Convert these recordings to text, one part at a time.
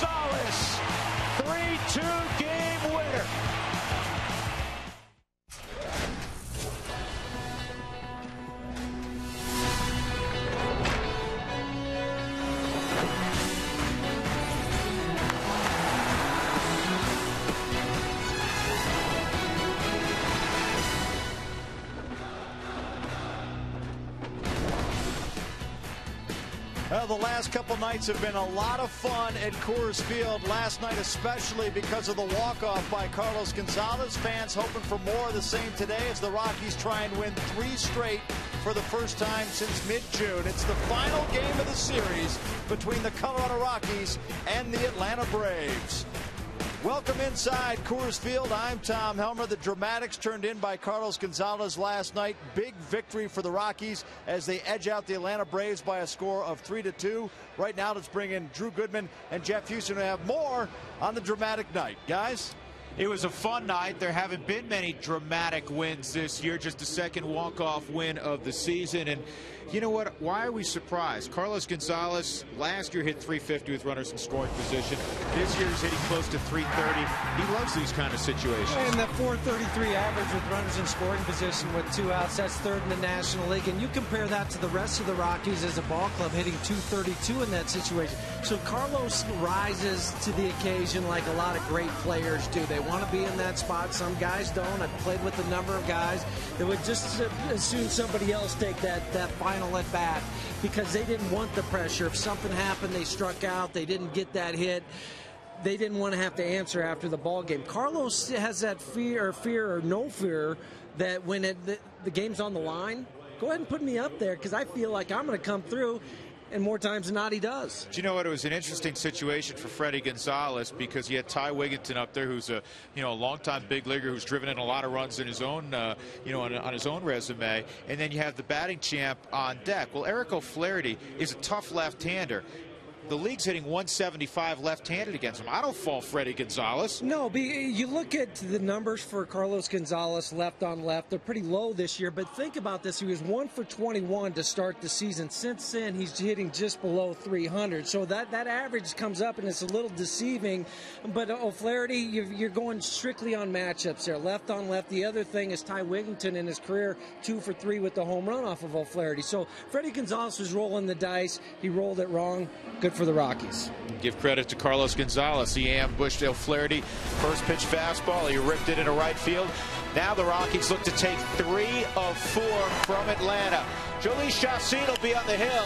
Gonzalez, 3-2 game winner. Well, the last couple nights have been a lot of fun at Coors Field. Last night especially because of the walk-off by Carlos Gonzalez. Fans hoping for more of the same today as the Rockies try and win 3 straight for the first time since mid-June. It's the final game of the series between the Colorado Rockies and the Atlanta Braves. Welcome inside Coors Field. I'm Tom Helmer. The dramatics turned in by Carlos Gonzalez last night. Big victory for the Rockies as they edge out the Atlanta Braves by a score of 3-2. Right now, let's bring in Drew Goodman and Jeff Houston to have more on the dramatic night. Guys? It was a fun night. There haven't been many dramatic wins this year, just the second walk-off win of the season. And you know what? Why are we surprised? Carlos Gonzalez last year hit 350 with runners in scoring position. This year he's hitting close to 330. He loves these kind of situations. And the 433 average with runners in scoring position with 2 outs, that's 3rd in the National League. And you compare that to the rest of the Rockies as a ball club hitting 232 in that situation. So Carlos rises to the occasion like a lot of great players do. They want to be in that spot. Some guys don't. I've played with a number of guys that would just as soon somebody else take that final at bat because they didn't want the pressure. If something happened, they struck out, they didn't get that hit, they didn't want to have to answer after the ball game. Carlos has that fear or no fear that when the game's on the line, go ahead and put me up there because I feel like I'm going to come through. And more times than not, he does. Do you know what? It was an interesting situation for Freddie Gonzalez because he had Ty Wigginton up there, who's a longtime big leaguer who's driven in a lot of runs in his own on his own resume, and then you have the batting champ on deck. Well, Eric O'Flaherty is a tough left-hander. The league's hitting 175 left-handed against him. I don't fault Freddie Gonzalez. No, but you look at the numbers for Carlos Gonzalez left on left. They're pretty low this year, but think about this. He was 1 for 21 to start the season. Since then, he's hitting just below 300. So that average comes up, and it's a little deceiving. But O'Flaherty, you're going strictly on matchups there, left on left. The other thing is Ty Wigginton in his career, 2 for 3 with the home run off of O'Flaherty. So Freddie Gonzalez was rolling the dice. He rolled it wrong. Good for the Rockies. Give credit to Carlos Gonzalez. He ambushed O'Flaherty. First pitch fastball. He ripped it into right field. Now the Rockies look to take 3 of 4 from Atlanta. Jhoulys Chacín will be on the hill.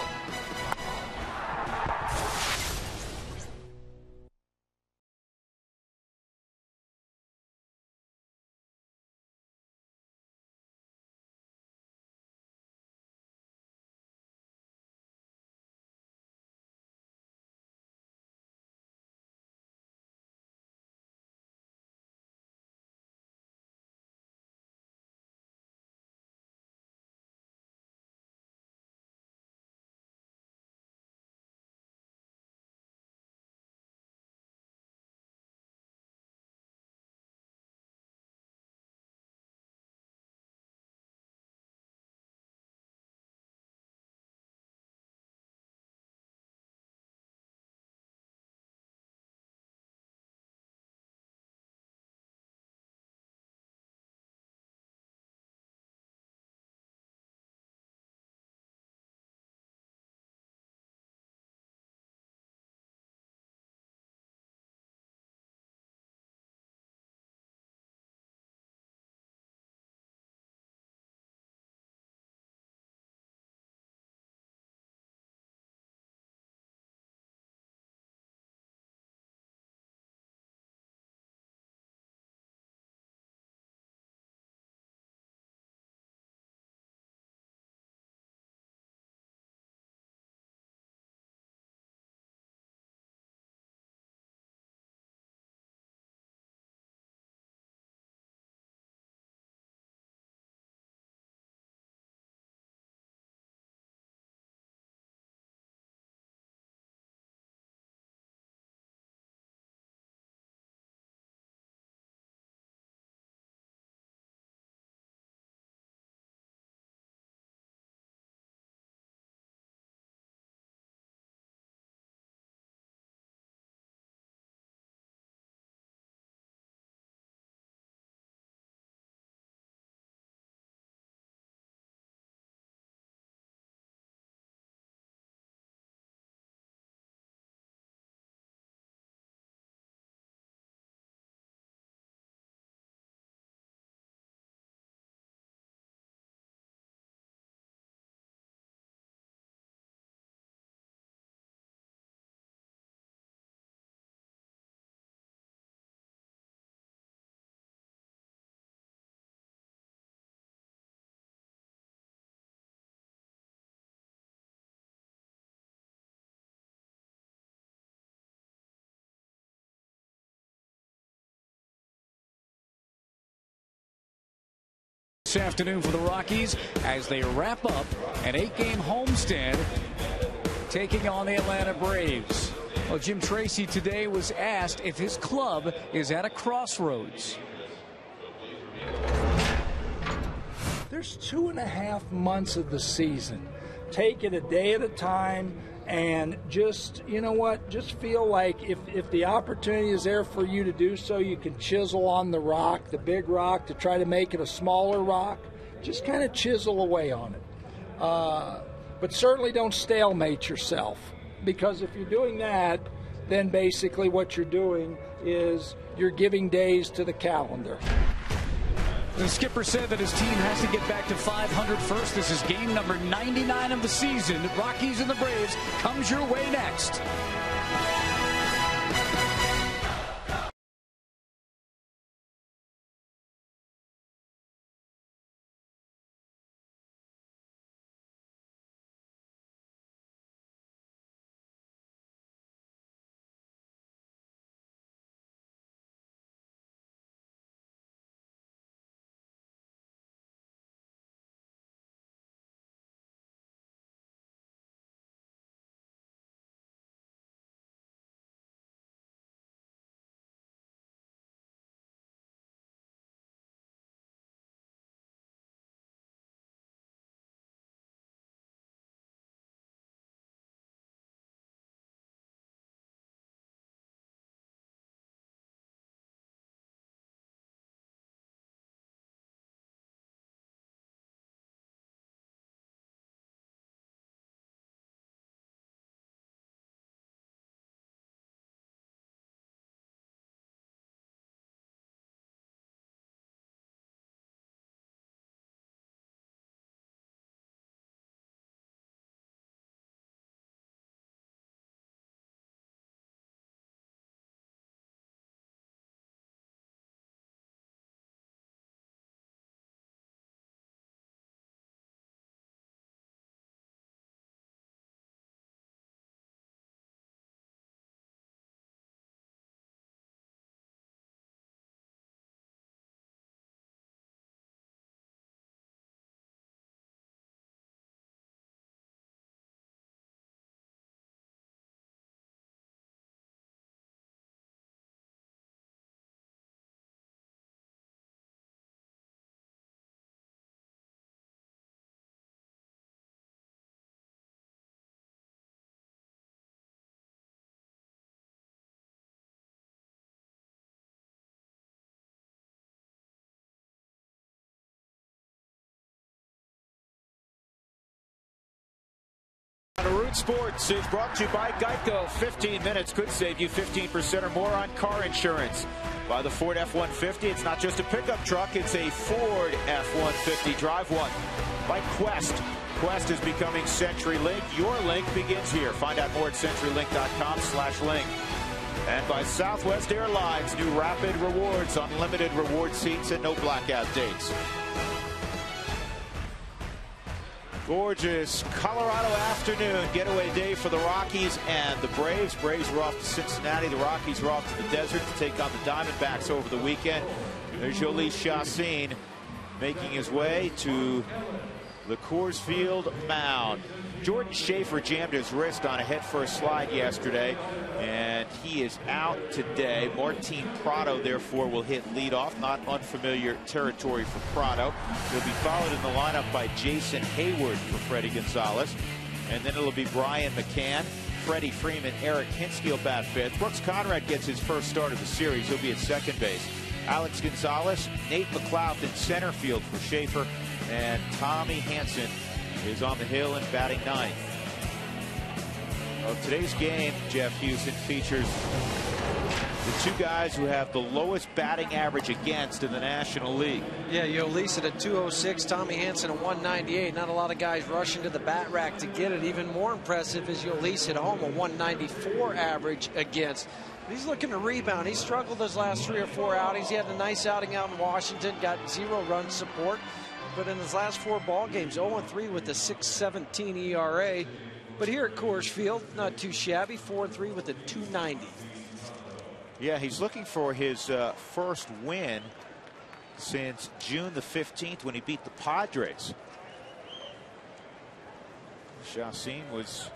this afternoon for the Rockies as they wrap up an 8-game homestand taking on the Atlanta Braves. Well, Jim Tracy today was asked if his club is at a crossroads. There's 2.5 months of the season. Take it a day at a time and just, you know what, just feel like if the opportunity is there for you to do so, you can chisel on the rock, the big rock, to try to make it a smaller rock. Just kind of chisel away on it. But certainly don't stalemate yourself, because if you're doing that, then basically what you're doing is you're giving days to the calendar. The skipper said that his team has to get back to 500 first. This is game number 99 of the season. The Rockies and the Braves comes your way next. Root Sports is brought to you by Geico. 15 minutes could save you 15% or more on car insurance. By the Ford F-150, it's not just a pickup truck, it's a Ford F-150. Drive one. By Quest. Quest is becoming CenturyLink. Your link begins here. Find out more at CenturyLink.com/link. And by Southwest Airlines, new Rapid Rewards, unlimited reward seats and no blackout dates. Gorgeous Colorado afternoon getaway day for the Rockies and the Braves. Braves were off to Cincinnati. The Rockies were off to the desert to take on the Diamondbacks over the weekend. There's Jhoulys Chacín making his way to the Coors Field mound. Jordan Schaefer jammed his wrist on a headfirst slide yesterday, and he is out today. Martin Prado, therefore, will hit leadoff. Not unfamiliar territory for Prado. He'll be followed in the lineup by Jason Hayward for Freddie Gonzalez. And then it'll be Brian McCann, Freddie Freeman, Eric Hinske will bat fifth. Brooks Conrad gets his first start of the series. He'll be at second base. Alex Gonzalez, Nate McLeod in center field for Schaefer, and Tommy Hanson is on the hill and batting ninth. Well, today's game, Jeff Houston, features the two guys who have the lowest batting average against in the National League. Yeah, Jhoulys at a 206, Tommy Hanson at 198. Not a lot of guys rushing to the bat rack to get it. Even more impressive is Jhoulys at home, a 194 average against. He's looking to rebound. He struggled those last 3 or 4 outings. He had a nice outing out in Washington, got 0 run support. But in his last 4 ball games, 0-3 with a 6.17 ERA. But here at Coors Field, not too shabby, 4-3 with a 2.90. Yeah, he's looking for his first win since June the 15th when he beat the Padres. Chacín was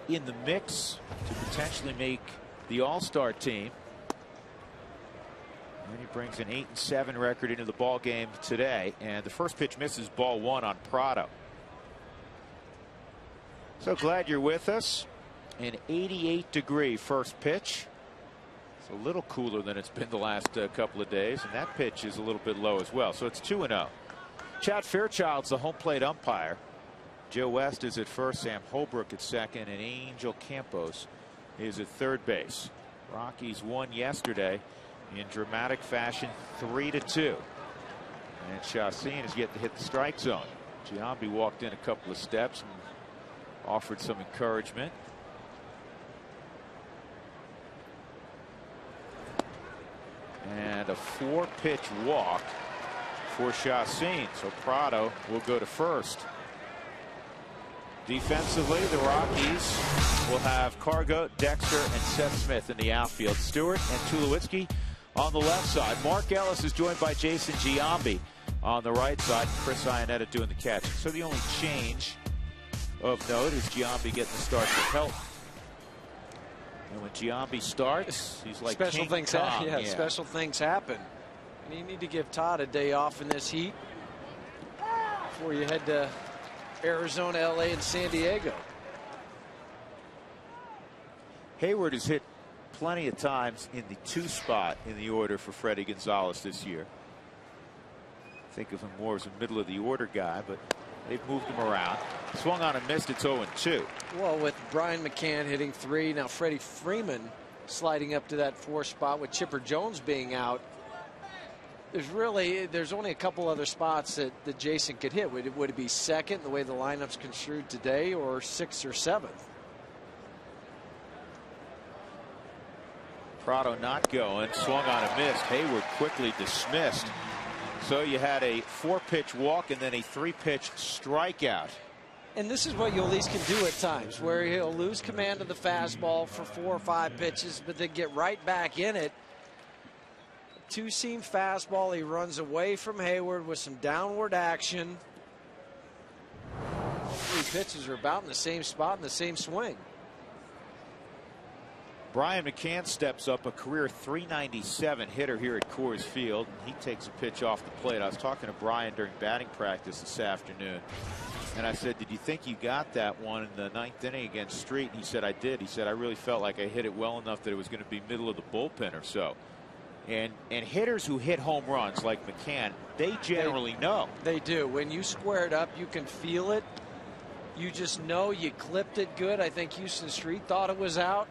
in the mix to potentially make the All-Star team. And he brings an 8-7 record into the ball game today. And the first pitch misses, ball one on Prado. So glad you're with us. An 88-degree first pitch. It's a little cooler than it's been the last couple of days. And that pitch is a little bit low as well. So it's 2-0. Chad Fairchild's the home plate umpire. Joe West is at first, Sam Holbrook at second, and Angel Campos is at third base. Rockies won yesterday in dramatic fashion, 3-2. And Chacín is yet to hit the strike zone. Giambi walked in a couple of steps and offered some encouragement. And a 4-pitch walk for Chacín. So Prado will go to first. Defensively, the Rockies will have Cargo, Dexter, and Seth Smith in the outfield. Stewart and Tulowitzki on the left side. Mark Ellis is joined by Jason Giambi on the right side. Chris Iannetta doing the catch. So the only change of note is Giambi getting the start for Pelton. And when Giambi starts, he's like special King things Kong. happen. Yeah, special things happen. And you need to give Todd a day off in this heat before you head to Arizona, LA, and San Diego. Hayward has hit plenty of times in the 2 spot in the order for Fredi Gonzalez this year. Think of him more as a middle of the order guy, but they've moved him around. Swung on and missed. It's 0-2. Well, with Brian McCann hitting 3, now Freddie Freeman sliding up to that 4 spot with Chipper Jones being out. There's only a couple other spots that Jason could hit. Would it be second the way the lineup's construed today, or 6th or 7th? Prado not going, swung on and missed. Hayward quickly dismissed. So you had a 4-pitch walk and then a 3-pitch strikeout. And this is what Yolis can do at times, where he'll lose command of the fastball for 4 or 5 pitches, but then get right back in it. 2-seam fastball. He runs away from Hayward with some downward action. All 3 pitches are about in the same spot in the same swing. Brian McCann steps up, a career .397 hitter here at Coors Field. And he takes a pitch off the plate. I was talking to Brian during batting practice this afternoon, and I said, did you think you got that one in the 9th inning against Street? And he said, I did. He said, I really felt like I hit it well enough that it was going to be middle of the bullpen or so. And hitters who hit home runs like McCann, they generally know. They do. When you square it up, you can feel it. You just know you clipped it good. I think Houston Street thought it was out.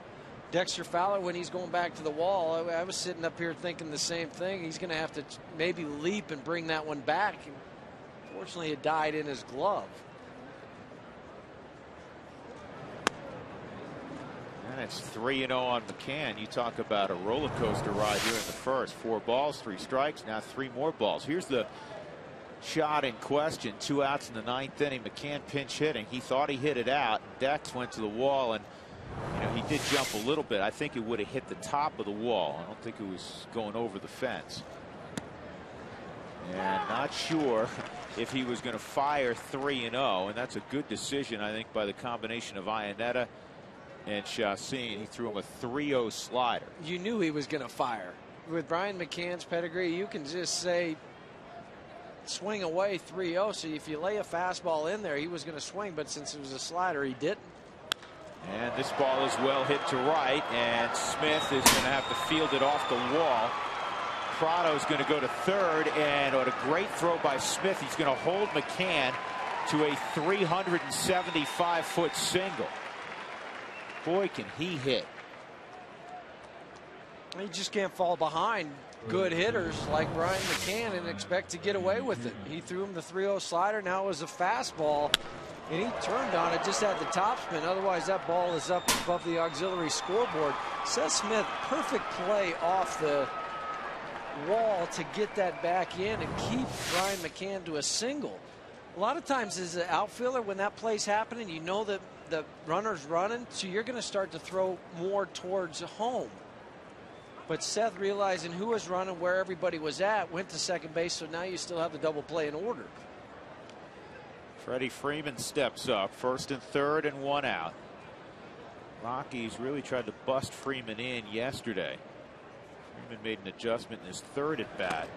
Dexter Fowler, when he's going back to the wall, I was sitting up here thinking the same thing. He's going to have to maybe leap and bring that one back. Fortunately, it died in his glove. And it's 3-0 on McCann. You talk about a roller coaster ride here in the first. 4 balls, 3 strikes, now 3 more balls. Here's the shot in question. 2 outs in the 9th inning. McCann pinch hitting. He thought he hit it out. Dex went to the wall, and he did jump a little bit. I think it would have hit the top of the wall. I don't think it was going over the fence. And not sure if he was going to fire 3-0, and that's a good decision, I think, by the combination of Iannetta and Chacín. He threw him a 3-0 slider. You knew he was going to fire. With Brian McCann's pedigree, you can just say swing away 3-0. So if you lay a fastball in there, he was going to swing, but since it was a slider, he didn't. And this ball is well hit to right, and Smith is going to have to field it off the wall. Prado's going to go to third, and what a great throw by Smith. He's going to hold McCann to a 375-foot single. Boy, can he hit. You just can't fall behind good hitters like Brian McCann and expect to get away with it. He threw him the 3-0 slider. Now it was a fastball, and he turned on it, just had the topspin. Otherwise, that ball is up above the auxiliary scoreboard. Seth Smith, perfect play off the wall to get that back in and keep Brian McCann to a single. A lot of times as an outfielder, when that play's happening, you know that the runner's running, so you're going to start to throw more towards home. But Seth, realizing who was running, where everybody was at, went to second base, so now you still have the double play in order. Freddie Freeman steps up, first and third and one out. Rockies really tried to bust Freeman in yesterday. Freeman made an adjustment in his third at bat.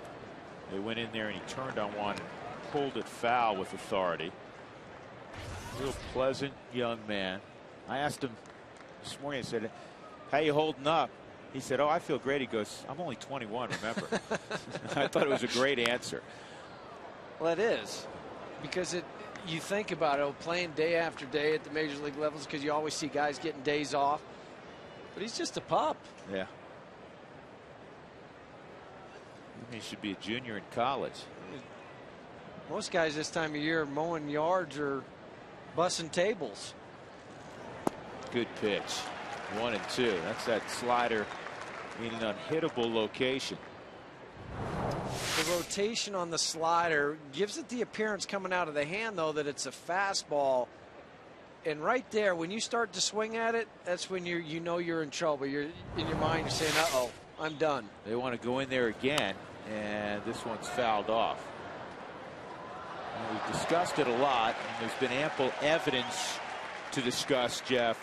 They went in there and he turned on one and pulled it foul with authority. Real pleasant young man. I asked him this morning, I said, how you holding up? He said, oh, I feel great. He goes, I'm only 21, remember. I thought it was a great answer. Well, it is, because you think about it, playing day after day at the major league levels, because you always see guys getting days off. But he's just a pup. Yeah. He should be a junior in college. Most guys this time of year are mowing yards or bussing tables. Good pitch. 1-2. That's that slider in an unhittable location. The rotation on the slider gives it the appearance coming out of the hand, though, that it's a fastball. And right there, when you start to swing at it, that's when you know you're in trouble. You're in your mind, you're saying, uh-oh, I'm done. They want to go in there again, and this one's fouled off. And we've discussed it a lot, and there's been ample evidence to discuss, Jeff.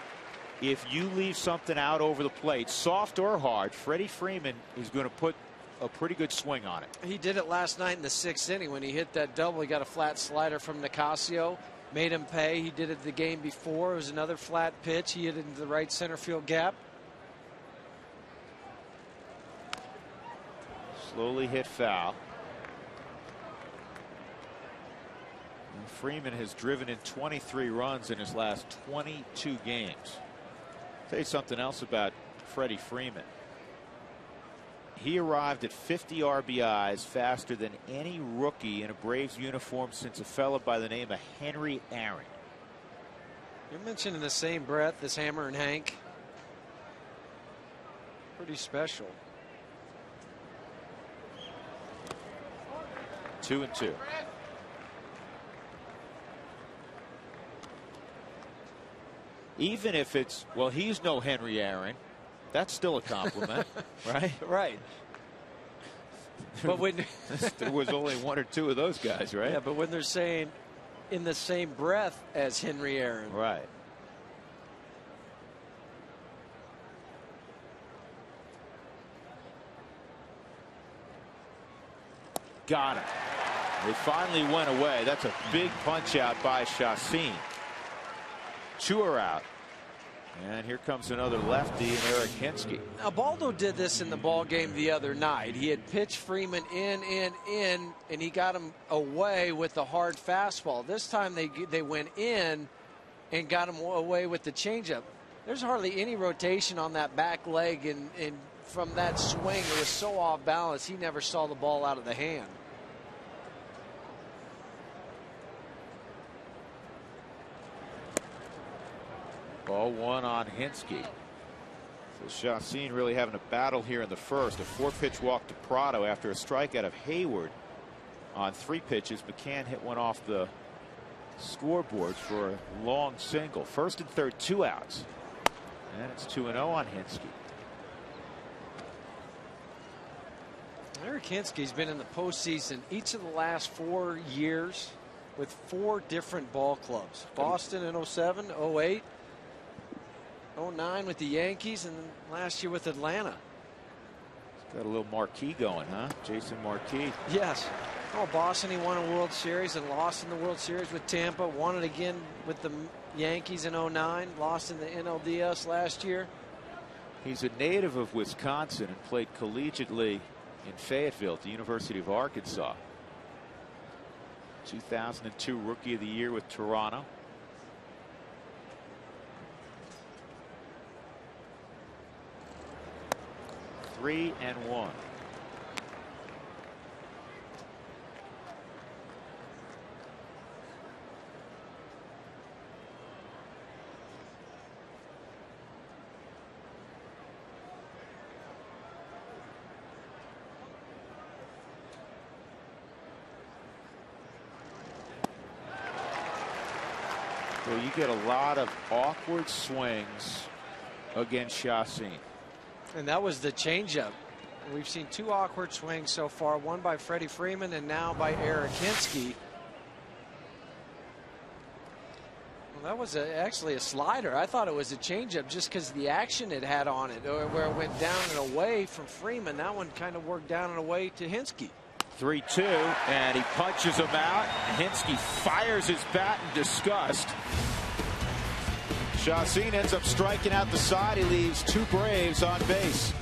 If you leave something out over the plate, soft or hard, Freddie Freeman is going to put a pretty good swing on it. He did it last night in the 6th inning when he hit that double. He got a flat slider from Nicasio, made him pay. He did it the game before. It was another flat pitch. He hit it into the right center field gap. Slowly hit foul. And Freeman has driven in 23 runs in his last 22 games. I'll tell you something else about Freddie Freeman. He arrived at 50 RBIs faster than any rookie in a Braves uniform since a fellow by the name of Henry Aaron. You're mentioning in the same breath this Hammer and Hank. Pretty special. 2-2. Even if it's, well, he's no Henry Aaron, that's still a compliment, right? Right. But when there was only one or two of those guys, right? Yeah, but when they're saying in the same breath as Henry Aaron. Right. Got him. They finally went away. That's a big punch out by Chacin. 2 are out. And here comes another lefty in Eric Hinske. Now, Baldo did this in the ball game the other night. He had pitched Freeman in, and he got him away with the hard fastball. This time they went in and got him away with the changeup. There's hardly any rotation on that back leg, and from that swing, it was so off balance, he never saw the ball out of the hand. Ball one on Hinske. So Chacin really having a battle here in the first. A 4-pitch walk to Prado after a strikeout of Hayward on 3 pitches. McCann hit one off the scoreboard for a long single. First and third, 2 outs. And it's 2-0 on Hinske. Eric Hinske's been in the postseason each of the last 4 years with 4 different ball clubs. Boston in 07, 08. 09 with the Yankees, and then last year with Atlanta. He's got a little Marquis going, huh? Jason Marquis. Yes. Oh, Boston, he won a World Series and lost in the World Series with Tampa. Won it again with the Yankees in 09. Lost in the NLDS last year. He's a native of Wisconsin and played collegiately in Fayetteville at the University of Arkansas. 2002 Rookie of the Year with Toronto. Three and 1. Well, you get a lot of awkward swings against Chacin. And that was the changeup. We've seen 2 awkward swings so far, one by Freddie Freeman and now by Eric Hinske. Well, that was actually a slider. I thought it was a changeup just because the action it had on it, where it went down and away from Freeman. That one kind of worked down and away to Hinske. 3-2, and he punches him out. Hinske fires his bat in disgust. Chacin ends up striking out the side. He leaves 2 Braves on base.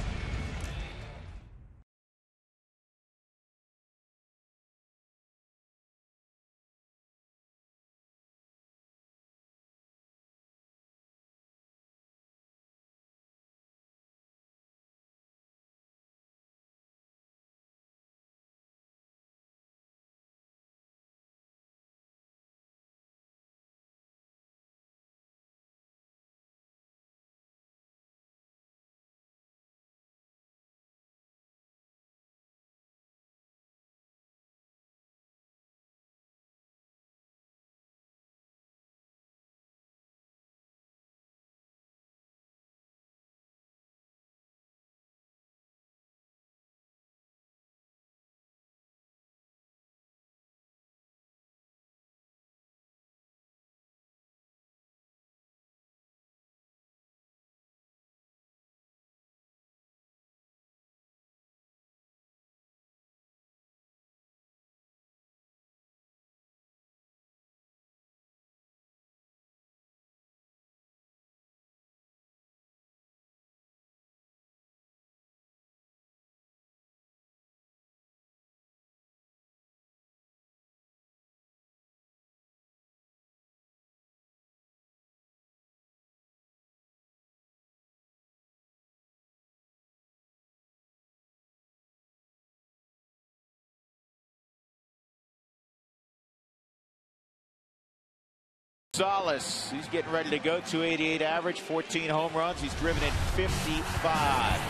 Gonzalez, he's getting ready to go. 288 average, 14 home runs. He's driven in 55.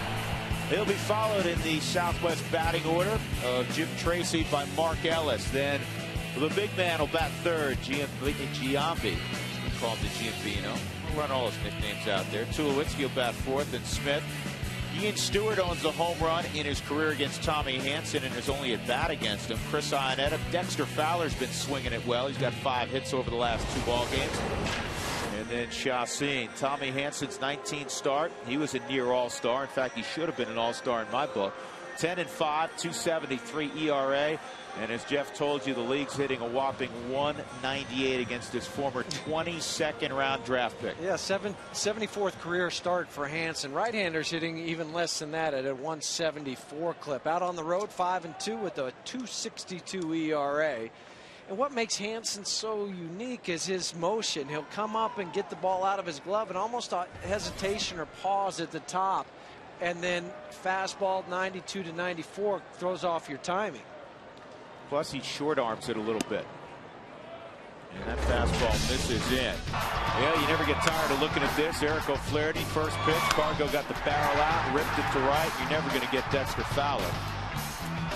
He'll be followed in the Southwest batting order of Jim Tracy by Mark Ellis. Then the big man will bat third, Giambi. We call him the Giambino. We'll run all his nicknames out there. Tulowitzki will bat fourth, and Smith. Ian Stewart owns a home run in his career against Tommy Hanson and is only at bat against him. Chris Ionetta. Dexter Fowler's been swinging it well. He's got 5 hits over the last 2 ball games. And then Chacin. Tommy Hanson's 19th start. He was a near all-star. In fact, he should have been an all-star in my book. 10-5, 2.73 ERA. And as Jeff told you, the league's hitting a whopping 198 against his former 22nd round draft pick. Yeah, 74th career start for Hanson. Right-handers hitting even less than that at a 174 clip. Out on the road, 5-2 with a 2.62 ERA. And what makes Hanson so unique is his motion. He'll come up and get the ball out of his glove and almost a hesitation or pause at the top. And then fastball 92 to 94 throws off your timing. Plus, he short arms it a little bit. And that fastball misses in. Yeah, you never get tired of looking at this. Eric O'Flaherty, first pitch. Cargo got the barrel out, ripped it to right. You're never going to get Dexter Fowler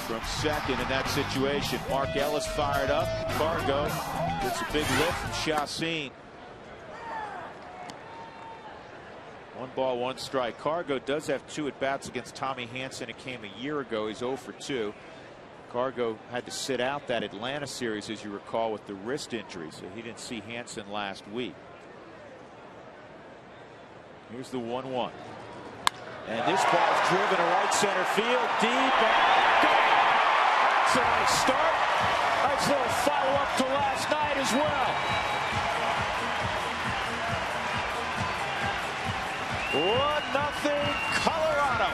from second in that situation. Mark Ellis fired up. Cargo gets a big lift from Chacin. 1 ball, 1 strike. Cargo does have 2 at-bats against Tommy Hanson. It came a year ago. He's 0 for 2. Cargo had to sit out that Atlanta series, as you recall, with the wrist injury, so he didn't see Hanson last week. Here's the 1-1. And this ball is driven to right center field, deep, and that's a nice start. Nice little follow-up to last night as well. 1-0 Colorado.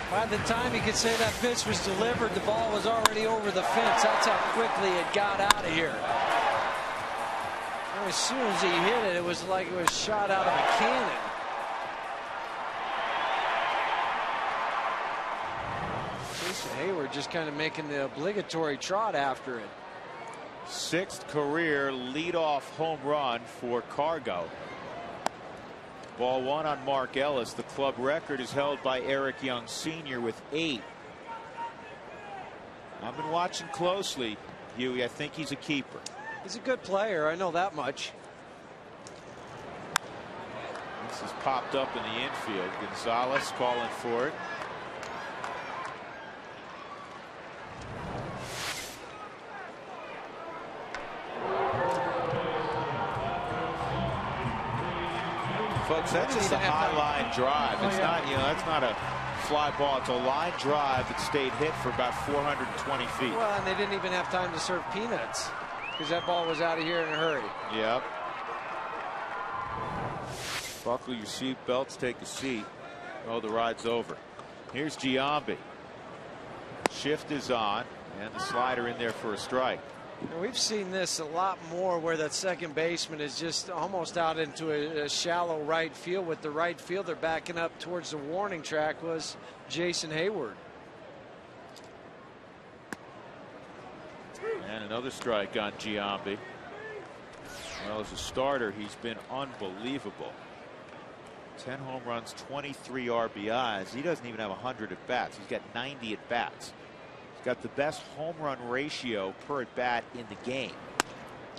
By the time he could say that pitch was delivered, the ball was already over the fence. That's how quickly it got out of here. And as soon as he hit it, it was like it was shot out of a cannon. Jason Hayward just kind of making the obligatory trot after it. 6th career leadoff home run for Cargo. Ball 1 on Mark Ellis. The club record is held by Eric Young Sr. with 8. I've been watching closely. Huey, I think he's a keeper. He's a good player. I know that much. This has popped up in the infield. Gonzalez calling for it. Folks, that's just a high line drive. It's not, that's not a fly ball. It's a line drive that stayed hit for about 420 feet. Well, and they didn't even have time to serve peanuts because that ball was out of here in a hurry. Yep. Buckle your seat belts, take a seat. Oh, the ride's over. Here's Giambi. Shift is on, and the slider in there for a strike. We've seen this a lot more where that second baseman is just almost out into a shallow right field with the right fielder backing up towards the warning track was Jason Hayward. And another strike on Giambi. Well, as a starter, he's been unbelievable. 10 home runs, 23 RBIs. He doesn't even have 100 at bats. He's got 90 at bats. He's got the best home run ratio per at bat in the game.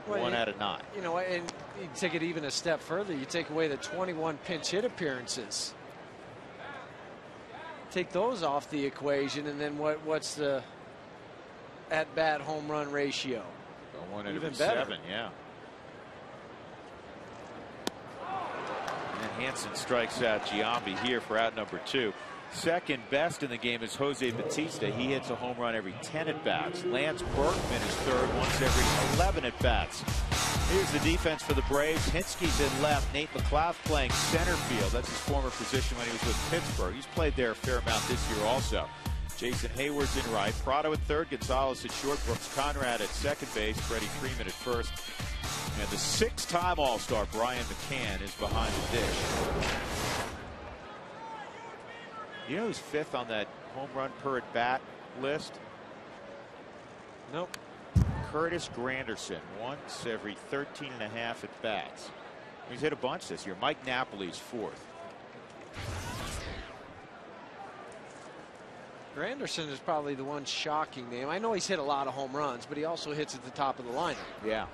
Well, 1 out of 9. You know, and you take it even a step further. You take away the 21 pinch hit appearances. Take those off the equation, and then what's the at bat home run ratio? 1 out even of better. 7, yeah. And Hansen strikes out Giambi here for out number 2. Second best in the game is Jose Batista. He hits a home run every 10 at bats. Lance Berkman is third once every 11 at bats. Here's the defense for the Braves. Hinsky's in left. Nate McLeod playing center field. That's his former position when he was with Pittsburgh. He's played there a fair amount this year also. Jason Hayward's in right. Prado at third. Gonzalez at short. Brooks Conrad at second base. Freddie Freeman at first. And the 6-time All-Star Brian McCann is behind the dish. You know who's 5th on that home run per at bat list? Nope. Curtis Granderson, once every 13 and a half at bats. He's hit a bunch this year. Mike Napoli's 4th. Granderson is probably the one shocking name. I know he's hit a lot of home runs, but he also hits at the top of the lineup. Yeah.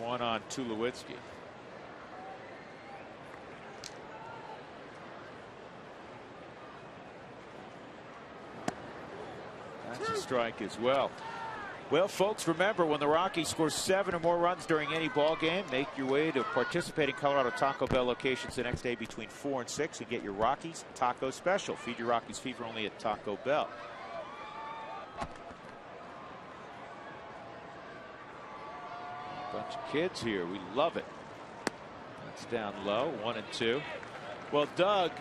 0-1 on Tulowitzki. That's a strike as well. Well, folks, remember, when the Rockies score 7 or more runs during any ball game, make your way to participating Colorado Taco Bell locations the next day between 4 and 6 and get your Rockies Taco Special. Feed your Rockies fever only at Taco Bell. Bunch of kids here. We love it. That's down low. 1 and 2. Well, Doug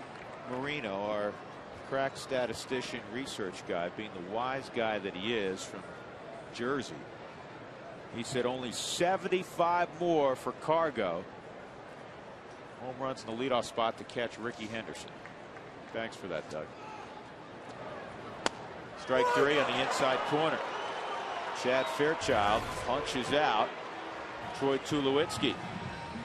Marino, our crack statistician research guy, being the wise guy that he is from Jersey, he said only 75 more for Cargo. Home runs in the leadoff spot to catch Ricky Henderson. Thanks for that, Doug. Strike 3 on the inside corner. Chad Fairchild punches out Troy Tulowitzki.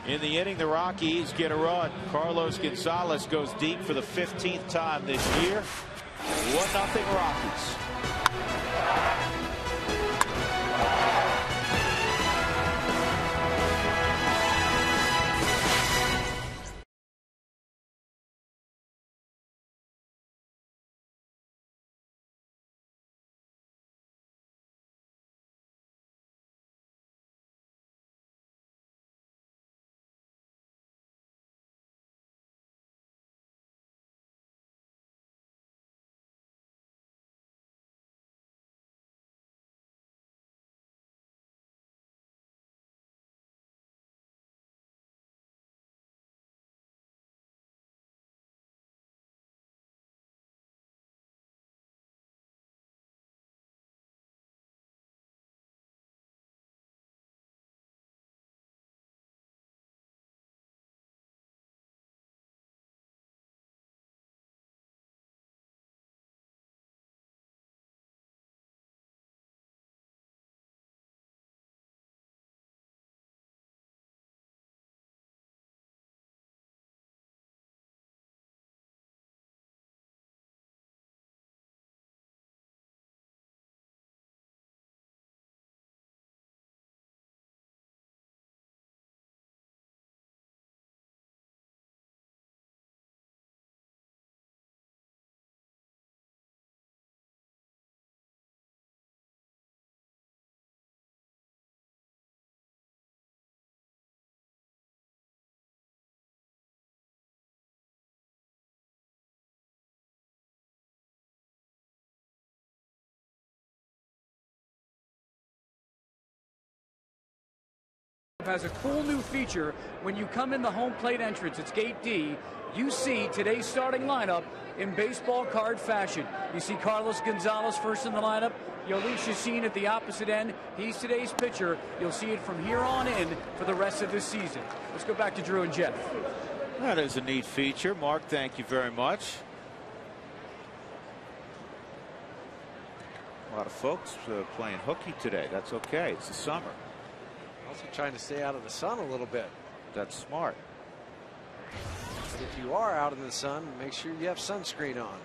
In the inning, the Rockies get a run. Carlos Gonzalez goes deep for the 15th time this year. 1-0 Rockies. has a cool new feature. When you come in the home plate entrance, it's gate D, you see today's starting lineup in baseball card fashion. You see Carlos Gonzalez first in the lineup. Yoeli Chacin at the opposite end. He's today's pitcher. You'll see it from here on in for the rest of this season. Let's go back to Drew and Jeff. That is a neat feature. Mark, thank you very much. A lot of folks playing hooky today. That's okay. It's the summer. Also trying to stay out of the sun a little bit. That's smart. But if you are out in the sun, make sure you have sunscreen on.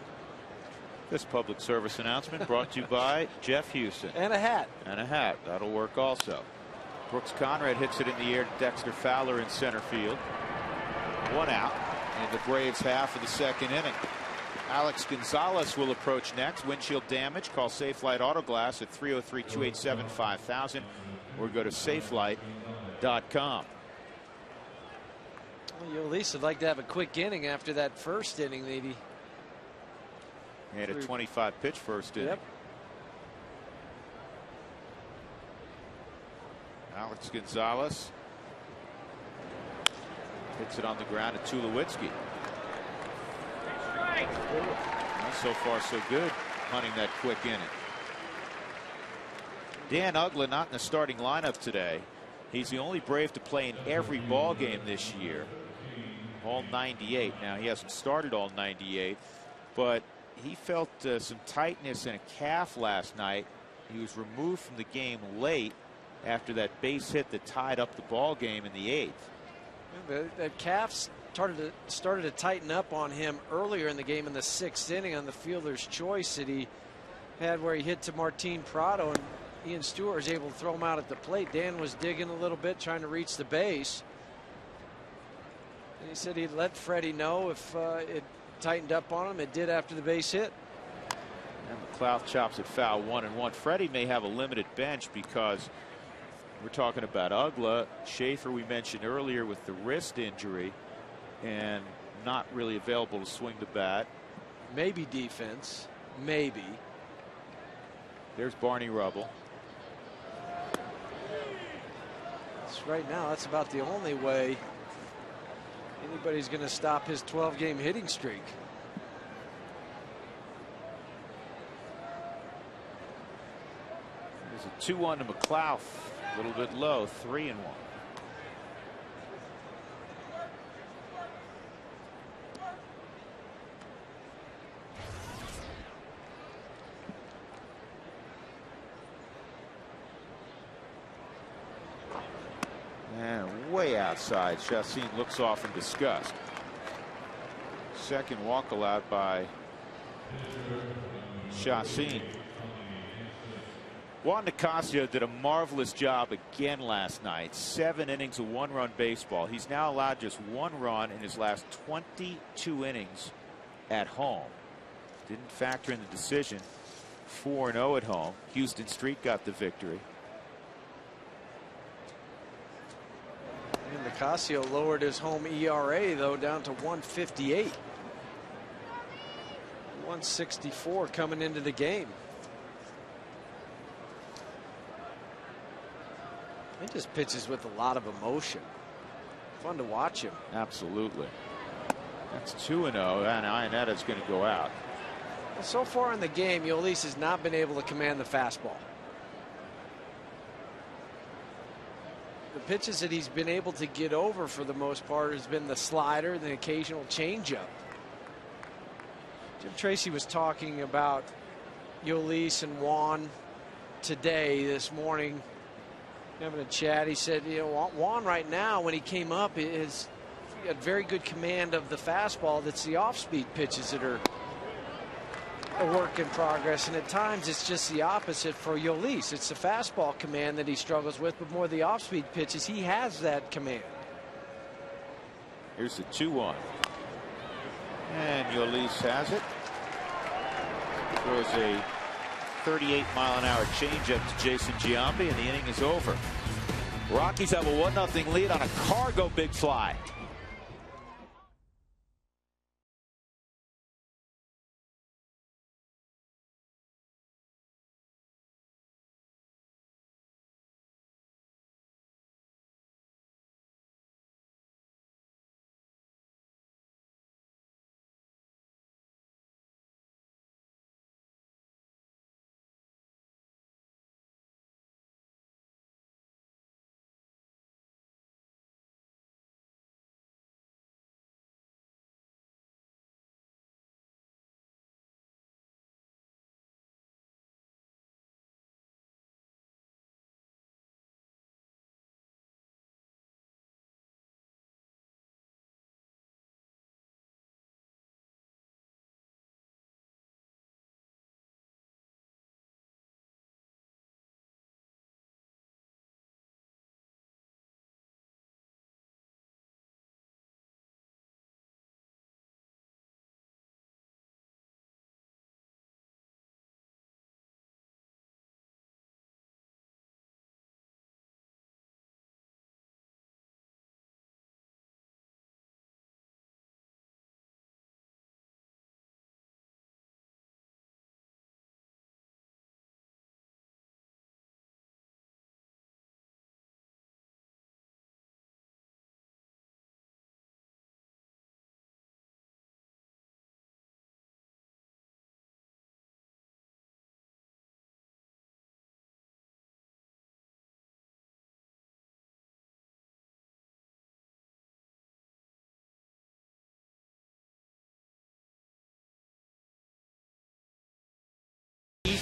This public service announcement brought to you by Jeff Houston. And a hat. And a hat. That'll work also. Brooks Conrad hits it in the air to Dexter Fowler in center field. 1 out in the Braves half of the second inning. Alex Gonzalez will approach next. Windshield damage. Call Safelite Auto Glass at 303-287-5000 or go to safelight.com. Well, you at least would like to have a quick inning after that first inning, maybe. He had a 25 pitch first inning. Yep. Alex Gonzalez hits it on the ground to Tulowitzki. Well, so far so good, hunting that quick inning. Dan Uggla not in the starting lineup today. He's the only Brave to play in every ball game this year. All 98. Now he hasn't started all 98, but he felt some tightness in a calf last night. He was removed from the game late after that base hit that tied up the ball game in the 8th. That calf started to tighten up on him earlier in the game in the 6th inning on the fielder's choice that he had where he hit to Martin Prado, and Ian Stewart was able to throw him out at the plate. Dan was digging a little bit trying to reach the base, and he said he'd let Freddie know if it tightened up on him. It did after the base hit. And McLeod chops it foul 1-1. Freddie may have a limited bench because we're talking about Uggla. Schaefer we mentioned earlier with the wrist injury and not really available to swing the bat. Maybe defense. Maybe. There's Barney Rubble. Right now, that's about the only way anybody's going to stop his 12-game hitting streak. There's a 2-1 to McLeod. A little bit low. 3-1. And way outside. Chacin looks off in disgust. Second walk allowed by Chacin. Juan Nicasio did a marvelous job again last night. 7 innings of 1-run baseball. He's now allowed just 1 run in his last 22 innings at home. Didn't factor in the decision. 4-0 at home. Houston Street got the victory. And Nicasio lowered his home ERA though down to 158. 164 coming into the game. He just pitches with a lot of emotion. Fun to watch him. Absolutely. That's 2-0, and Ionetta's going to go out. Well, so far in the game, Yolis has not been able to command the fastball. The pitches that he's been able to get over for the most part has been the slider and the occasional changeup. Jim Tracy was talking about Yolis and Juan today, this morning, having a chat. He said, you know, Juan right now, when he came up, is he had very good command of the fastball. That's the off-speed pitches that are a work in progress, and at times it's just the opposite for Yolis. It's the fastball command that he struggles with, but more the off-speed pitches. He has that command. Here's the 2-1. And Yolis has it. Throws a 38-mile-an-hour changeup to Jason Giambi, and the inning is over. Rockies have a 1-0 lead on a cargo big fly.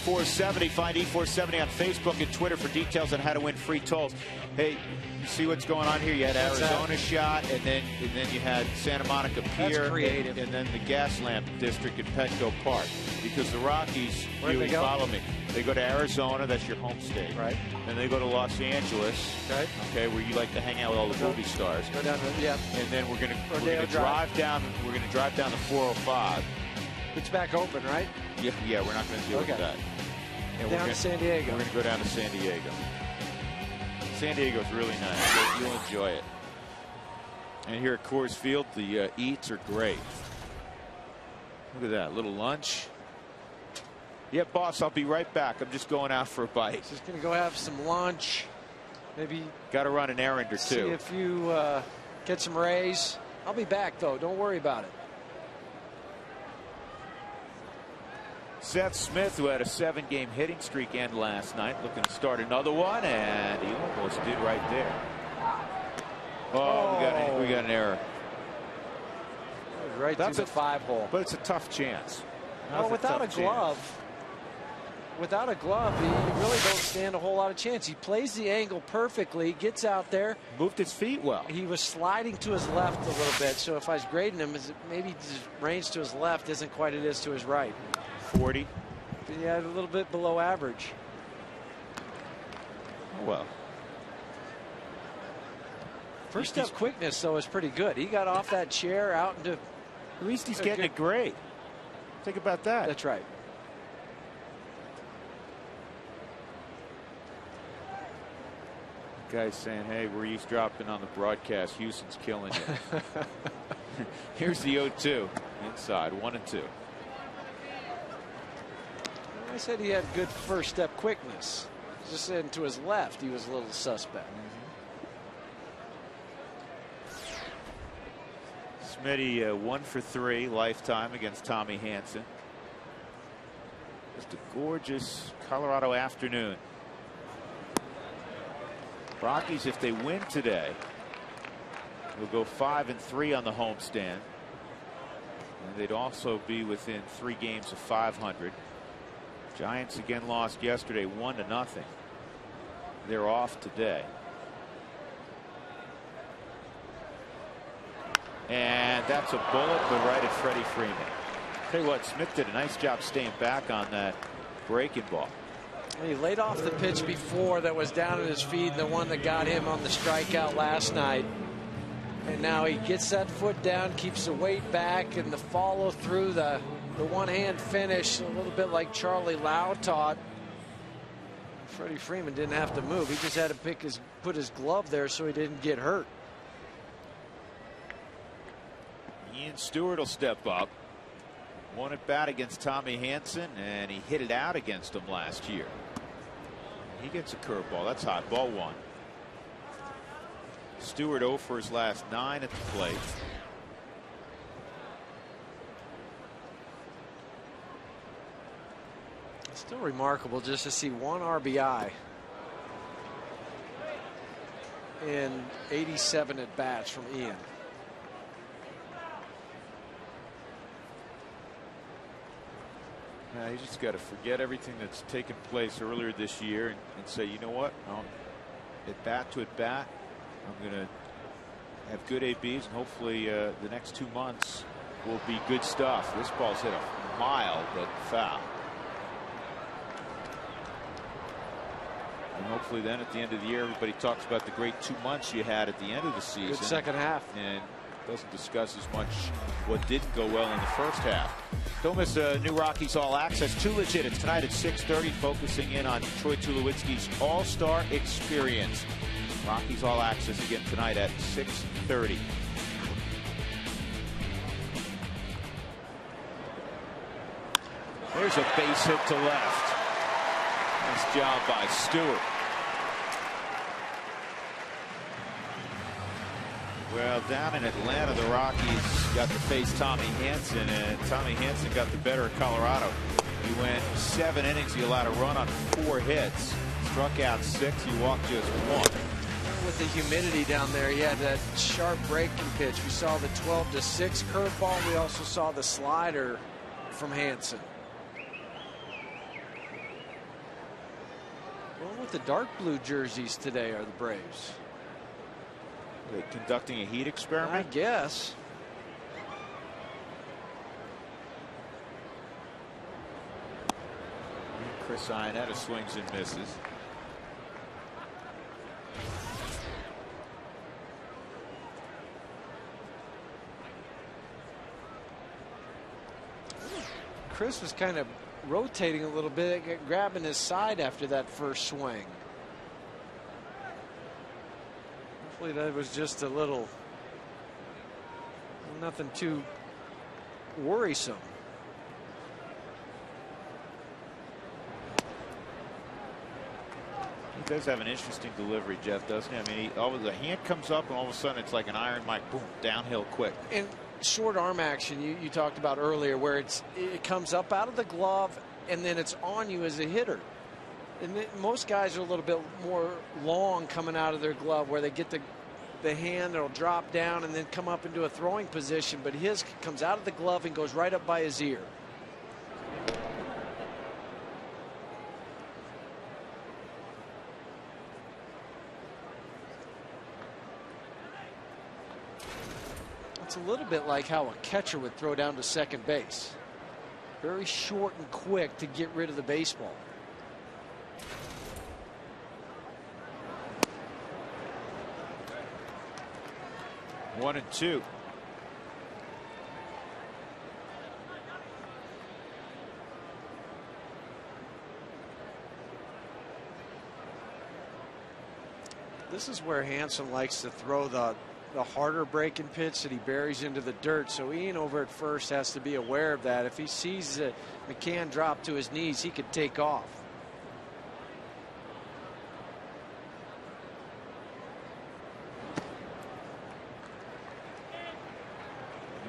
E470. Find E470 on Facebook and Twitter for details on how to win free tolls. Hey, you see what's going on here? You had Arizona shot, and then you had Santa Monica Pier, and then the gas lamp district at Petco Park. Because the Rockies, you follow me, they go to Arizona, that's your home state. Right. Then they go to Los Angeles, okay, where you like to hang out with all the movie stars. Go down to, yeah. And then we're gonna drive down. We're gonna drive down the 405. It's back open, right? Yeah, we're not gonna deal with that. And Down to San Diego. We're gonna go down to San Diego. San Diego's really nice. You'll enjoy it. And here at Coors Field, the eats are great. Look at that little lunch. Yeah, boss, I'll be right back. I'm just going out for a bite. Just going to go have some lunch. Maybe. Got to run an errand or two. See if you get some rays. I'll be back, though. Don't worry about it. Seth Smith, who had a 7-game hitting streak end last night, looking to start another one, and he almost did right there. Oh, we got an error. Right through the 5-hole. But it's a tough chance. Well, without a glove, you really don't stand a whole lot of chance. He plays the angle perfectly, gets out there. Moved his feet well. He was sliding to his left a little bit, so if I was grading him, maybe his range to his left isn't quite it is to his right. 40. Yeah, a little bit below average. Oh, well. First step quickness, though, is pretty good. He got off that chair out into. At least he's getting it great. Think about that. That's right. Guy's saying, hey, we're eavesdropping on the broadcast. Houston's killing you. Here's the 0-2 inside, 1-2. I said he had good first step quickness. Just saying to his left, he was a little suspect. Smitty 1 for 3 lifetime against Tommy Hanson. Just a gorgeous Colorado afternoon. Rockies, if they win today, will go 5-3 on the homestand. And they'd also be within 3 games of 500. Giants again lost yesterday 1-0. They're off today. And that's a bullet, but right at Freddie Freeman. Tell you what, Smith did a nice job staying back on that breaking ball. He laid off the pitch before that was down at his feet, the one that got him on the strikeout last night. And now he gets that foot down, keeps the weight back, and the follow through, the one-hand finish, a little bit like Charlie Lau taught. Freddie Freeman didn't have to move. He just had to put his glove there so he didn't get hurt. Ian Stewart will step up. Won at bat against Tommy Hanson, and he hit it out against him last year. He gets a curveball. That's hot. Ball 1. Stewart 0 for his last 9 at the plate. Still remarkable just to see 1 RBI in 87 at bats from Ian. You just got to forget everything that's taken place earlier this year and say, you know what, at bat to at bat, I'm going to have good ABs, and hopefully the next 2 months will be good stuff. This ball's hit a mile, but foul. And hopefully then at the end of the year, everybody talks about the great 2 months you had at the end of the season. Good second half. And doesn't discuss as much what didn't go well in the first half. Don't miss new Rockies All Access. Too Legit. It's tonight at 6:30, focusing in on Troy Tulowitzki's All-Star Experience. Rockies All Access again tonight at 6:30. There's a base hit to left. Nice job by Stewart. Well, down in Atlanta, the Rockies got to face Tommy Hanson, and Tommy Hanson got the better of Colorado. He went 7 innings. He allowed a run on 4 hits. Struck out 6. He walked just 1. With the humidity down there, he had that sharp breaking pitch. We saw the 12-6 curveball. We also saw the slider from Hanson. Going with the dark blue jerseys today are the Braves. Are they conducting a heat I experiment? guess. Chris Iannetta swings and misses. Chris was kind of rotating a little bit, grabbing his side after that first swing. Hopefully that was just a little, nothing too worrisome. He does have an interesting delivery, Jeff, doesn't he? I mean, the hand comes up and all of a sudden it's like an iron mic, boom, downhill quick. And short arm action you talked about earlier, where it comes up out of the glove and then it's on you as a hitter. And most guys are a little bit more long coming out of their glove, where they get the hand, it'll drop down and then come up into a throwing position, but his comes out of the glove and goes right up by his ear. It's a little bit like how a catcher would throw down to second base. Very short and quick to get rid of the baseball. One and two. This is where Hansen likes to throw the harder breaking pitch that he buries into the dirt. So Ian over at first has to be aware of that. If he sees McCann drop to his knees, he could take off.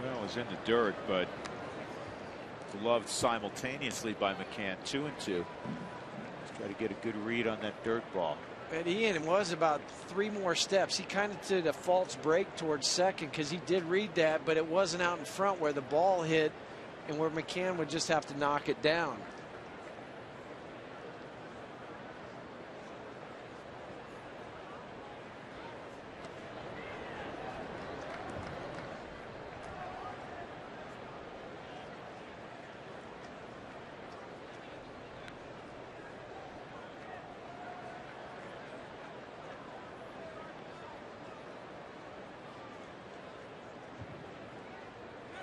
Well, it was in the dirt, but gloved simultaneously by McCann. 2-2. He's got to get a good read on that dirt ball. And Ian was about 3 more steps. He kind of did a false break towards second because he did read that, but it wasn't out in front where the ball hit and where McCann would just have to knock it down.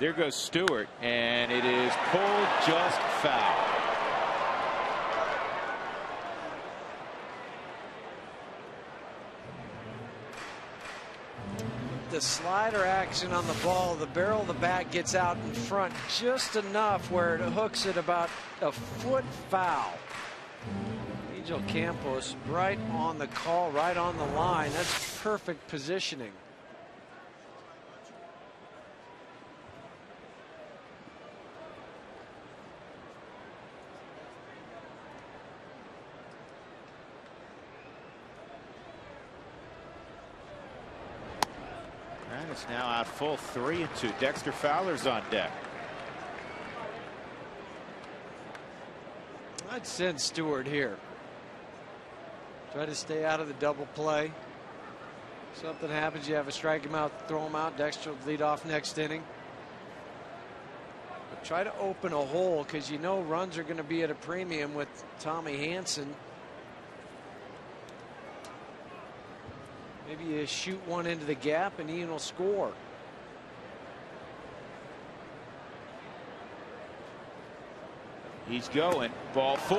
There goes Stewart, and it is pulled just foul. The slider action on the ball, the barrel of the bat gets out in front just enough where it hooks it about a foot foul. Angel Campos right on the call, right on the line. That's perfect positioning. It's now out full 3-2. Dexter Fowler's on deck. I'd send Stewart here. Try to stay out of the double play. Something happens, you have to strike him out, throw him out. Dexter will lead off next inning. But try to open a hole, because you know runs are going to be at a premium with Tommy Hansen. Maybe you shoot one into the gap and Ian will score. He's going. Ball 4.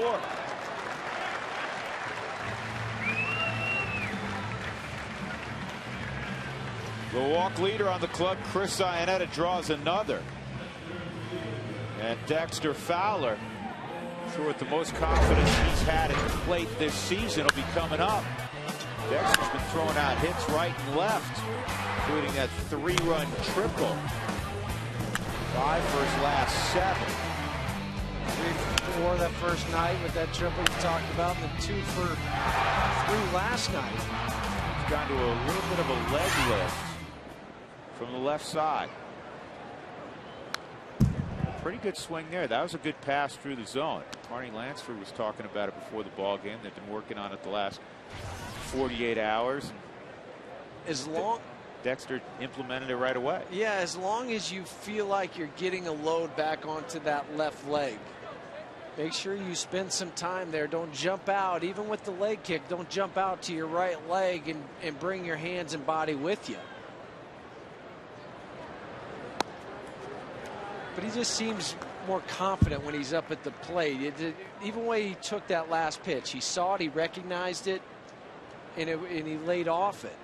The walk leader on the club, Chris Iannetta, draws another. And Dexter Fowler, sure with the most confidence he's had at the plate this season, will be coming up. Dexter's been throwing out hits right and left, including that 3-run triple. 5 for his last 7. 3 for 4 that first night with that triple you talked about, and the 2 for 3 last night. He's gone to a little bit of a leg lift from the left side. Pretty good swing there. That was a good pass through the zone. Carney Lansford was talking about it before the ball game. They've been working on it the last 48 hours. As long Dexter implemented it right away. Yeah, as long as you feel like you're getting a load back onto that left leg. Make sure you spend some time there. Don't jump out. Even with the leg kick, don't jump out to your right leg and bring your hands and body with you. But he just seems more confident when he's up at the plate. Even when he took that last pitch, he saw it, he recognized it, and he laid off it.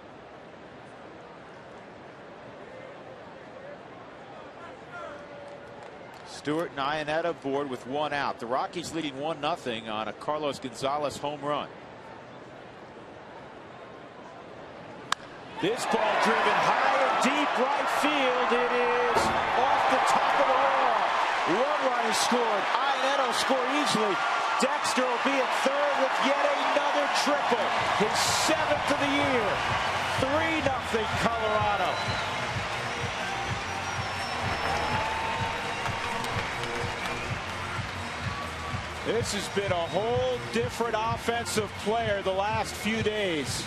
Stewart and Iannetta aboard with one out. The Rockies leading 1-0 on a Carlos Gonzalez home run. This ball driven high and deep right field. It is off the top of the wall. One run is scored. Iannetta will score easily. Dexter will be at third with yet another triple. His 7th of the year. 3-0 Colorado. This has been a whole different offensive player the last few days.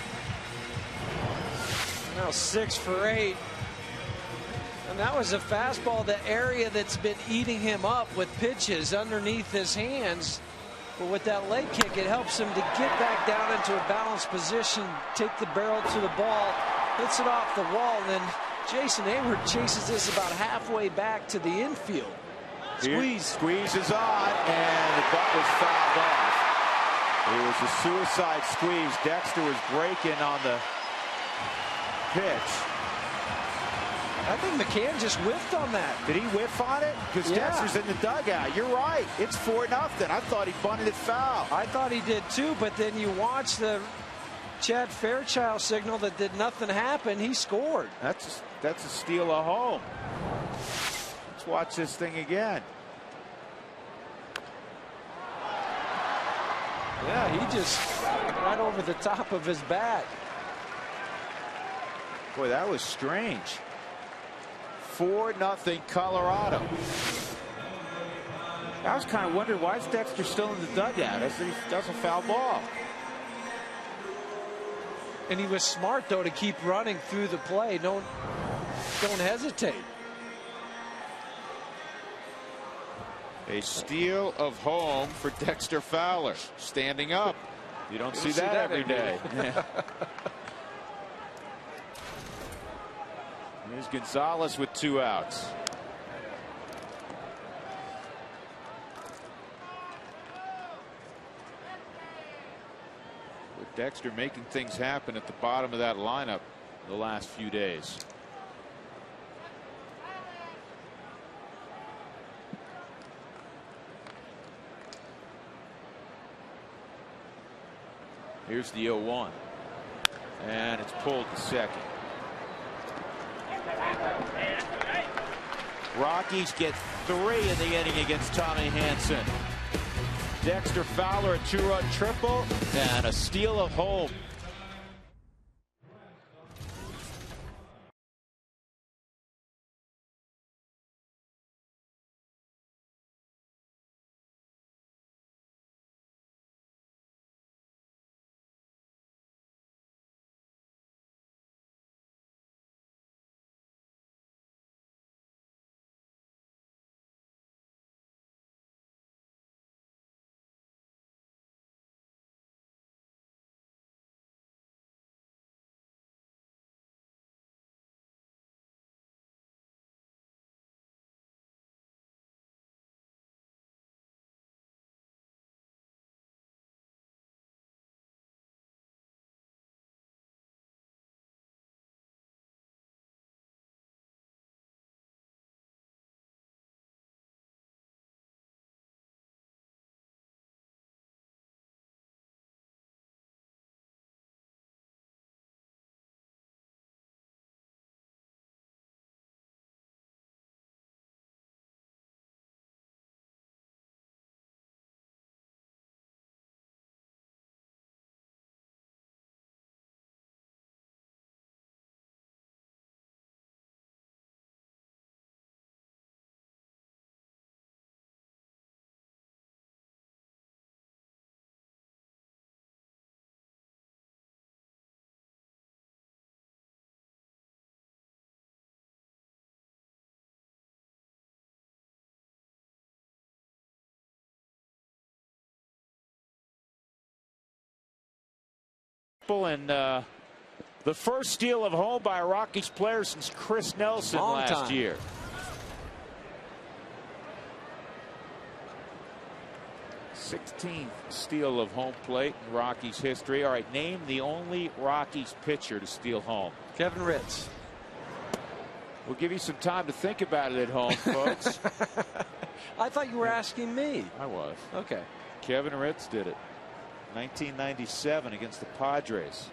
Now 6 for 8. And that was a fastball, the area that's been eating him up with pitches underneath his hands. But with that leg kick, it helps him to get back down into a balanced position, take the barrel to the ball, hits it off the wall, and then Jason Hayward chases this about halfway back to the infield. Squeeze. Squeeze is on, and the butt was fouled off. It was a suicide squeeze. Dexter was breaking on the pitch. I think McCann just whiffed on that. Did he whiff on it? Because Dexter's in the dugout. You're right. It's 4-0. I thought he bunted it foul. I thought he did too, but then you watch the Chad Fairchild signal that did nothing happen. He scored. That's a steal of home. Let's watch this thing again. Yeah, he just right over the top of his bat. Boy, that was strange. 4-0 Colorado. I was kind of wondering, why is Dexter still in the dugout? That's a foul ball. And he was smart, though, to keep running through the play. Don't hesitate. A steal of home for Dexter Fowler, standing up. You don't see that every day. Here's Gonzalez with 2 outs. With Dexter making things happen at the bottom of that lineup The last few days. Here's the 0-1. And it's pulled to second. Rockies get 3 in the inning against Tommy Hanson. Dexter Fowler, a 2-run triple and a steal of home. triple and the first steal of home by a Rockies player since Chris Nelson last year. #16th steal of home plate in Rockies history. All right, name the only Rockies pitcher to steal home. Kevin Ritz. We'll give you some time to think about it at home, folks. I thought you were asking me. I was. Okay. Kevin Ritz did it. 1997 against the Padres.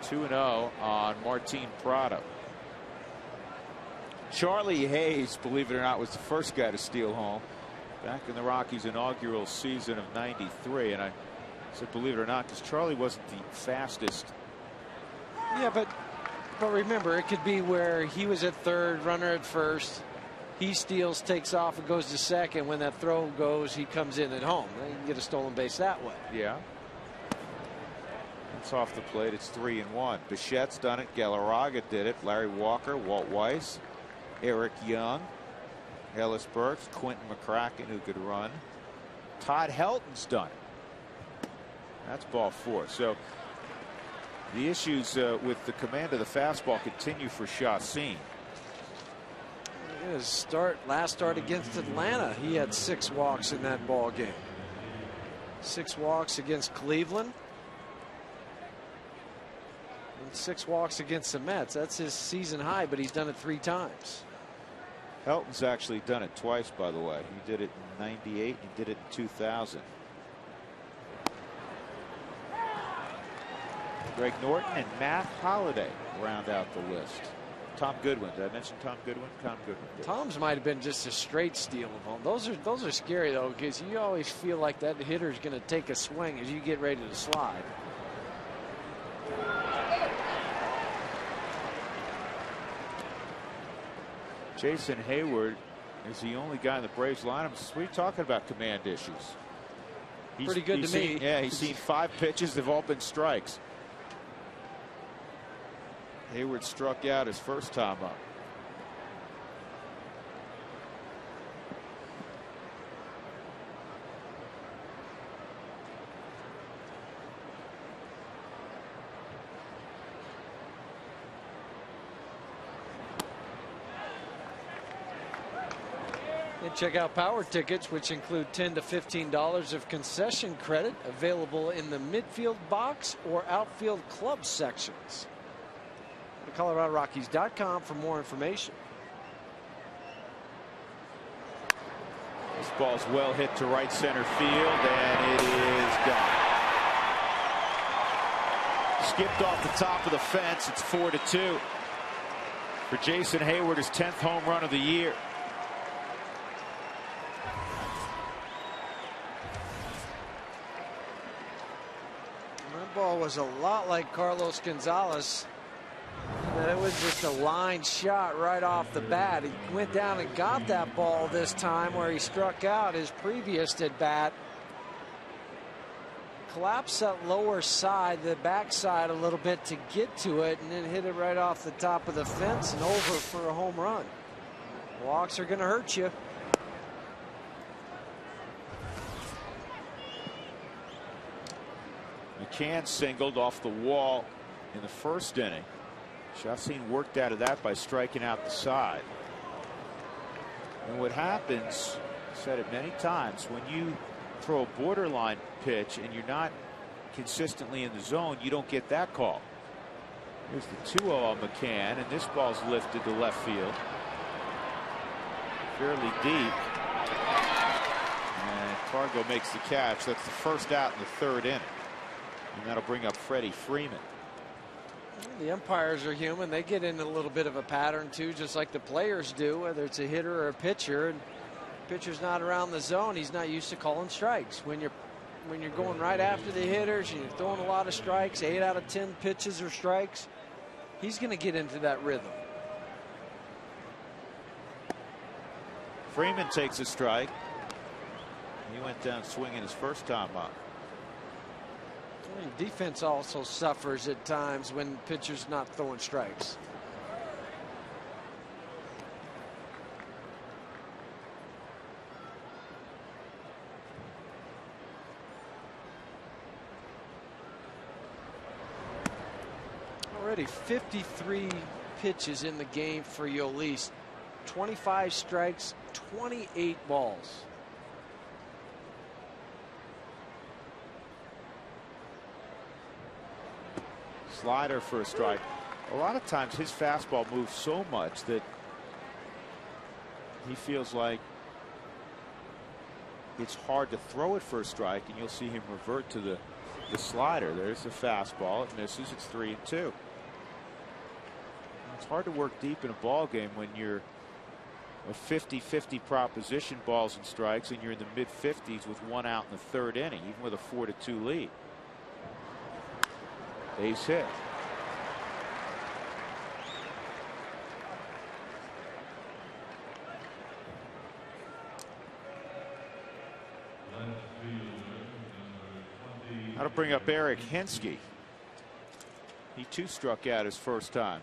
2-0 on Martin Prado. Charlie Hayes, believe it or not, was the first guy to steal home back in the Rockies' inaugural season of '93. And I said believe it or not because Charlie wasn't the fastest. Yeah, but remember, it could be where he was at third, runner at first. He steals, takes off, and goes to second. When that throw goes, he comes in at home. You can get a stolen base that way. Yeah. It's off the plate. It's 3-1. Bichette's done it. Galarraga did it. Larry Walker, Walt Weiss, Eric Young, Ellis Burks, Quentin McCracken, who could run. Todd Helton's done it. That's ball 4. So the issues with the command of the fastball continue for Chacin. His last start against Atlanta, he had 6 walks in that ball game. 6 walks against Cleveland. And 6 walks against the Mets. That's his season high, but he's done it 3 times. Helton's actually done it twice, by the way. He did it in '98. He did it in 2000. Greg Norton and Matt Holliday round out the list. Tom Goodwin. Did I mention Tom Goodwin? Tom Goodwin. Tom's might have been just a straight steal of home. Those are scary though, because you always feel like that hitter's going to take a swing as you get ready to slide. Jason Hayward is the only guy in the Braves lineup. What are you talking about command issues? Pretty good to me. Yeah, he's seen 5 pitches. They've all been strikes. Hayward struck out his first time up. And check out Power Tickets, which include $10 to $15 of concession credit available in the midfield box or outfield club sections. Go to ColoradoRockies.com for more information. This ball's well hit to right center field, and it is gone. Skipped off the top of the fence. It's 4-2 for Jason Hayward, his 10th home run of the year. That ball was a lot like Carlos Gonzalez. It was just a line shot right off the bat. He went down and got that ball this time where he struck out his previous at bat. Collapsed that lower side, the backside a little bit to get to it, and then hit it right off the top of the fence and over for a home run. Walks are going to hurt you. McCann singled off the wall in the first inning. Chacin worked out of that by striking out the side. And what happens, I've said it many times, when you throw a borderline pitch and you're not consistently in the zone, you don't get that call. Here's the 2-0 on McCann, and this ball's lifted to left field. Fairly deep. And Fargo makes the catch. That's the first out in the 3rd inning. And that'll bring up Freddie Freeman. The umpires are human. They get in a little bit of a pattern too, just like the players do, whether it's a hitter or a pitcher. And pitcher's not around the zone, he's not used to calling strikes. When you're going right after the hitters and you're throwing a lot of strikes, 8 out of 10 pitches are strikes, he's going to get into that rhythm. Freeman takes a strike. He went down swinging his first time up. Defense also suffers at times when pitchers not throwing strikes. already 53 pitches in the game for Yolis. 25 strikes, 28 balls. Slider for a strike. A lot of times his fastball moves so much that he feels like it's hard to throw it for a strike, and you'll see him revert to the slider. There's the fastball. It misses. It's 3-2. It's hard to work deep in a ball game when you're a 50-50 proposition, balls and strikes, and you're in the mid-50s with one out in the third inning, even with a 4-2 lead. Base hit. That'll bring up Eric Hensky. He too struck out his first time.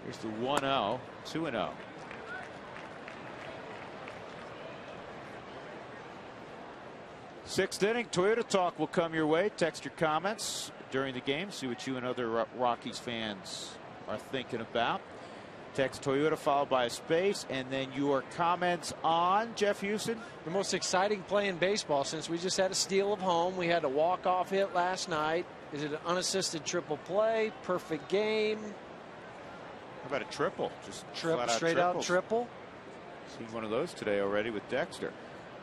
Here's the 1-0, 2-0. Sixth inning, Toyota Talk will come your way. Text your comments during the game. See what you and other Rockies fans are thinking about. Text Toyota followed by a space, and then your comments on Jeff Houston. The most exciting play in baseball since we just had a steal of home. We had a walk-off hit last night. Is it an unassisted triple play? Perfect game? How about a triple? Just straight out triple. Seen one of those today already with Dexter.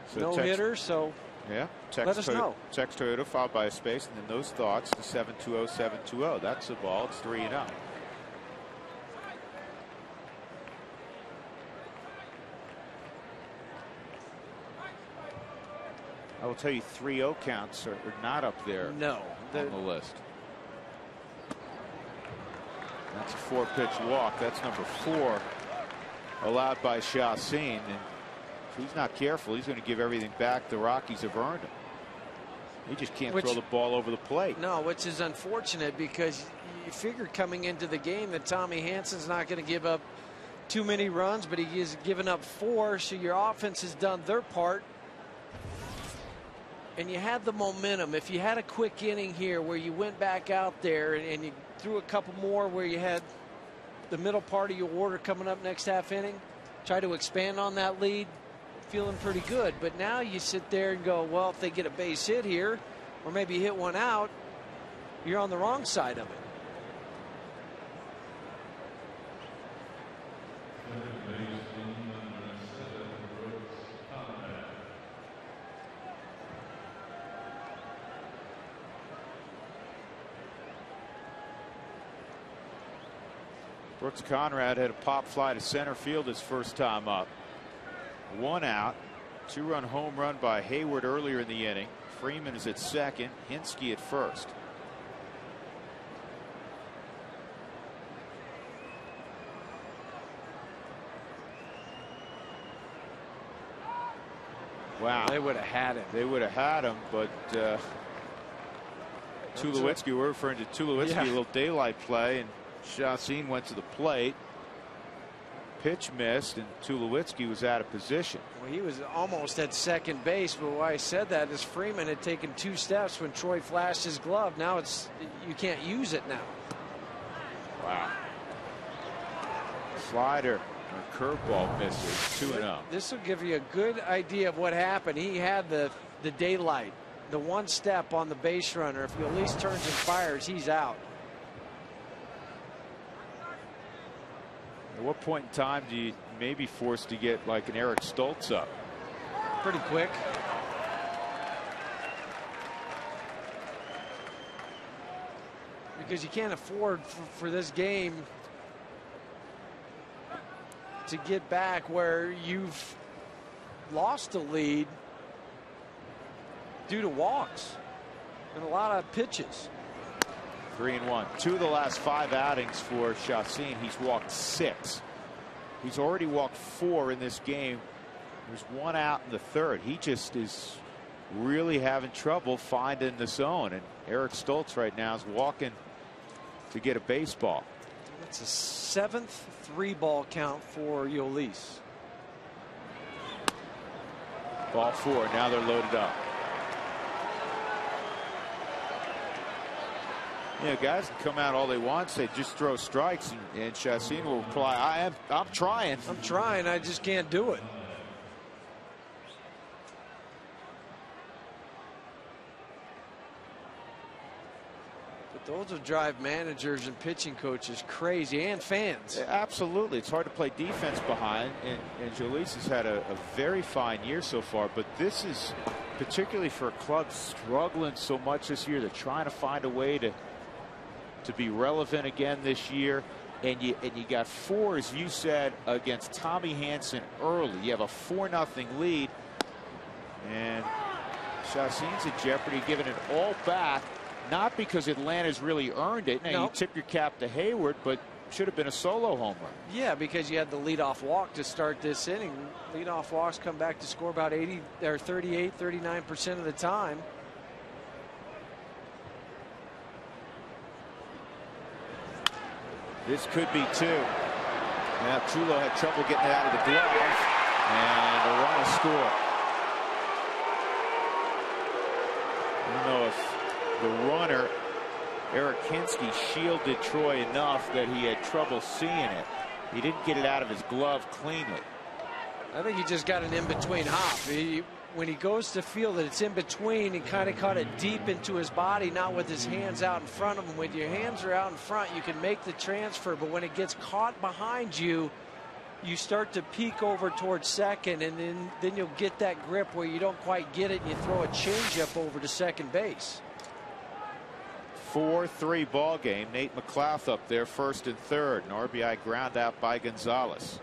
So no hitter, so yeah. Let us know. Text Toyota followed by a space, and then those thoughts to 720-720. That's the ball. It's 3-0. I will tell you 3-0 counts are not up there on the list. That's a 4-pitch walk. That's number 4 allowed by Chacin. And if he's not careful, he's going to give everything back the Rockies have earned him. He just can't throw the ball over the plate. No, which is unfortunate because you figured coming into the game that Tommy Hansen's not going to give up too many runs, but he is giving up 4. So your offense has done their part. And you had the momentum. If you had a quick inning here where you went back out there and you threw a couple more where you had the middle part of your order coming up next half inning, try to expand on that lead, feeling pretty good. But now you sit there and go, well, if they get a base hit here or maybe hit one out, you're on the wrong side of it. Brooks Conrad had a pop fly to center field his first time up. 1 out. 2-run home run by Hayward earlier in the inning. Freeman is at second. Hensky at first. Wow. They would have had him. They would have had him, but Tulowitzki, we're referring to Tulowitzki, a little daylight play, and Chacin went to the plate. Pitch missed, and Tulowitzki was out of position. Well, he was almost at second base, but why I said that is Freeman had taken 2 steps when Troy flashed his glove. Now you can't use it now. Wow. Slider or curveball misses. 2-0. This will give you a good idea of what happened. He had the daylight, the 1 step on the base runner. If he at least turns and fires, he's out. At what point in time do you maybe forced to get like an Eric Stoltz up? Pretty quick. because you can't afford for this game to get back where you've lost a lead due to walks and a lot of pitches. 3-1. 2 of the last 5 outings for Chacin. He's walked 6. He's already walked 4 in this game. There's 1 out in the 3rd. He just is really having trouble finding the zone. And Eric Stoltz right now is walking to get a baseball. That's a 7th 3-ball count for Yolis. Ball 4. Now they're loaded up. Yeah, guys can come out all they want, say just throw strikes, and Chacin will reply, I'm trying. I'm trying, I just can't do it. But those will drive managers and pitching coaches crazy, and fans. Absolutely. It's hard to play defense behind, and Jolis has had a very fine year so far, but this is particularly for a club struggling so much this year. They're trying to find a way to be relevant again this year, and you got 4, as you said, against Tommy Hanson early. You have a 4-0 lead, and Chacin's in jeopardy, giving it all back, not because Atlanta's really earned it. Now, no. You tip your cap to Hayward, but should have been a solo home run. Yeah, because you had the leadoff walk to start this inning. Leadoff walks come back to score about 80 or 38, 39% of the time. This could be 2. Now Tulo had trouble getting it out of the glove, and the run will score. I don't know if the runner, Eric Hinsky, shielded Troy enough that he had trouble seeing it. He didn't get it out of his glove cleanly. I think he just got an in-between hop. When he goes to feel that it's in between, he kind of caught it deep into his body, not with his hands out in front of him. When your hands are out in front, you can make the transfer, but when it gets caught behind you, you start to peek over towards second, and then you'll get that grip where you don't quite get it, and you throw a changeup over to second base. 4-3 ball game. Nate McLouth up there, 1st and 3rd. An RBI ground out by Gonzalez.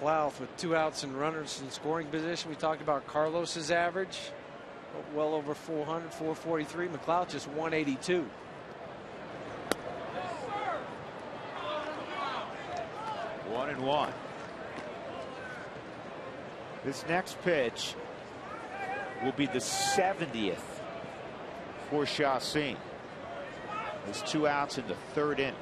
McLouth with 2 outs and runners in scoring position. We talked about Carlos's average, well over 400, 443. McLouth just 182. One and one. This next pitch will be the 70th for Chacin. There's 2 outs in the 3rd inning.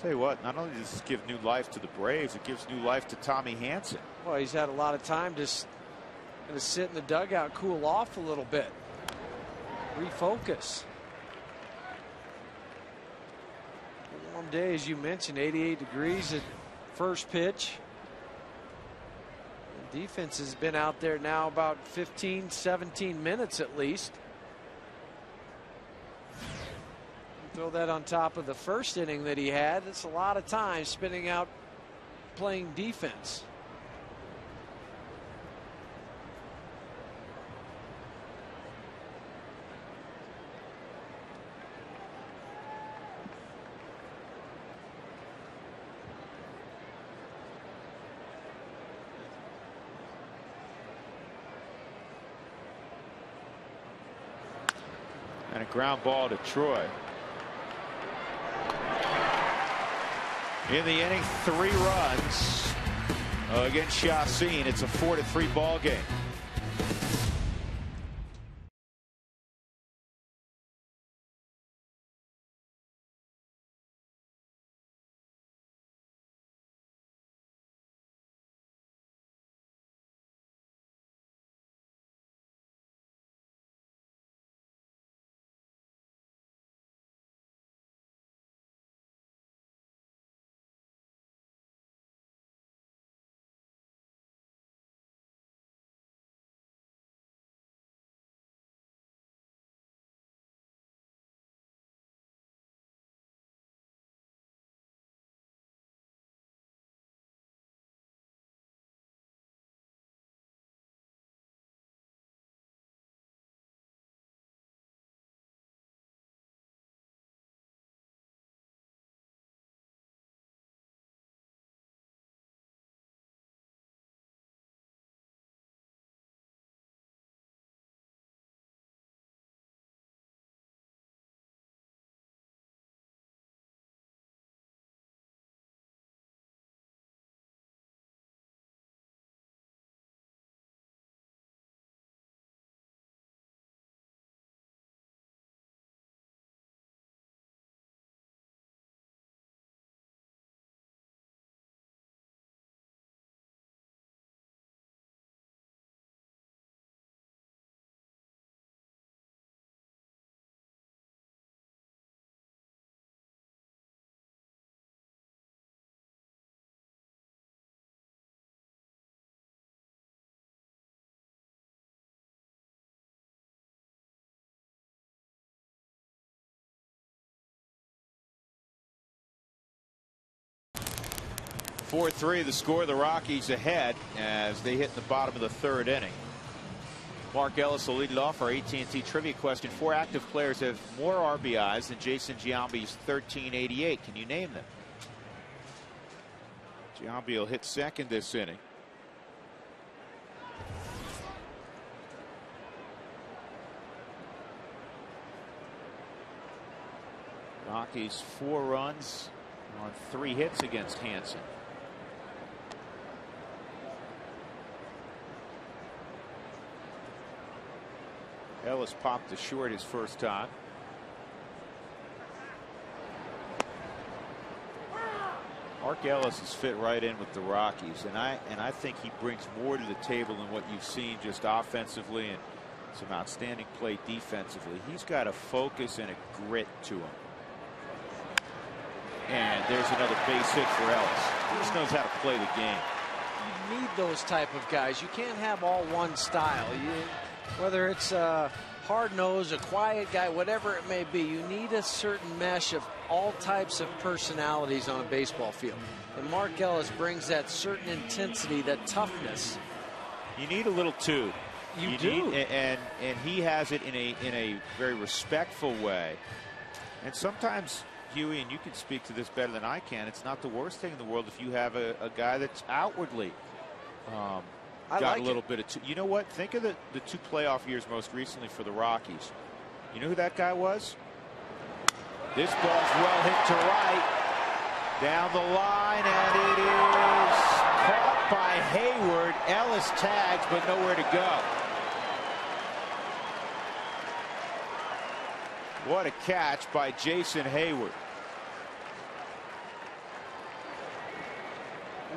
Tell you what, not only does this give new life to the Braves, it gives new life to Tommy Hanson. Well, he's had a lot of time to sit in the dugout, cool off a little bit, refocus. Warm day, as you mentioned, 88 degrees at first pitch. The defense has been out there now about 15, 17 minutes at least. Throw that on top of the first inning that he had. That's a lot of time spinning out playing defense. And a ground ball to Troy. In the inning, 3 runs against Chacin. It's a 4-3 ball game. 4-3 the score. The Rockies ahead as they hit in the bottom of the third inning. Mark Ellis will lead it off. Our AT&T trivia question. 4 active players have more RBIs than Jason Giambi's 1388. Can you name them? Giambi will hit second this inning. Rockies 4 runs on 3 hits against Hanson. Ellis popped to short his first time. Mark Ellis has fit right in with the Rockies, and I think he brings more to the table than what you've seen just offensively and some outstanding play defensively. He's got a focus and a grit to him. And there's another base hit for Ellis. He just knows how to play the game. You need those type of guys. You can't have all one style. Whether it's a hard nose, a quiet guy, whatever it may be, you need a certain mesh of all types of personalities on a baseball field. And Mark Ellis brings that certain intensity, that toughness. You need a little too. You do. And he has it in a very respectful way. And sometimes, Huey, and you can speak to this better than I can, it's not the worst thing in the world if you have a guy that's outwardly got a little bit of you know what? Think of the 2 playoff years most recently for the Rockies. You know who that guy was? This ball's well hit to right. Down the line, and it is caught by Hayward. Ellis tags, but nowhere to go. What a catch by Jason Hayward.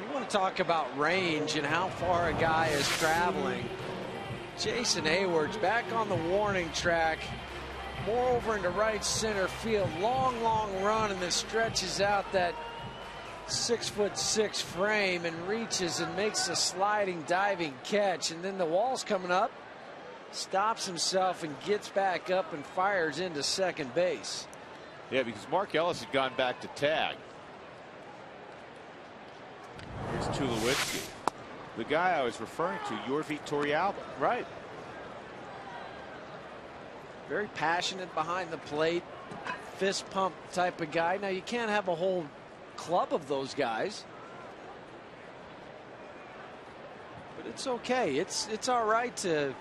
You want to talk about range and how far a guy is traveling. Jason Hayward's back on the warning track, more over into right center field. Long run, and then stretches out that 6'6" frame and reaches and makes a sliding diving catch. And then the wall's coming up, stops himself and gets back up and fires into second base. Yeah, because Mark Ellis had gone back to tag. Here's Tulowitzki, the guy I was referring to, Yorvi Torrealba. Right. Very passionate behind the plate, fist pump type of guy. Now, you can't have a whole club of those guys, but it's okay. It's all right to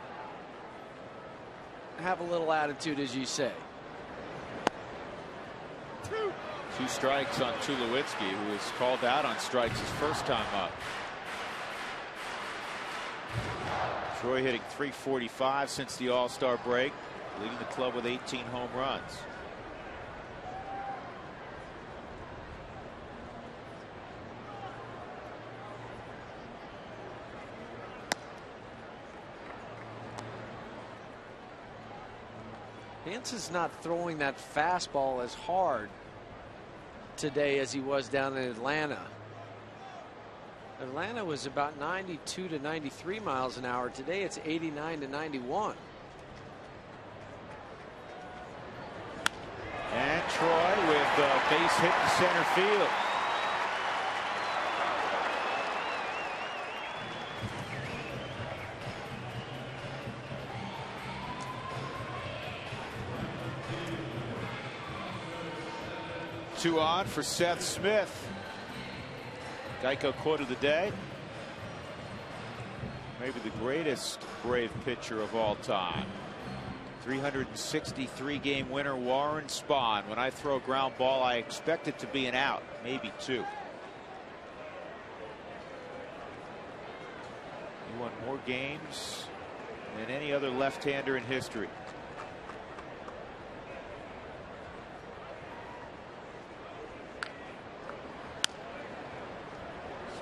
have a little attitude, as you say. 2 strikes on Tulowitzki, who was called out on strikes his first time up. Troy hitting .345 since the All-Star break, leading the club with 18 home runs. Hanson's not throwing that fastball as hard today as he was down in Atlanta. Atlanta was about 92 to 93 miles an hour. Today it's 89 to 91. And Troy with a base hit to center field. Two on for Seth Smith. Geico quote of the day. Maybe the greatest Brave pitcher of all time. 363 game winner Warren Spahn. When I throw a ground ball, I expect it to be an out, maybe 2. He won more games than any other left-hander in history.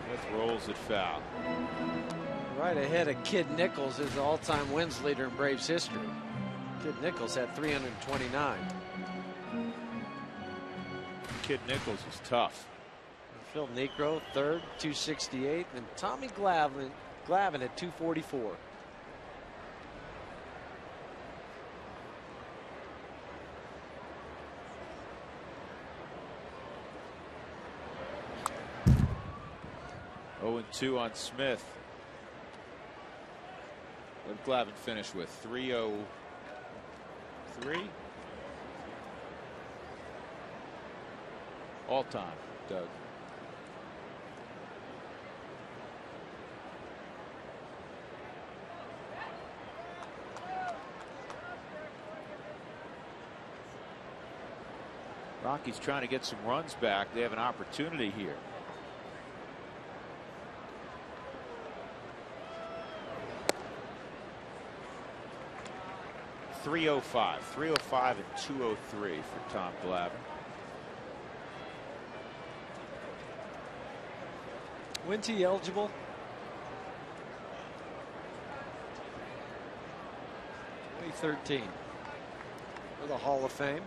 Smith rolls it foul. Right ahead of Kid Nichols is the all-time wins leader in Braves history. Kid Nichols had 329. Kid Nichols is tough. Phil Niekro third, 268, and Tommy Glavine at 244. 0-2 on Smith. What did Glavine finish with? 303? All time, Doug. Rockies trying to get some runs back. They have an opportunity here. .305 and 203 for Tom Glavine. When's he eligible? 2013 for the Hall of Fame.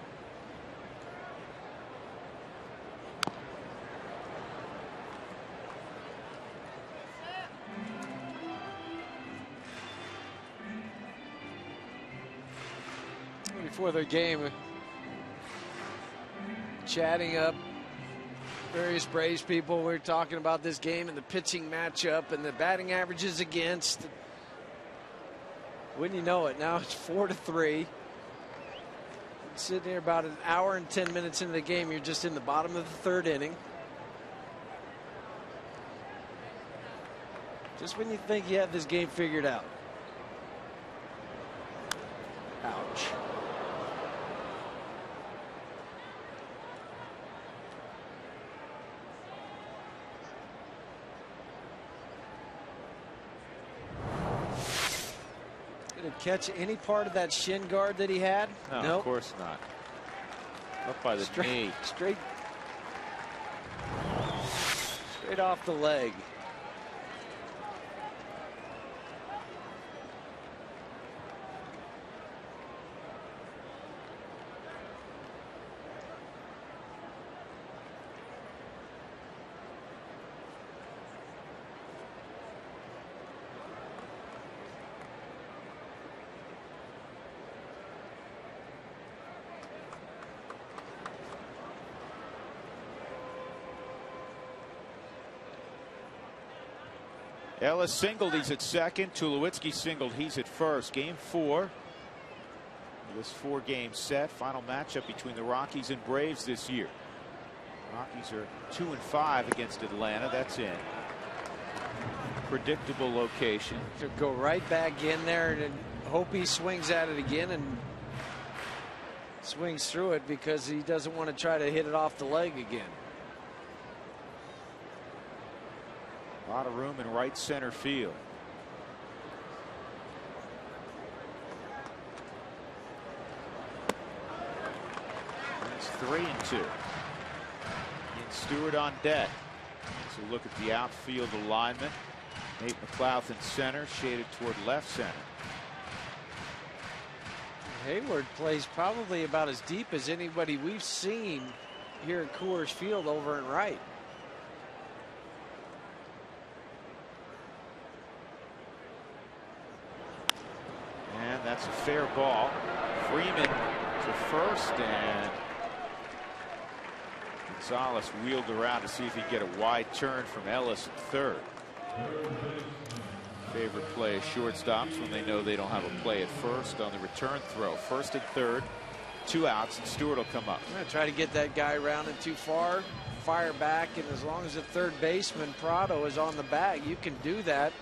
Before the game, chatting up various Braves people. We were talking about this game and the pitching matchup and the batting averages against. Wouldn't you know it, now it's 4-3. Sitting here about an hour and 10 minutes into the game. You're just in the bottom of the third inning. Just when you think you have this game figured out. Ouch. Did it catch any part of that shin guard that he had? No, nope. Of course not. Up by the knee. Straight off the leg. Ellis singled, he's at second. Tulowitzki singled, he's at first. Game 4. This 4-game set. Final matchup between the Rockies and Braves this year. Rockies are 2-5 against Atlanta. That's in predictable location. To go right back in there and hope he swings at it again and swings through it because he doesn't want to try to hit it off the leg again. A lot of room in right center field. It's 3-2. And Stewart on deck. So look at the outfield alignment. Nate McLouth in center, shaded toward left center. Hayward plays probably about as deep as anybody we've seen here at Coors Field over in right. And that's a fair ball. Freeman to first, and Gonzalez wheeled around to see if he could get a wide turn from Ellis at third. Favorite play is shortstops when they know they don't have a play at first on the return throw. First and third, 2 outs, and Stewart will come up. I'm going to try to get that guy rounded too far, fire back, and as long as the third baseman Prado is on the bag, you can do that.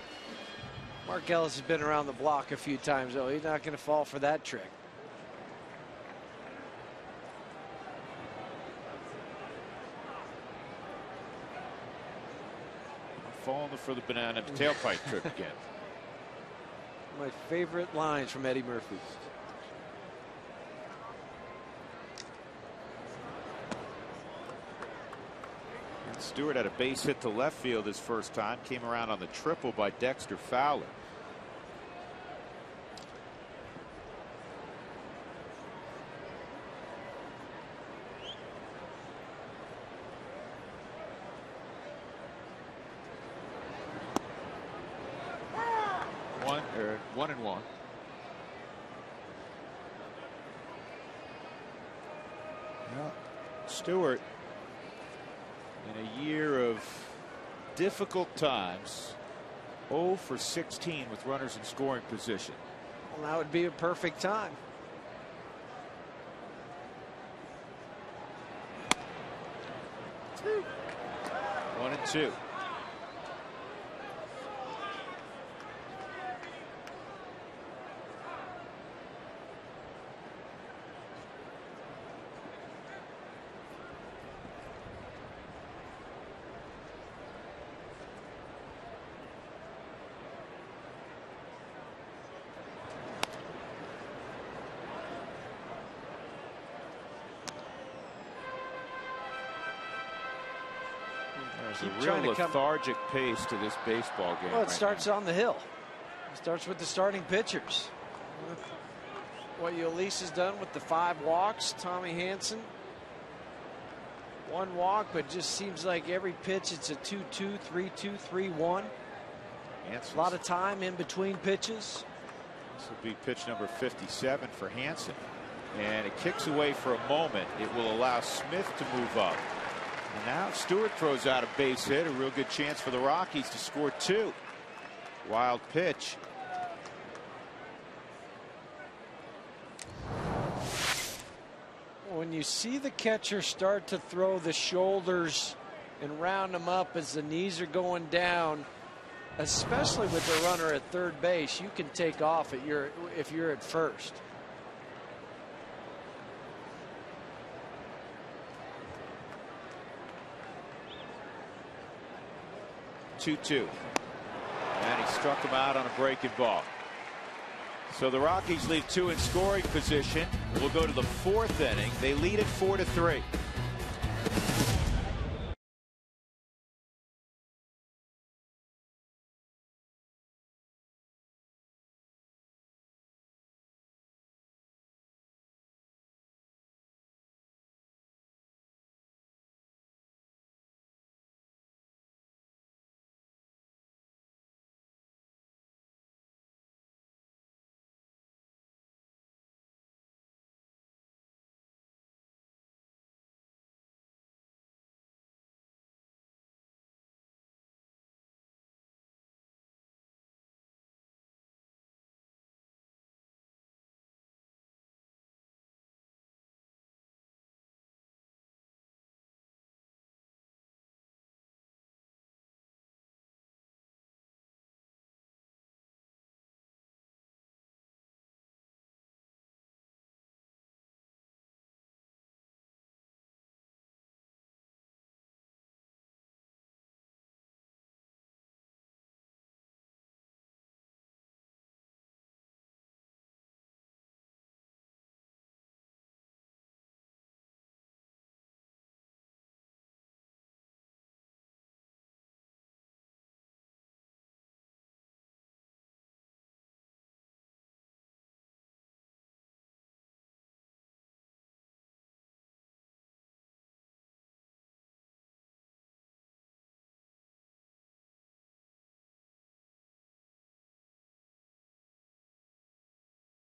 Mark Ellis has been around the block a few times, though. He's not going to fall for that trick. Falling for the banana tailpipe trick again. My favorite lines from Eddie Murphy. And Stewart had a base hit to left field his first time. Came around on the triple by Dexter Fowler. One and one. Well, Stewart, in a year of difficult times. 0 for 16 with runners in scoring position. Well, that would be a perfect time. One and two. There's a real lethargic pace to this baseball game. Well, it starts on the hill. It starts with the starting pitchers. What Yolis has done with the 5 walks. Tommy Hanson, 1 walk, but just seems like every pitch it's a 2-2, 3-2, 3-1. A lot of time in between pitches. This will be pitch number 57 for Hanson. And it kicks away for a moment. It will allow Smith to move up. And now Stewart throws out a base hit. A real good chance for the Rockies to score 2. Wild pitch. When you see the catcher start to throw the shoulders and round them up as the knees are going down, especially with the runner at third base, you can take off if you're at first. And he struck him out on a breaking ball. So the Rockies leave 2 in scoring position. We'll go to the 4th inning. They lead it 4-3.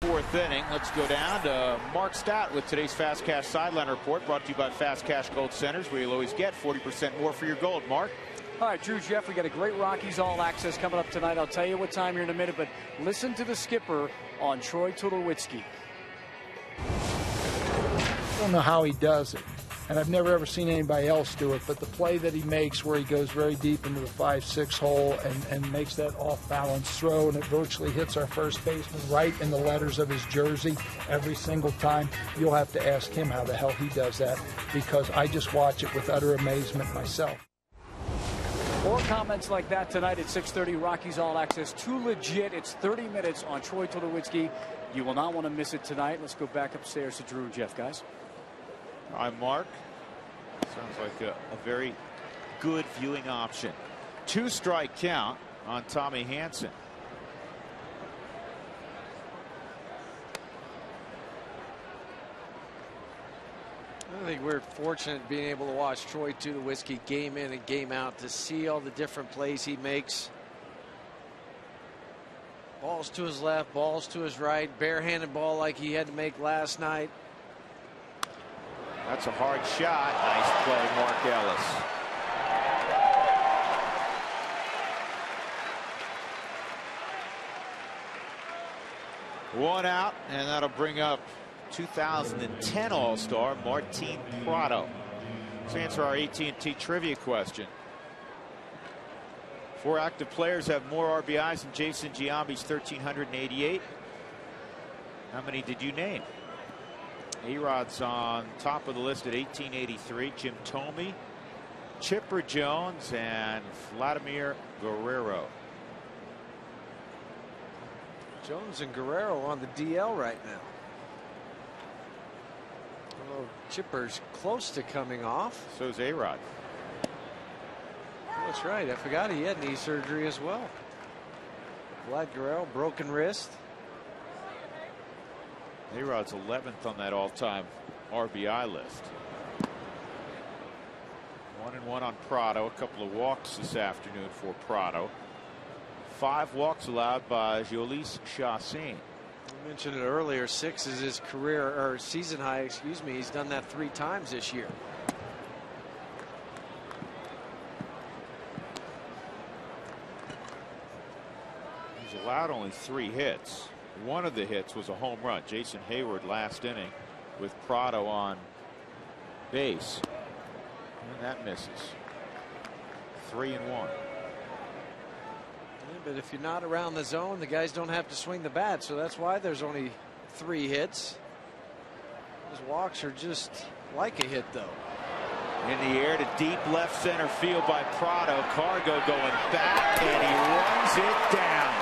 Fourth inning. Let's go down to Mark Stout with today's Fast Cash Sideline Report, brought to you by Fast Cash Gold Centers, where you'll always get 40% more for your gold. Mark? All right, Drew, Jeff, we got a great Rockies All Access coming up tonight. I'll tell you what time here in a minute, but listen to the skipper on Troy Tulowitzki. I don't know how he does it, and I've never ever seen anybody else do it, but the play that he makes where he goes very deep into the 5-6 hole and makes that off-balance throw, and it virtually hits our first baseman right in the letters of his jersey every single time. You'll have to ask him how the hell he does that, because I just watch it with utter amazement myself. More comments like that tonight at 6:30. Rockies All Access. Too legit. It's 30 minutes on Troy Tulowitzki. You will not want to miss it tonight. Let's go back upstairs to Drew and Jeff, guys. I'm Mark. Sounds like a very good viewing option. 2-strike count on Tommy Hanson. I think we're fortunate being able to watch Troy Tulowitzki game in and game out to see all the different plays he makes. Balls to his left, balls to his right, barehanded ball like he had to make last night. That's a hard shot. Nice play, Mark Ellis. One out, and that'll bring up 2010 All-Star Martin Prado. Let's answer our AT&T trivia question. 4 active players have more RBIs than Jason Giambi's 1,388. How many did you name? A-Rod's on top of the list at 1883. Jim Thome, Chipper Jones, and Vladimir Guerrero. Jones and Guerrero on the DL right now. Although Chipper's close to coming off. So's A-Rod. Oh, that's right. I forgot he had knee surgery as well. Vlad Guerrero, broken wrist. A-Rod's 11th on that all-time RBI list. 1-1 on Prado. A couple of walks this afternoon for Prado. 5 walks allowed by Jhoulys Chacín. I mentioned it earlier. 6 is his career or season high. Excuse me. He's done that 3 times this year. He's allowed only 3 hits. One of the hits was a home run. Jason Hayward last inning with Prado on base. And that misses. 3-1. Yeah, but if you're not around the zone, the guys don't have to swing the bat. So that's why there's only 3 hits. Those walks are just like a hit, though. In the air to deep left center field by Prado. Cargo going back, and he runs it down.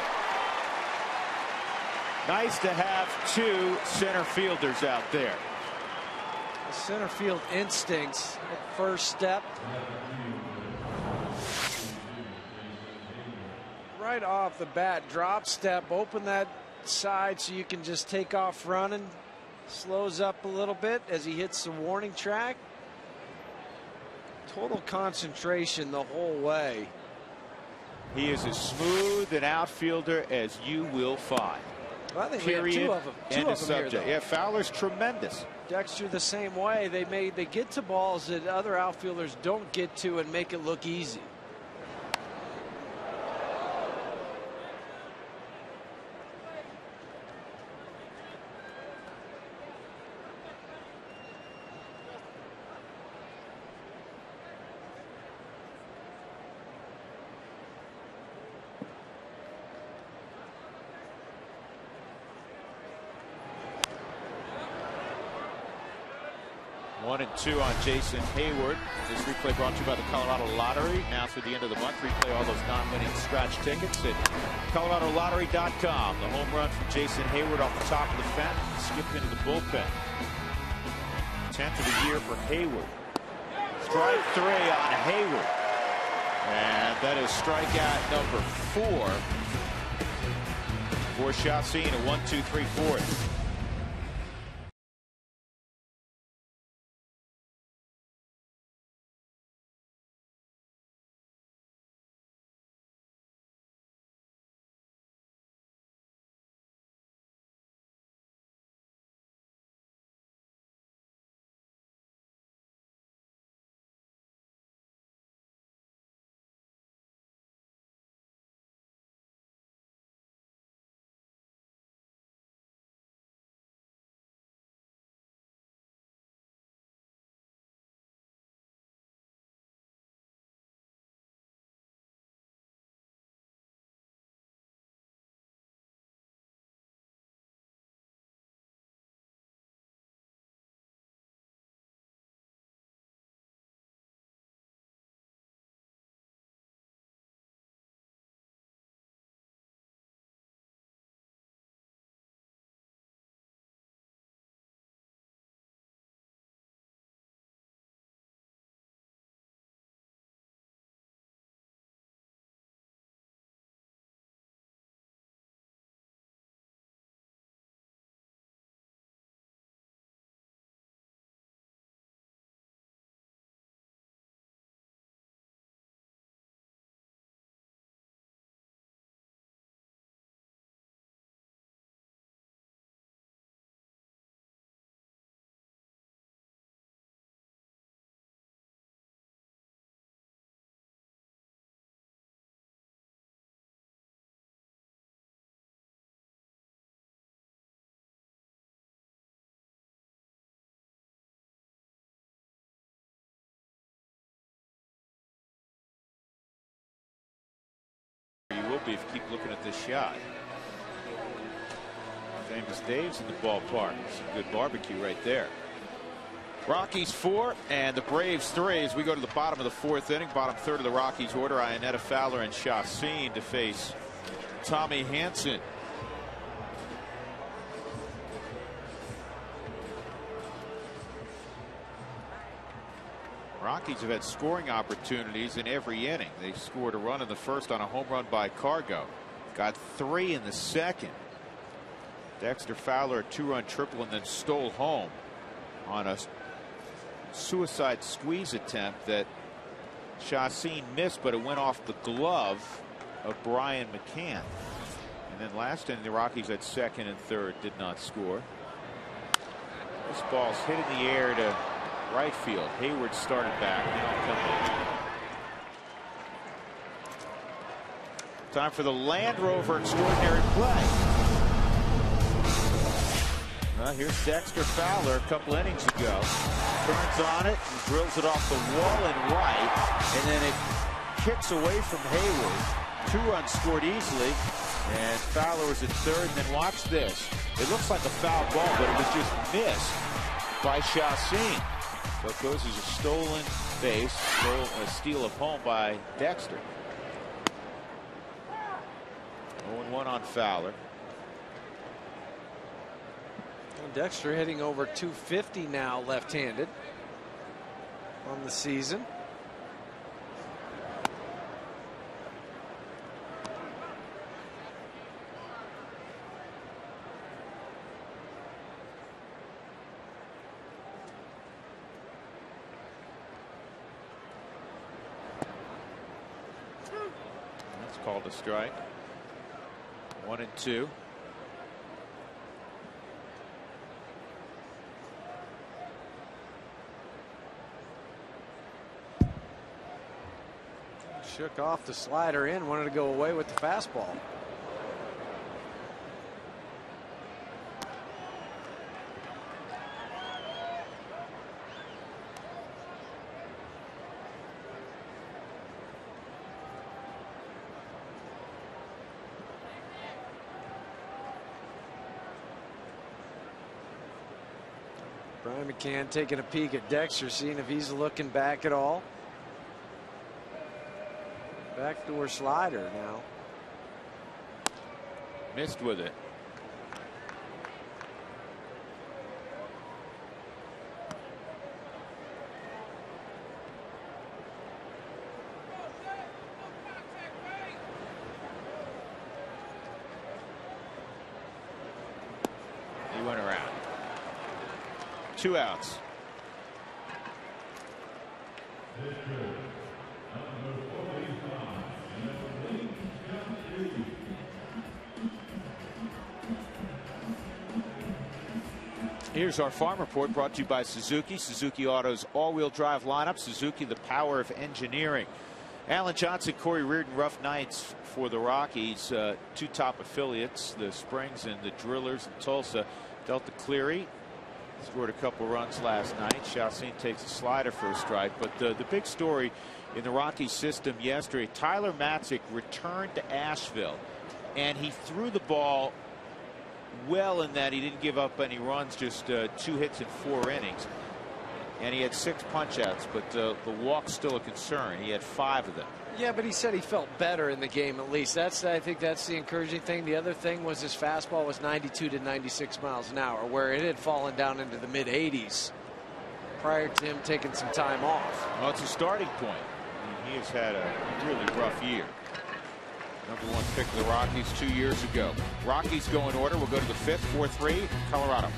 Nice to have 2 center fielders out there. The center field instincts at first step. Right off the bat, drop step, open that side so you can just take off running. Slows up a little bit as he hits the warning track. Total concentration the whole way. He is as smooth an outfielder as you will find. Well, I think Period. we have 2 of them. End of Here, subject. though. Yeah, Fowler's tremendous. Dexter the same way. They get to balls that other outfielders don't get to and make it look easy. One and 2 on Jason Hayward. This replay brought to you by the Colorado Lottery. Now through the end of the month, replay all those non-winning scratch tickets at ColoradoLottery.com. The home run from Jason Hayward off the top of the fence, skipped into the bullpen. 10th of the year for Hayward. Strike 3 on Hayward. And that is strikeout number 4 for Chacín. A 1-2-3-4. will be if you keep looking at this shot. Famous Dave's in the ballpark. Some good barbecue right there. Rockies 4 and the Braves 3 as we go to the bottom of the 4th inning. Bottom third of the Rockies order. Ionetta, Fowler, and Chacin to face Tommy Hanson. Rockies have had scoring opportunities in every inning. They scored a run in the first on a home run by Cargo. Got 3 in the second. Dexter Fowler a 2-run triple and then stole home on a suicide squeeze attempt that Chacin missed, but it went off the glove of Brian McCann. And then last inning the Rockies at second and third did not score. This ball's hit in the air to right field. Hayward started back. Now time for the Land Rover extraordinary play. Here's Dexter Fowler a couple innings ago. Turns on it and drills it off the wall and right. And then it kicks away from Hayward. 2 runs scored easily. And Fowler was at third. And then watch this. It looks like a foul ball, but it was just missed by Chacin. So it goes as a stolen base, a steal of home by Dexter. 0-1 on Fowler. Dexter hitting over 250 now left-handed on the season. That's called a strike. 1-2. Shook off the slider in, wanted to go away with the fastball. Brian McCann taking a peek at Dexter, seeing if he's looking back at all. Backdoor slider now. Missed with it. He went around. 2 outs. Here's our farm report brought to you by Suzuki. Suzuki Auto's all-wheel drive lineup. Suzuki, the power of engineering. Alan Johnson, Corey Reardon, rough nights for the Rockies. 2 top affiliates, the Springs and the Drillers in Tulsa. Delta Cleary scored a couple runs last night. Chacin takes a slider for a strike. But the big story in the Rockies system yesterday, Tyler Matzik returned to Asheville, and he threw the ball well in that he didn't give up any runs, just 2 hits in 4 innings. And he had 6 punch-outs, but the walk's still a concern. He had 5 of them. Yeah, but he said he felt better in the game at least. I think that's the encouraging thing. The other thing was his fastball was 92 to 96 miles an hour, where it had fallen down into the mid-80s prior to him taking some time off. Well, it's a starting point. He has had a really rough year. #1 pick of the Rockies 2 years ago. Rockies go in order. We'll go to the 5th, 4-3, Colorado.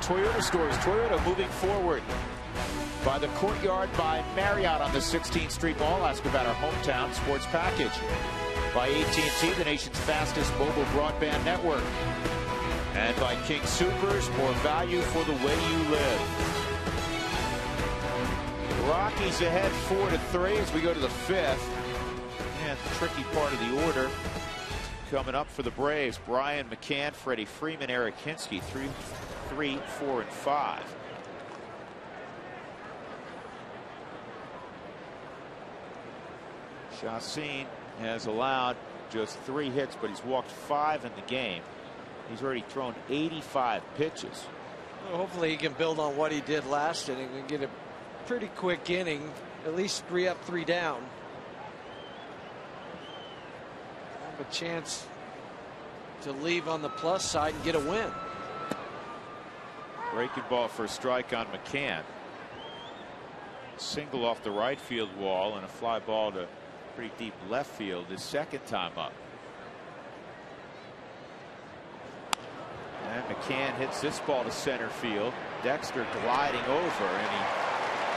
Toyota stores. Toyota moving forward by the Courtyard by Marriott on the 16th Street Mall. Ask about our hometown sports package. By AT&T, the nation's fastest mobile broadband network. And by King Soopers, more value for the way you live. The Rockies ahead 4-3 as we go to the 5th. And the tricky part of the order coming up for the Braves. Brian McCann, Freddie Freeman, Eric Hinsky, 3, 4, and 5. Chacin has allowed just 3 hits, but he's walked 5 in the game. He's already thrown 85 pitches. Well, hopefully he can build on what he did last inning and get a pretty quick inning, at least 3 up, 3 down. Have a chance to leave on the plus side and get a win. Breaking ball for a strike on McCann. Single off the right field wall and a fly ball to pretty deep left field his second time up. And McCann hits this ball to center field. Dexter gliding over, and he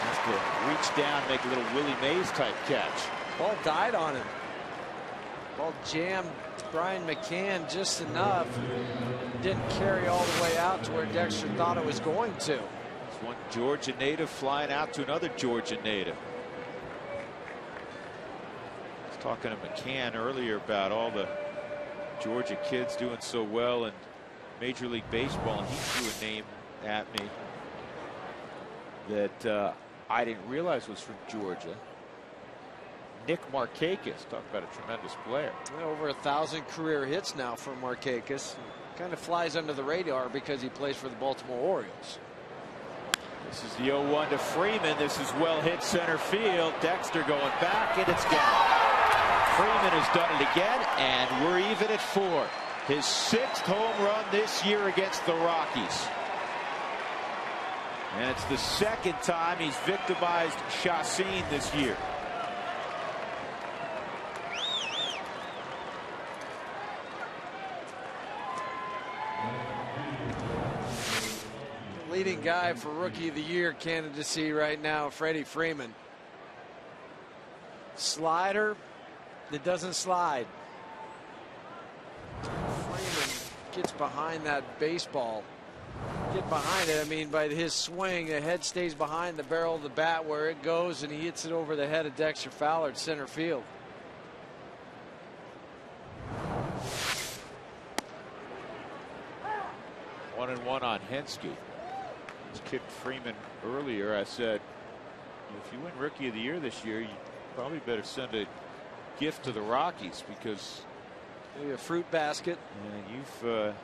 has to reach down, make a little Willie Mays type catch. Ball died on him. Ball jammed Brian McCann just enough. Didn't carry all the way out to where Dexter thought it was going to. It's one Georgia native flying out to another Georgia native. I was talking to McCann earlier about all the Georgia kids doing so well in Major League Baseball, and he threw a name at me that I didn't realize was from Georgia. Nick Markakis. Talk about a tremendous player. Over 1,000 career hits now for Markakis. Kind of flies under the radar because he plays for the Baltimore Orioles. This is the 0-1 to Freeman. This is well hit center field. Dexter going back, and it's gone. Freeman has done it again, and we're even at 4. His 6th home run this year against the Rockies. And it's the 2nd time he's victimized Chacin this year. Leading guy for Rookie of the Year candidacy right now, Freddie Freeman. Slider that doesn't slide. Freeman gets behind that baseball. Get behind it. I mean, by his swing, the head stays behind the barrel of the bat where it goes, and he hits it over the head of Dexter Fowler at center field. One and one on Hinsky. Just kicked Freeman earlier. I said, if you win Rookie of the Year this year, you probably better send a gift to the Rockies, because maybe a fruit basket. And you've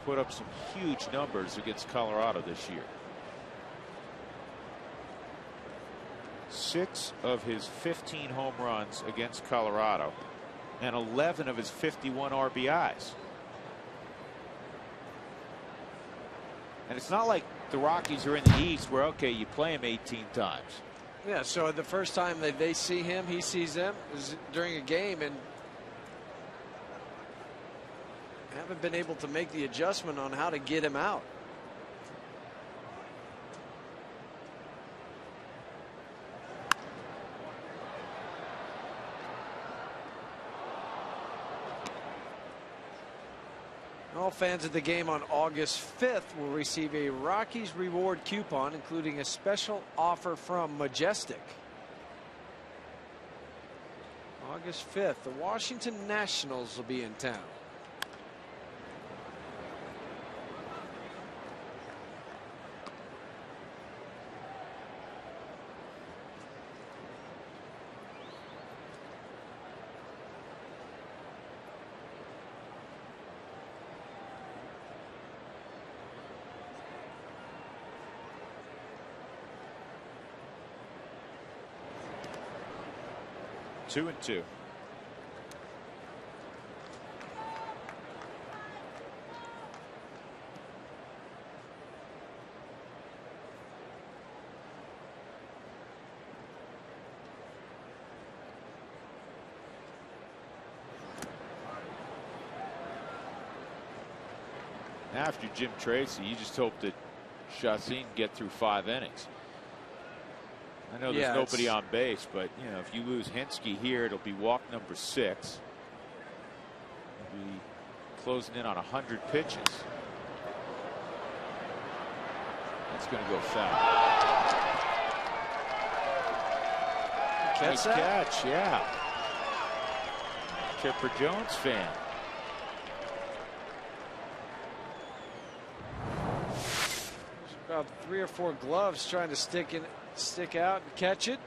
put up some huge numbers against Colorado this year. 6 of his 15 home runs against Colorado, and 11 of his 51 RBIs. And it's not like the Rockies are in the East where, okay, you play him 18 times. Yeah, so the first time that they see him, he sees them, is during a game, and haven't been able to make the adjustment on how to get him out. All fans of the game on August 5th will receive a Rockies reward coupon, including a special offer from Majestic. August 5th, the Washington Nationals will be in town. Two and two. After Jim Tracy, you just hope that Chassin get through 5 innings. I know there's nobody on base, but you know, if you lose Hensky here, it'll be walk number 6. We'll be closing in on 100 pitches. That's going to go foul. Nice catch, yeah. Chipper Jones fan. About 3 or 4 gloves trying to stick out and catch it.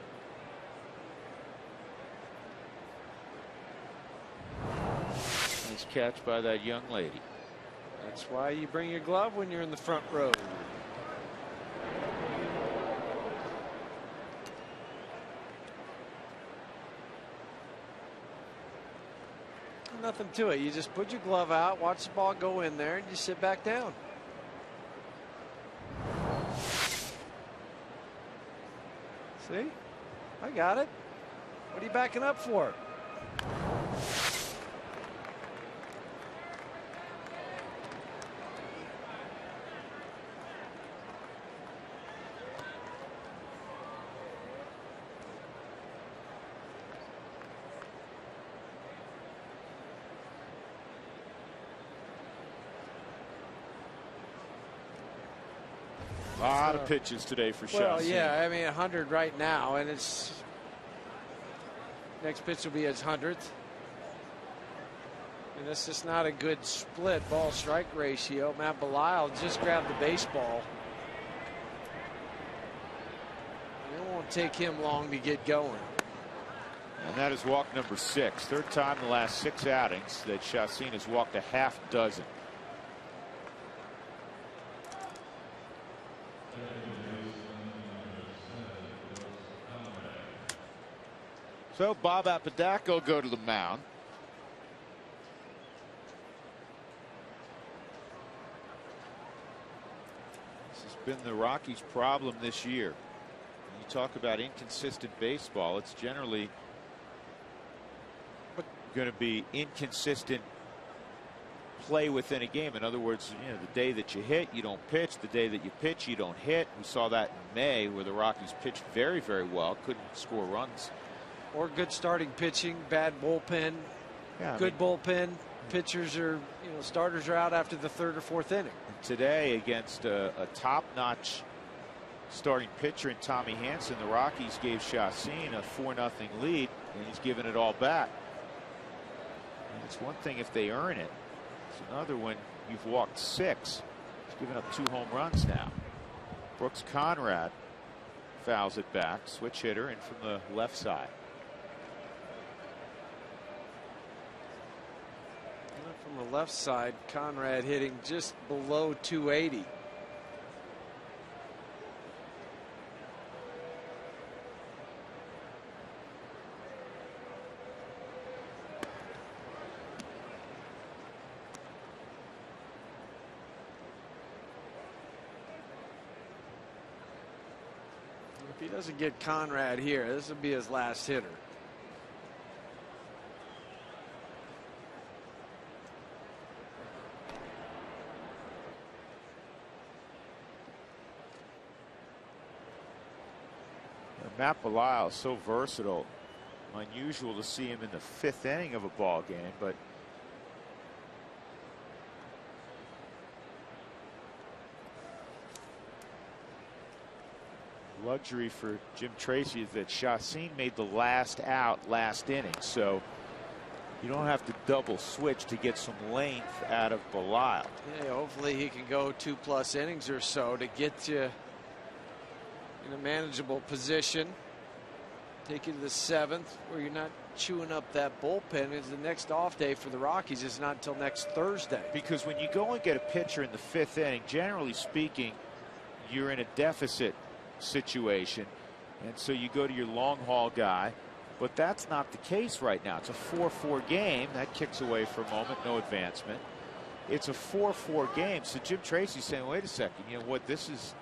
Nice catch by that young lady. That's why you bring your glove when you're in the front row. Nothing to it. You just put your glove out, watch the ball go in there, and you sit back down. See? I got it. What are you backing up for? A lot of pitches today for Chassin. Well, yeah, I mean 100 right now, and it's next pitch will be his 100th. And this is not a good split ball strike ratio. Matt Belisle just grabbed the baseball. It won't take him long to get going. And that is walk number 6. Third time in the last 6 outings that Chassin has walked a half dozen. So Bob Apodaca will go to the mound. This has been the Rockies' problem this year. When you talk about inconsistent baseball, it's generally going to be inconsistent play within a game. In other words, you know, the day that you hit, you don't pitch. The day that you pitch, you don't hit. We saw that in May where the Rockies pitched very, very well, couldn't score runs. Or good starting pitching, bad bullpen, good bullpen. Pitchers are, starters are out after the 3rd or 4th inning. Today, against a top-notch starting pitcher in Tommy Hanson, the Rockies gave Chassin a 4-0 lead, and he's given it all back. And it's one thing if they earn it. It's another when you've walked 6. He's given up 2 home runs now. Brooks Conrad fouls it back, switch hitter in from the left side. From the left side, Conrad hitting just below 280. If he doesn't get Conrad here, this will be his last hitter. Matt Belisle is so versatile. Unusual to see him in the 5th inning of a ball game, but luxury for Jim Tracy is that Chassin made the last out last inning, so you don't have to double switch to get some length out of Belisle. Yeah, hopefully he can go 2+ innings or so to get you in a manageable position. Take you to the 7th where you're not chewing up that bullpen. Is the next off day for the Rockies is not until next Thursday. Because when you go and get a pitcher in the 5th inning, generally speaking, you're in a deficit situation, and so you go to your long haul guy. But that's not the case right now. It's a 4-4 game. That kicks away for a moment, no advancement. It's a 4-4 game. So Jim Tracy's saying, wait a second, you know what, this is,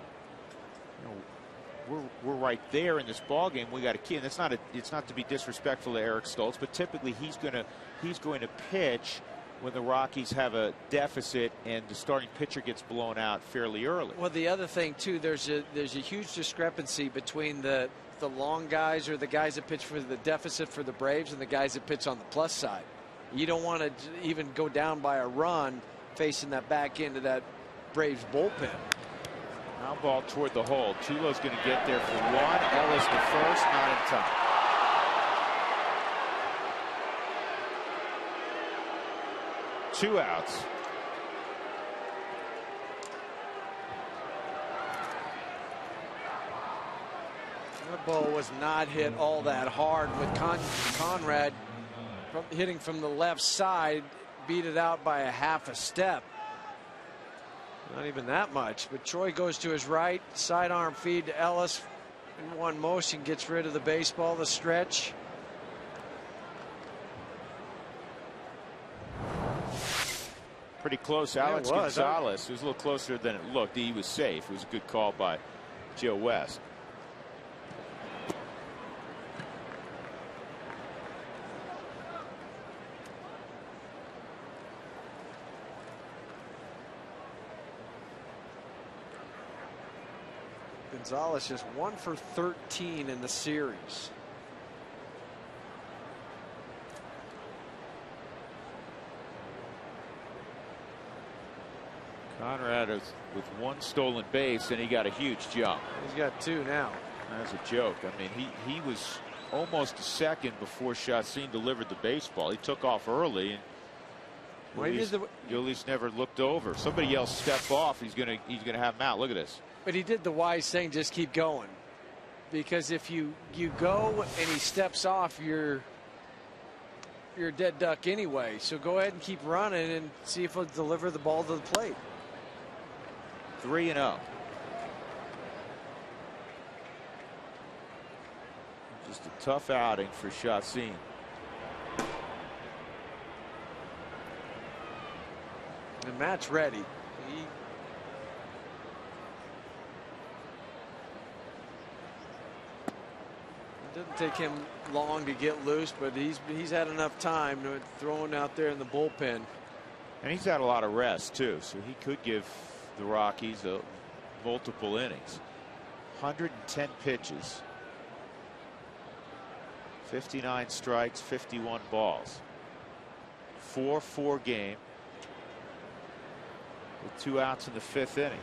we're right there in this ball game. We got a key, and it's not to be disrespectful to Eric Stoltz, but typically he's going to pitch when the Rockies have a deficit and the starting pitcher gets blown out fairly early. Well, the other thing too, there's a huge discrepancy between the long guys, or the guys that pitch for the deficit for the Braves, and the guys that pitch on the plus side. You don't want to even go down by a run facing that back end of that Braves bullpen. Now ball toward the hole. Tulo's going to get there for one. Ellis to first, not in time. Two outs. That ball was not hit all that hard, with Conrad hitting from the left side, beat it out by a half a step. Not even that much, but Troy goes to his right, sidearm feed to Ellis in one motion, gets rid of the baseball, the stretch. Pretty close. Alex Gonzalez. It was a little closer than it looked. He was safe. It was a good call by Joe West. Gonzalez just 1 for 13 in the series. Conrad is with one stolen base, and he got a huge jump. He's got two now. That's a joke. I mean, he was almost a second before Chacin delivered the baseball. He took off early, and Yolis never looked over. Somebody else stepped off. He's gonna have him out. Look at this. But he did the wise thing, just keep going, because if you go and he steps off, you're a dead duck anyway. So go ahead and keep running and see if he'll deliver the ball to the plate. 3-0. Just a tough outing for Chacin. And Matt's ready. It doesn't take him long to get loose, but he's had enough time to throwing out there in the bullpen. And he's had a lot of rest too, so he could give the Rockies multiple innings. 110 pitches, 59 strikes, 51 balls. 4-4 game with 2 outs in the 5th inning.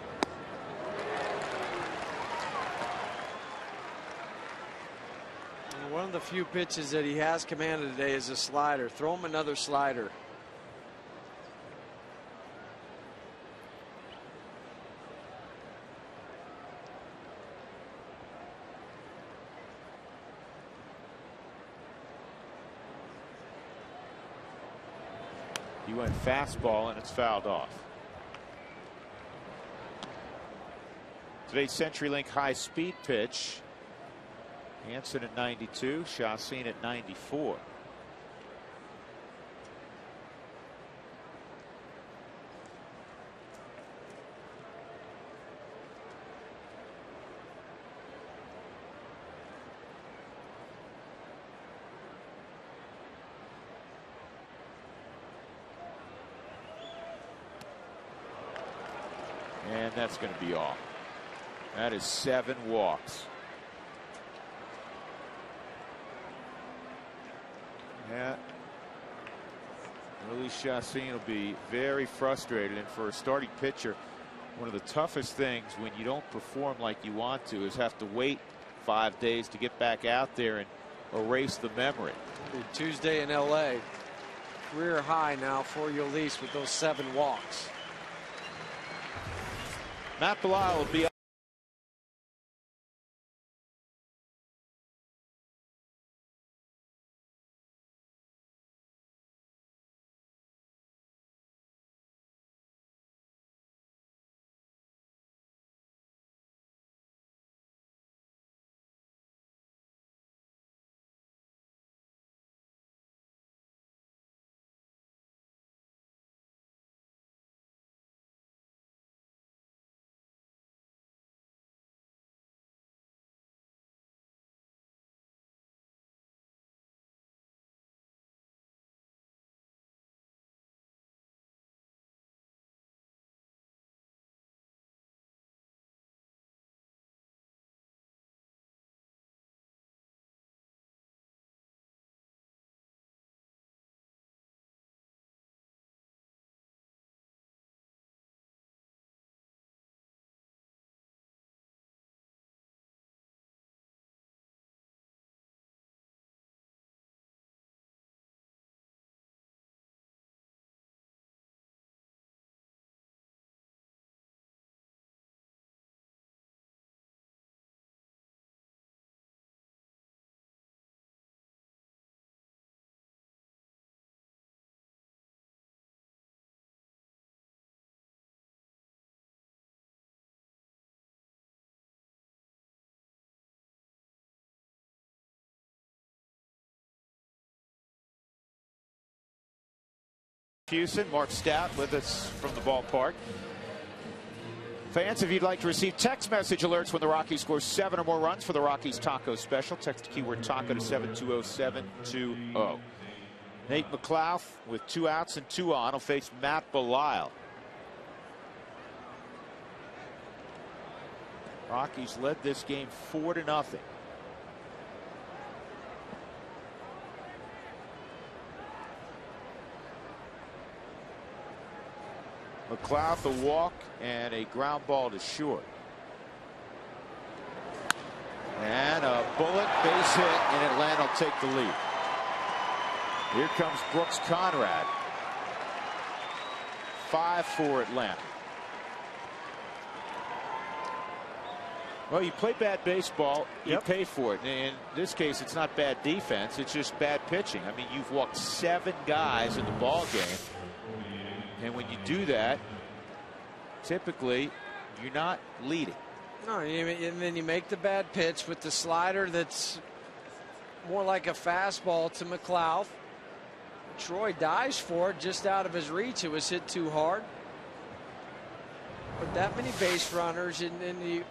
One of the few pitches that he has commanded today is a slider. Throw him another slider. He went fastball and it's fouled off. Today's CenturyLink high speed pitch. Hansen at 92, Chacin at 94. And that's going to be off. That is 7 walks. Yeah, Yolis Chacin will be very frustrated, and for a starting pitcher, one of the toughest things when you don't perform like you want to is have to wait 5 days to get back out there and erase the memory. Tuesday in LA, career high now for Yolis with those 7 walks. Matt Belisle will be Houston, Mark Stout with us from the ballpark. Fans, if you'd like to receive text message alerts when the Rockies score 7 or more runs for the Rockies Taco Special, text the keyword taco to 720-720. Nate McLouth with 2 outs and 2 on will face Matt Belisle. Rockies led this game 4-0. McLouth a walk and a ground ball to short. And a bullet base hit, and Atlanta will take the lead. Here comes Brooks Conrad. 5 for Atlanta. Well, you play bad baseball, you pay for it. In this case, it's not bad defense, it's just bad pitching. I mean, you've walked 7 guys in the ball game. And when you do that, typically you're not leading. No, and then you make the bad pitch with the slider that's more like a fastball to McLouth. Troy dives for it just out of his reach. It was hit too hard. But that many base runners, and you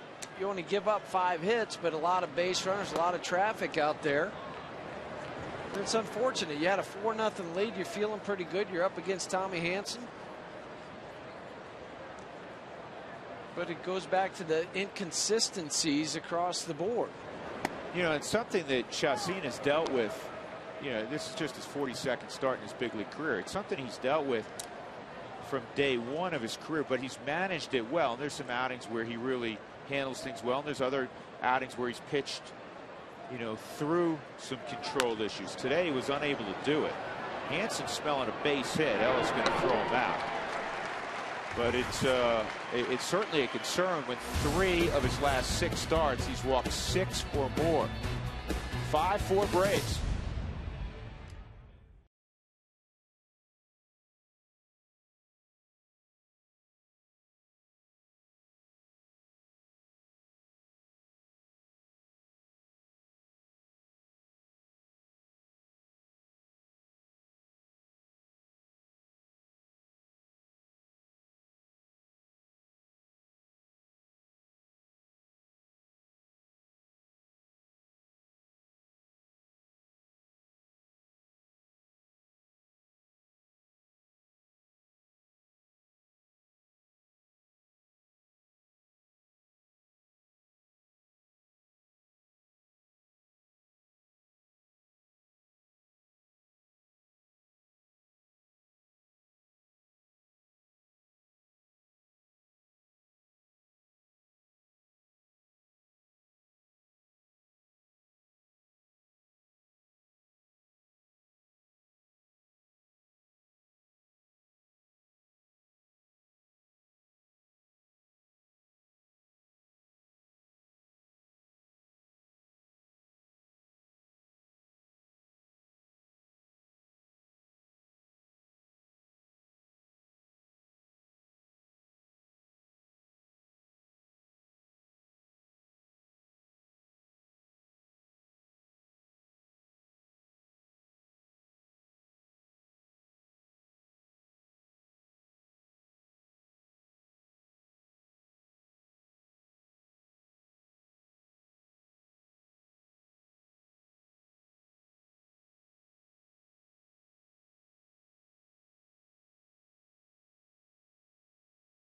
only give up 5 hits, but a lot of base runners, a lot of traffic out there. It's unfortunate. You had a 4-0 lead. You're feeling pretty good. You're up against Tommy Hanson. But it goes back to the inconsistencies across the board. You know, it's something that Chacín has dealt with. You know, this is just his 42nd start in his big league career. It's something he's dealt with from day one of his career, but he's managed it well. And there's some outings where he really handles things well, and there's other outings where he's pitched, you know, through some control issues. Today he was unable to do it. Hanson smelling a base hit. Ellis going to throw him out. But it's certainly a concern when 3 of his last 6 starts he's walked 6 or more. 5-4 Braves.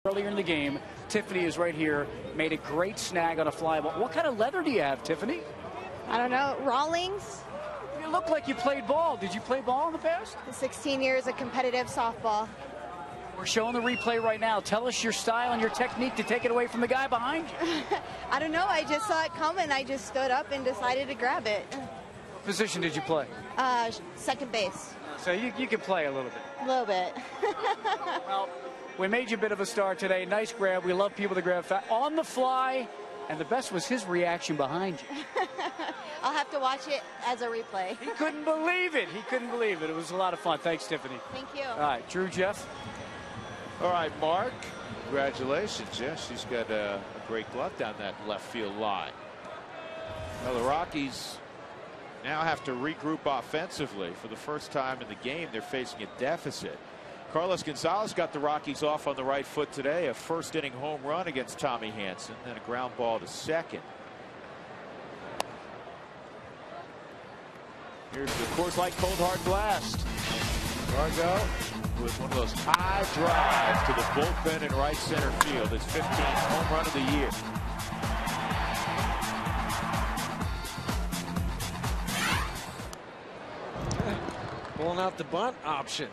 Earlier in the game, Tiffany is right here, made a great snag on a fly ball. What kind of leather do you have, Tiffany? I don't know, Rawlings. You look like you played ball. Did you play ball in the past? 16 years of competitive softball. We're showing the replay right now. Tell us your style and your technique to take it away from the guy behind you. I don't know, I just saw it coming. I just stood up and decided to grab it. What position did you play? Second base. So you can play a little bit. A little bit. Well, we made you a bit of a star today. Nice grab. We love people to grab on the fly. And the best was his reaction behind you. I'll have to watch it as a replay. He couldn't believe it. He couldn't believe it. It was a lot of fun. Thanks, Tiffany. Thank you. All right, Drew, Jeff. All right, Mark. Congratulations. Yes, she's got a great glove down that left field line. Well, the Rockies now have to regroup offensively. For the first time in the game, they're facing a deficit. Carlos Gonzalez got the Rockies off on the right foot today. A first inning home run against Tommy Hanson, then a ground ball to second. Here's the Coors Light Cold Hard Blast. Gargo with one of those high drives to the bullpen in right center field. His 15th home run of the year. Pulling out the bunt option.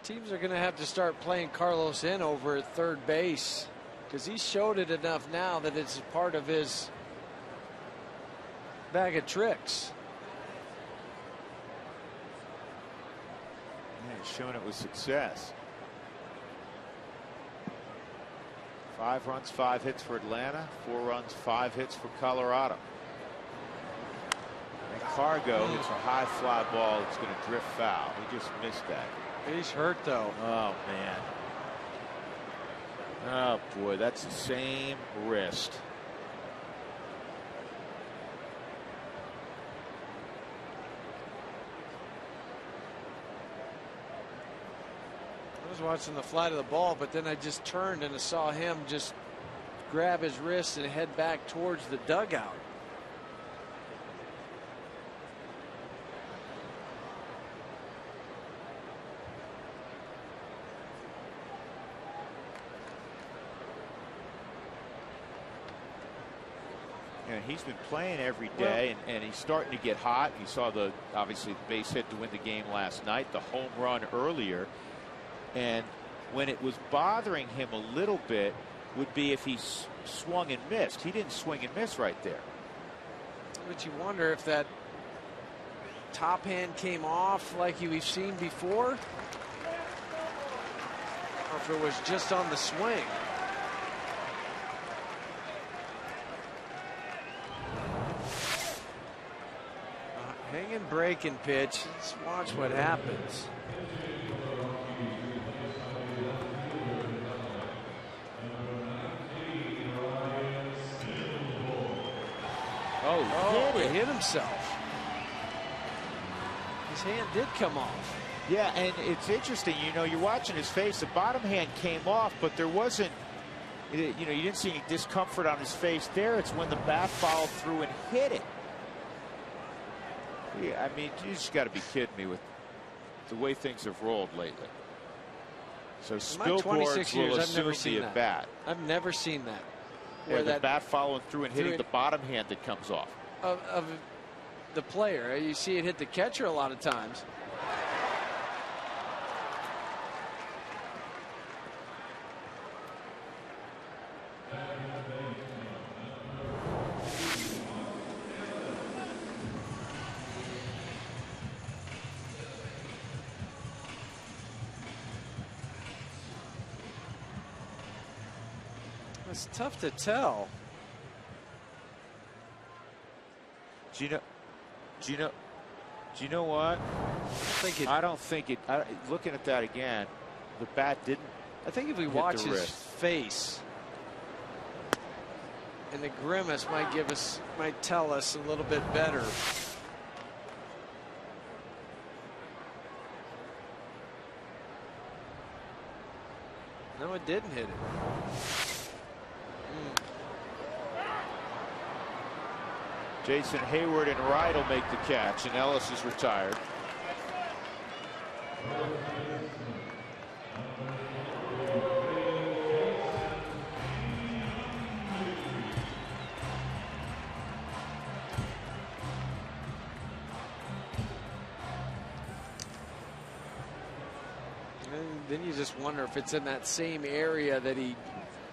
Teams are going to have to start playing Carlos in over at third base, because he showed it enough now that it's part of his bag of tricks. Yeah, he's shown it with success. 5 runs, 5 hits for Atlanta. 4 runs, 5 hits for Colorado. And Cargo hits a high fly ball that's going to drift foul. He just missed that. He's hurt, though. Oh, man. Oh, boy, that's the same wrist. I was watching the flight of the ball, but then I just turned and I saw him just grab his wrist and head back towards the dugout. And he's been playing every day, and he's starting to get hot. You saw obviously the base hit to win the game last night, the home run earlier. And when it was bothering him a little bit would be if he swung and missed. He didn't swing and miss right there. But you wonder if that top hand came off like we've seen before, or if it was just on the swing. Hanging breaking pitch. Let's watch what happens. Oh, he hit himself. His hand did come off. Yeah, and it's interesting, you know, you're watching his face. The bottom hand came off, but there wasn't, you know, you didn't see any discomfort on his face there. It's when the bat followed through and hit it. Yeah, I mean, you just got to be kidding me with the way things have rolled lately. So Spilborghs will assume the at-bat. I've never seen that. Where the bat following through and hitting the bottom hand that comes off. Of the player. You see it hit the catcher a lot of times. It's tough to tell. Do you know what? I don't think it. Looking at that again, the bat didn't. I think if we watch his face, and the grimace might tell us a little bit better. No, it didn't hit it. Jason Hayward and Wright will make the catch, and Ellis is retired. And then you just wonder if it's in that same area that he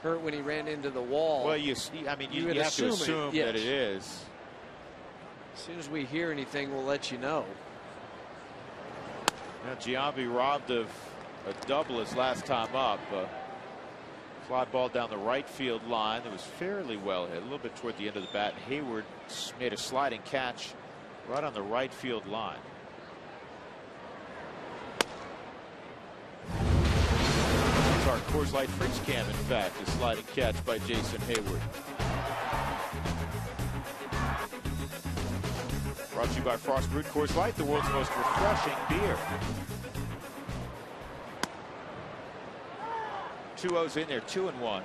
hurt when he ran into the wall. Well, you have to assume that it is. As soon as we hear anything, we'll let you know. Now, Giambi robbed of a double his last time up. Fly ball down the right field line that was fairly well hit, a little bit toward the end of the bat. Hayward made a sliding catch right on the right field line. It's our Coors Light Fritz Cam, in fact, a sliding catch by Jason Hayward. Brought to you by Frost Brewed Coors Light, the world's most refreshing beer. 2-0's in there, 2-1.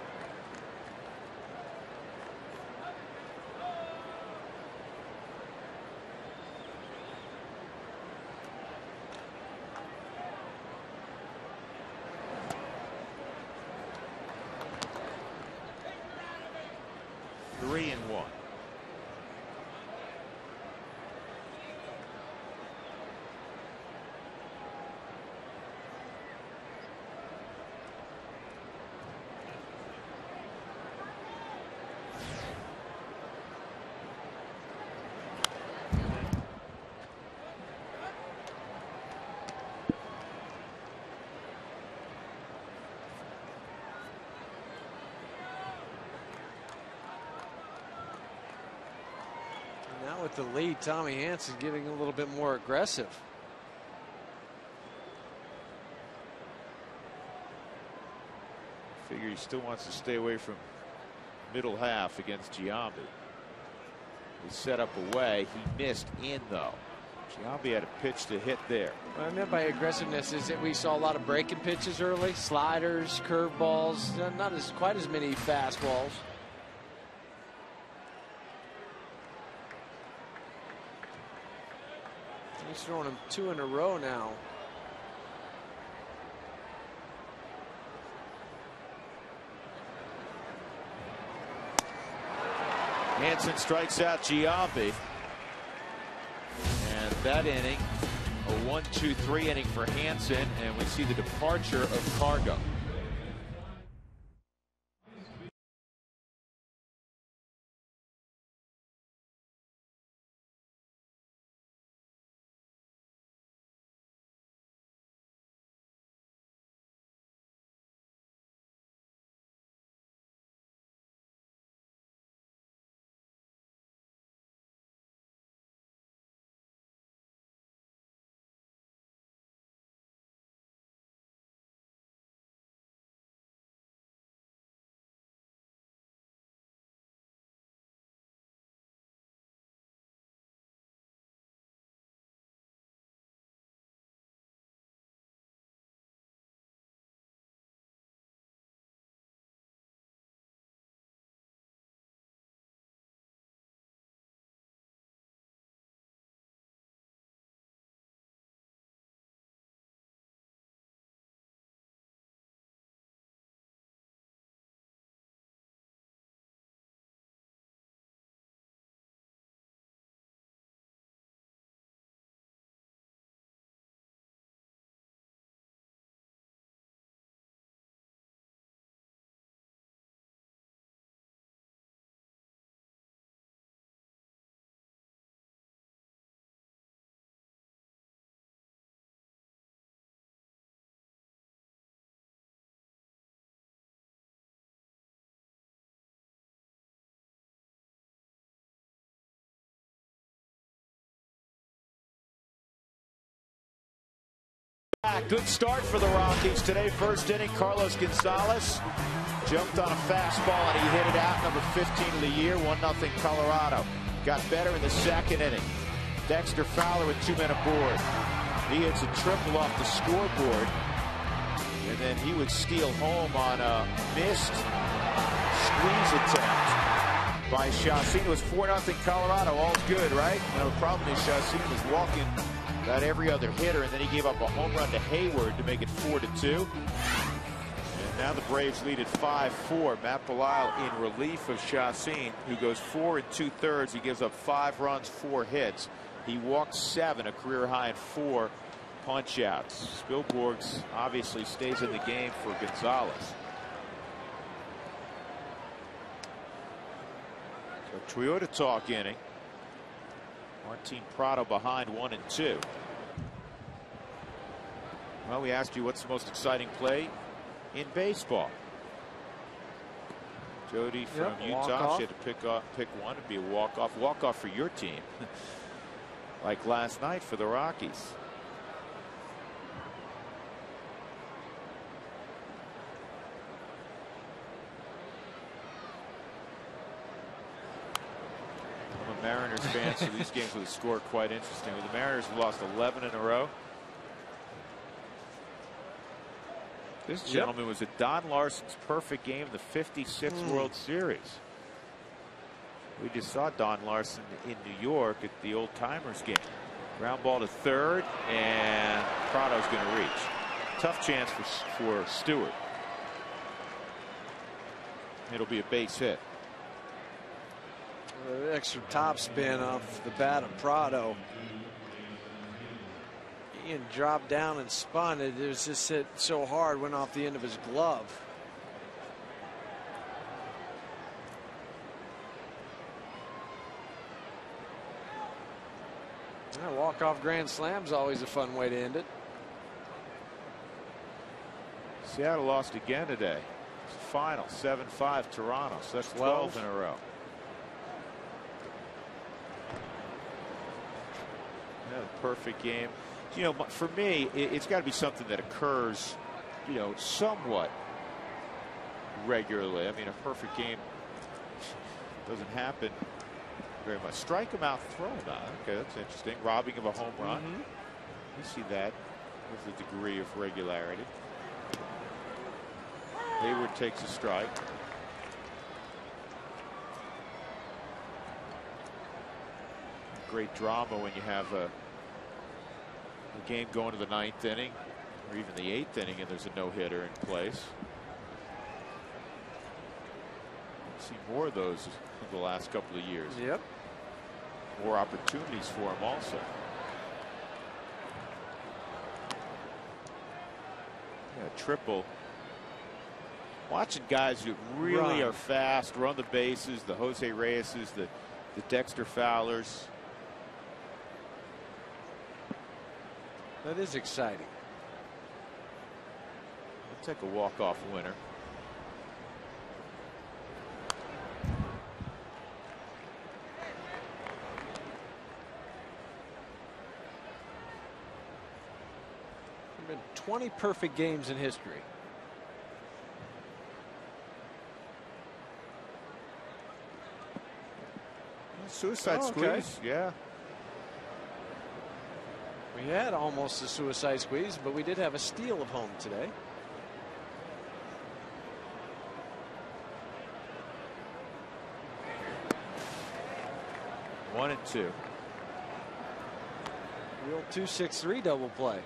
Now with the lead, Tommy Hanson getting a little bit more aggressive. Figure he still wants to stay away from middle half against Giambi. He set up away. He missed in, though. Giambi had a pitch to hit there. What I meant by aggressiveness is that we saw a lot of breaking pitches early, sliders, curveballs, not quite as many fastballs. He's throwing him 2 in a row now. Hanson strikes out Giambi. And that inning, a 1-2-3 inning for Hanson, and we see the departure of Cargo. Good start for the Rockies today. First inning, Carlos Gonzalez jumped on a fastball and he hit it out. Number 15 of the year, 1-0 Colorado. Got better in the second inning. Dexter Fowler with 2 men aboard. He hits a triple off the scoreboard. And then he would steal home on a missed squeeze attempt by Chacín. It was 4-0 Colorado. All's good, right? Now the problem is Chacín was walking about every other hitter, and then he gave up a home run to Hayward to make it 4-2. And now the Braves lead at 5-4. Matt Belisle in relief of Chacín, who goes 4 2/3. He gives up 5 runs, 4 hits. He walked 7, a career high, and 4 punch outs. Spielborgs obviously stays in the game for Gonzalez. So Toyota talk inning. Martin Prado behind 1-2. Well, we asked you what's the most exciting play in baseball. Jody from Utah, she had to pick one. It'd be a walk-off. Walk-off for your team. Like last night for the Rockies. I'm a Mariners fan, so these games with the score quite interesting. The Mariners have lost 11 in a row. This gentleman was at Don Larson's perfect game in the '56 World Series. We just saw Don Larson in New York at the Old Timers game. Ground ball to third, and Prado's going to reach. Tough chance for Stewart. It'll be a base hit. The extra top spin off the bat of Prado. Ian dropped down and spun. It was just hit so hard, went off the end of his glove. Walk-off grand slam's always a fun way to end it. Seattle lost again today. It's the final 7-5 Toronto. So that's 12 in a row. Yeah, perfect game. You know, for me, it's got to be something that occurs, you know, somewhat regularly. I mean, a perfect game doesn't happen very much. Strike him out, throw him out. Okay, that's interesting. Robbing of a home run. You see that with a degree of regularity. Hayward takes a strike. Great drama when you have a game going to the 9th inning or even the 8th inning and there's a no-hitter in place. See more of those in the last couple of years. Yep. More opportunities for him also. Yeah, triple. Watching guys who really are fast, run the bases, the Jose Reyeses, the Dexter Fowlers. That is exciting. Looks like a walk-off winner. There have been 20 perfect games in history. Suicide squeeze, yeah. We had almost a suicide squeeze, but we did have a steal of home today. One and two. Real 2-6-3 double play.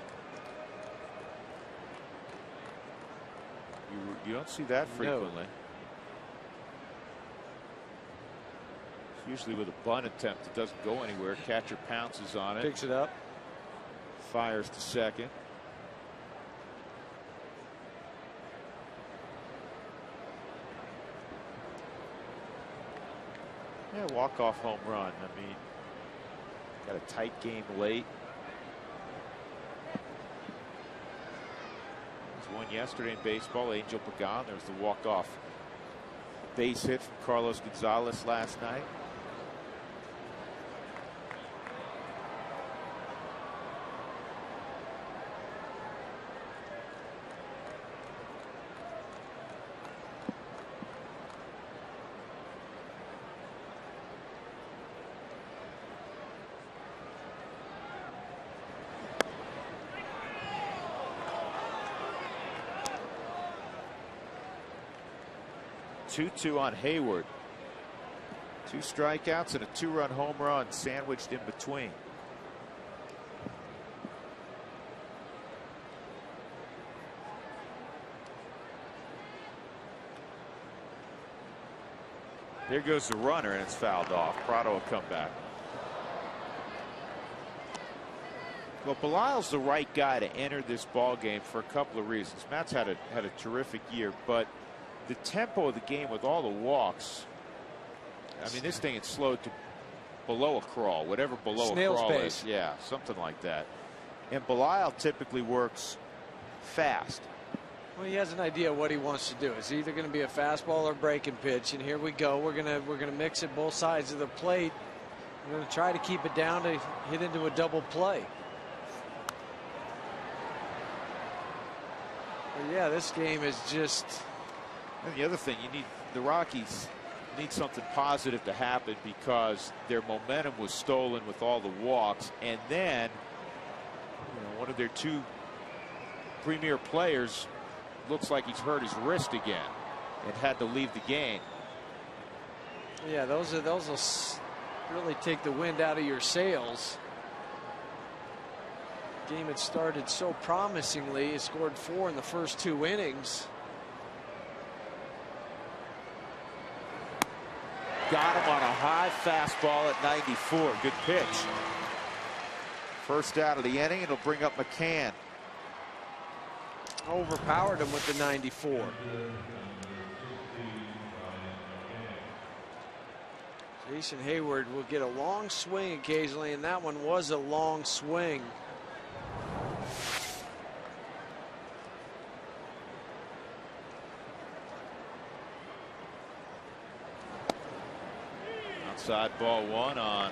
You don't see that frequently. No. Usually with a bunt attempt, it doesn't go anywhere. Catcher pounces on it. Picks it up. Fires to second. Yeah, walk-off home run. I mean, got a tight game late. There's one yesterday in baseball. Angel Pagan. There was the walk-off base hit from Carlos Gonzalez last night. Two on Hayward. 2 strikeouts and a 2-run home run sandwiched in between. There goes the runner and it's fouled off. Prado will come back. Well, Belisle's the right guy to enter this ball game for a couple of reasons. Matt's had a terrific year, but the tempo of the game with all the walks, I mean, this thing is slowed to below a crawl, whatever below Snail's a crawl pace. is. Yeah, something like that. And Belisle typically works fast. Well, he has an idea what he wants to do. It's either going to be a fastball or breaking pitch, and here we go. We're gonna mix it both sides of the plate. We're going to try to keep it down to hit into a double play. But yeah, this game is just. And the other thing, the Rockies need something positive to happen because their momentum was stolen with all the walks, and then one of their 2 premier players looks like he's hurt his wrist again and had to leave the game. Yeah, those will really take the wind out of your sails. Game had started so promisingly. He scored 4 in the first 2 innings. Got him on a high fastball at 94. Good pitch. First out of the inning. It'll bring up McCann. Overpowered him with the 94. Jason Hayward will get a long swing occasionally, and that one was a long swing. Outside ball 1 on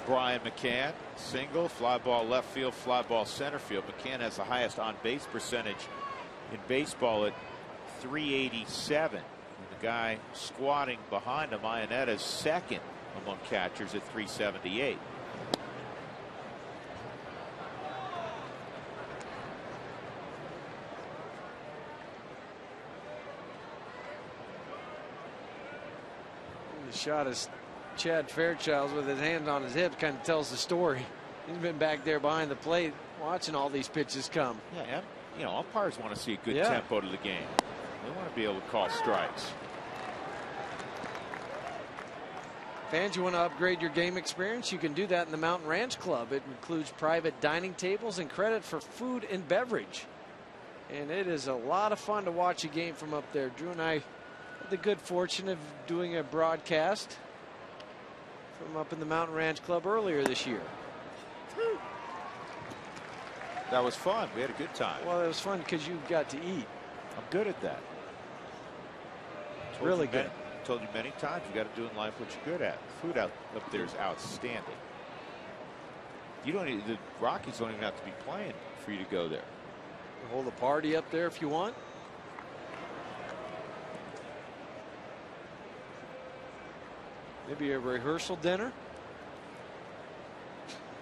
Brian McCann. Single, fly ball left field, fly ball center field. McCann has the highest on base percentage in baseball at .387. The guy squatting behind him, Ionetta's second among catchers at .378. The shot is Chad Fairchild's with his hand on his hip, kind of tells the story. He's been back there behind the plate watching all these pitches come. Yeah, you know, umpires want to see a good Yeah. tempo to the game. They want to be able to call strikes. Fans, you want to upgrade your game experience? You can do that in the Mountain Ranch Club. It includes private dining tables and credit for food and beverage. And it is a lot of fun to watch a game from up there. Drew and I had the good fortune of doing a broadcast from up in the Mountain Ranch Club earlier this year. That was fun. We had a good time. Well, it was fun because you got to eat. I'm good at that. Really good. Told you many times, you got to do in life what you're good at. Food out up there is outstanding. You don't need, the Rockies don't even have to be playing for you to go there. Hold a party up there if you want. Maybe a rehearsal dinner.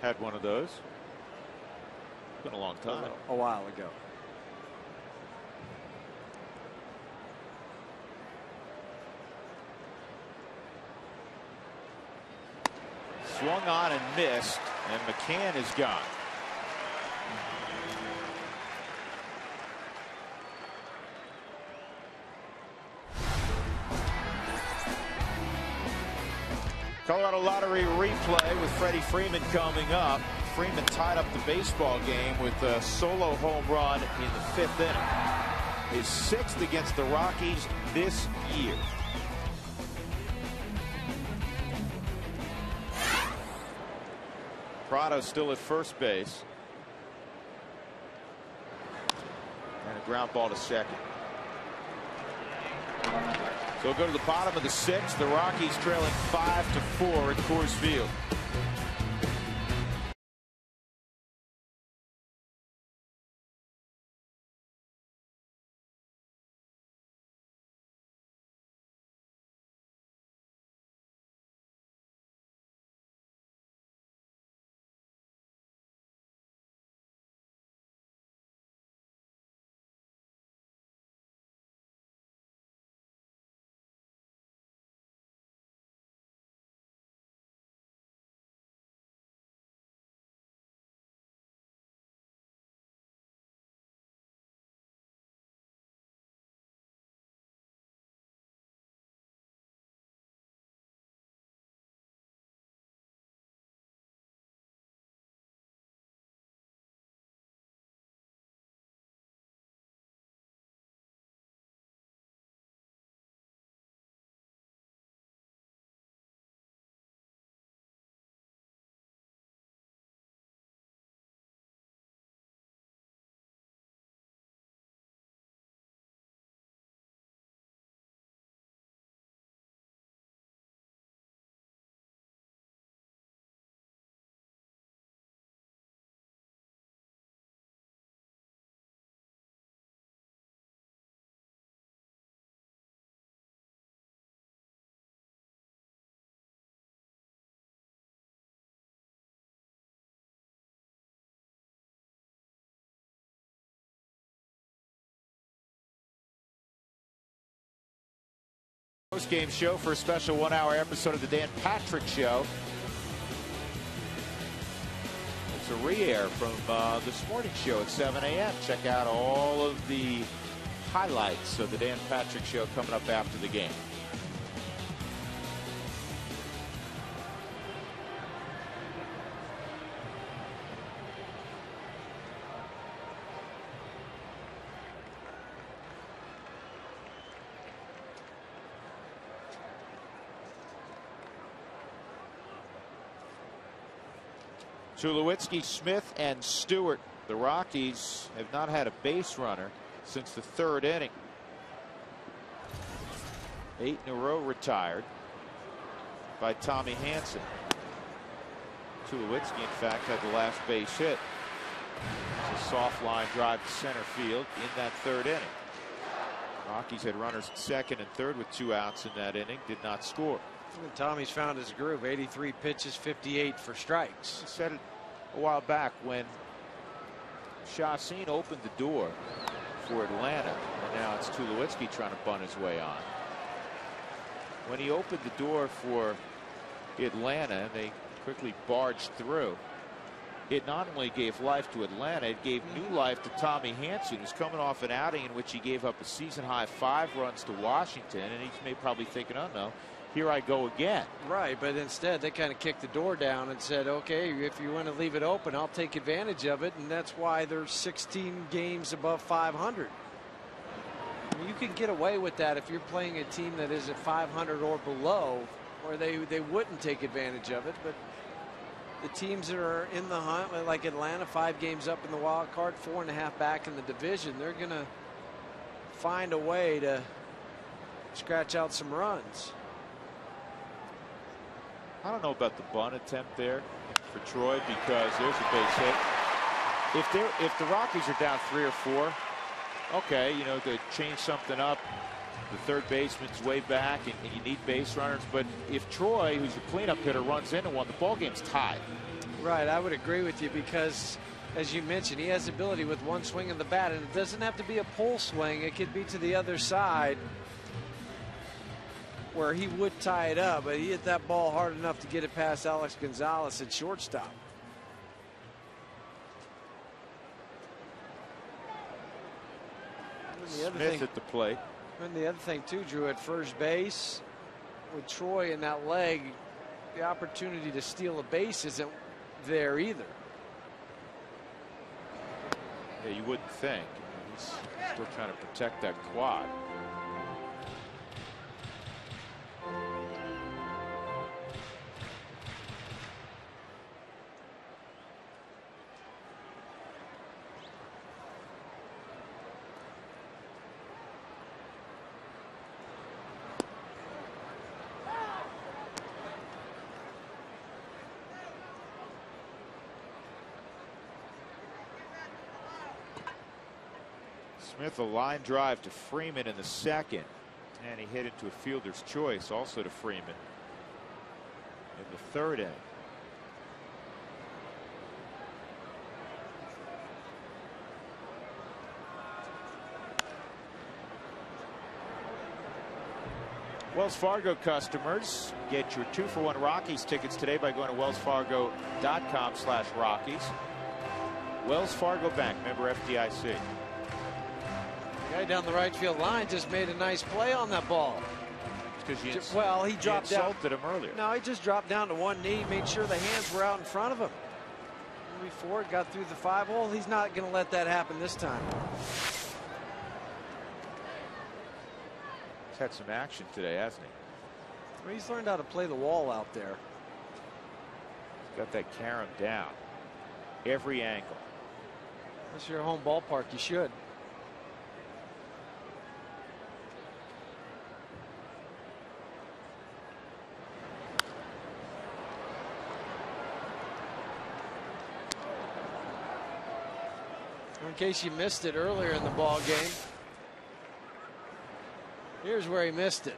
Had one of those. Been a long time. A while ago. Swung on and missed, and McCann is gone. Colorado Lottery replay with Freddie Freeman coming up. Freeman tied up the baseball game with a solo home run in the 5th inning. His 6th against the Rockies this year. Prado still at first base. And a ground ball to second. So we'll go to the bottom of the 6th. The Rockies trailing 5-4 at Coors Field. Post-game show for a special 1-hour episode of the Dan Patrick Show. It's a re-air from this morning show at 7 a.m. Check out all of the highlights of the Dan Patrick Show coming up after the game. Tulowitzki, Smith, and Stewart. The Rockies have not had a base runner since the 3rd inning. 8 in a row retired by Tommy Hanson. Tulowitzki, in fact, had the last base hit. It's a soft line drive to center field in that 3rd inning. Rockies had runners at 2nd and 3rd with 2 outs in that inning, did not score. And Tommy's found his groove. 83 pitches, 58 for strikes. I said it a while back when Chacin opened the door for Atlanta, and now it's Tulowitzki trying to bunt his way on. When he opened the door for Atlanta and they quickly barged through, it not only gave life to Atlanta, it gave new life to Tommy Hanson, who's coming off an outing in which he gave up a season-high 5 runs to Washington, and he's probably thinking, oh no, here I go again. Right, but instead they kind of kicked the door down and said, okay, if you want to leave it open, I'll take advantage of it, and that's why they're 16 games above 500. I mean, you can get away with that if you're playing a team that is at 500 or below, or they wouldn't take advantage of it. But the teams that are in the hunt, like Atlanta, 5 games up in the wild card, 4.5 back in the division, they're going to find a way to scratch out some runs. I don't know about the bunt attempt there for Troy, because there's a base hit. If the Rockies are down 3 or 4, okay, you know, they change something up. The 3rd baseman's way back, and you need base runners. But if Troy, who's the cleanup hitter, runs into one, the ball game's tied. Right, I would agree with you, because as you mentioned, he has the ability with one swing of the bat, and it doesn't have to be a pull swing. It could be to the other side where he would tie it up, but he hit that ball hard enough to get it past Alex Gonzalez at shortstop. Smith at the plate. And the other thing too, Drew, at first base with Troy in that leg, the opportunity to steal a base isn't there either. Yeah, you wouldn't think. He's still trying to protect that quad. Smith, a line drive to Freeman in the 2nd, and he hit into a fielder's choice also to Freeman in the 3rd inning. Wells Fargo customers, get your 2-for-1 Rockies tickets today by going to wellsfargo.com/Rockies. Wells Fargo Bank, member FDIC. The guy down the right field line just made a nice play on that ball. Because he dropped down. Insulted him earlier. No, he just dropped down to one knee, made sure the hands were out in front of him. Before it got through the 5-hole, he's not going to let that happen this time. He's had some action today, hasn't he? Well, he's learned how to play the wall out there. He's got that carom down. Every angle. That's your home ballpark. You should. In case you missed it earlier in the ball game, here's where he missed it.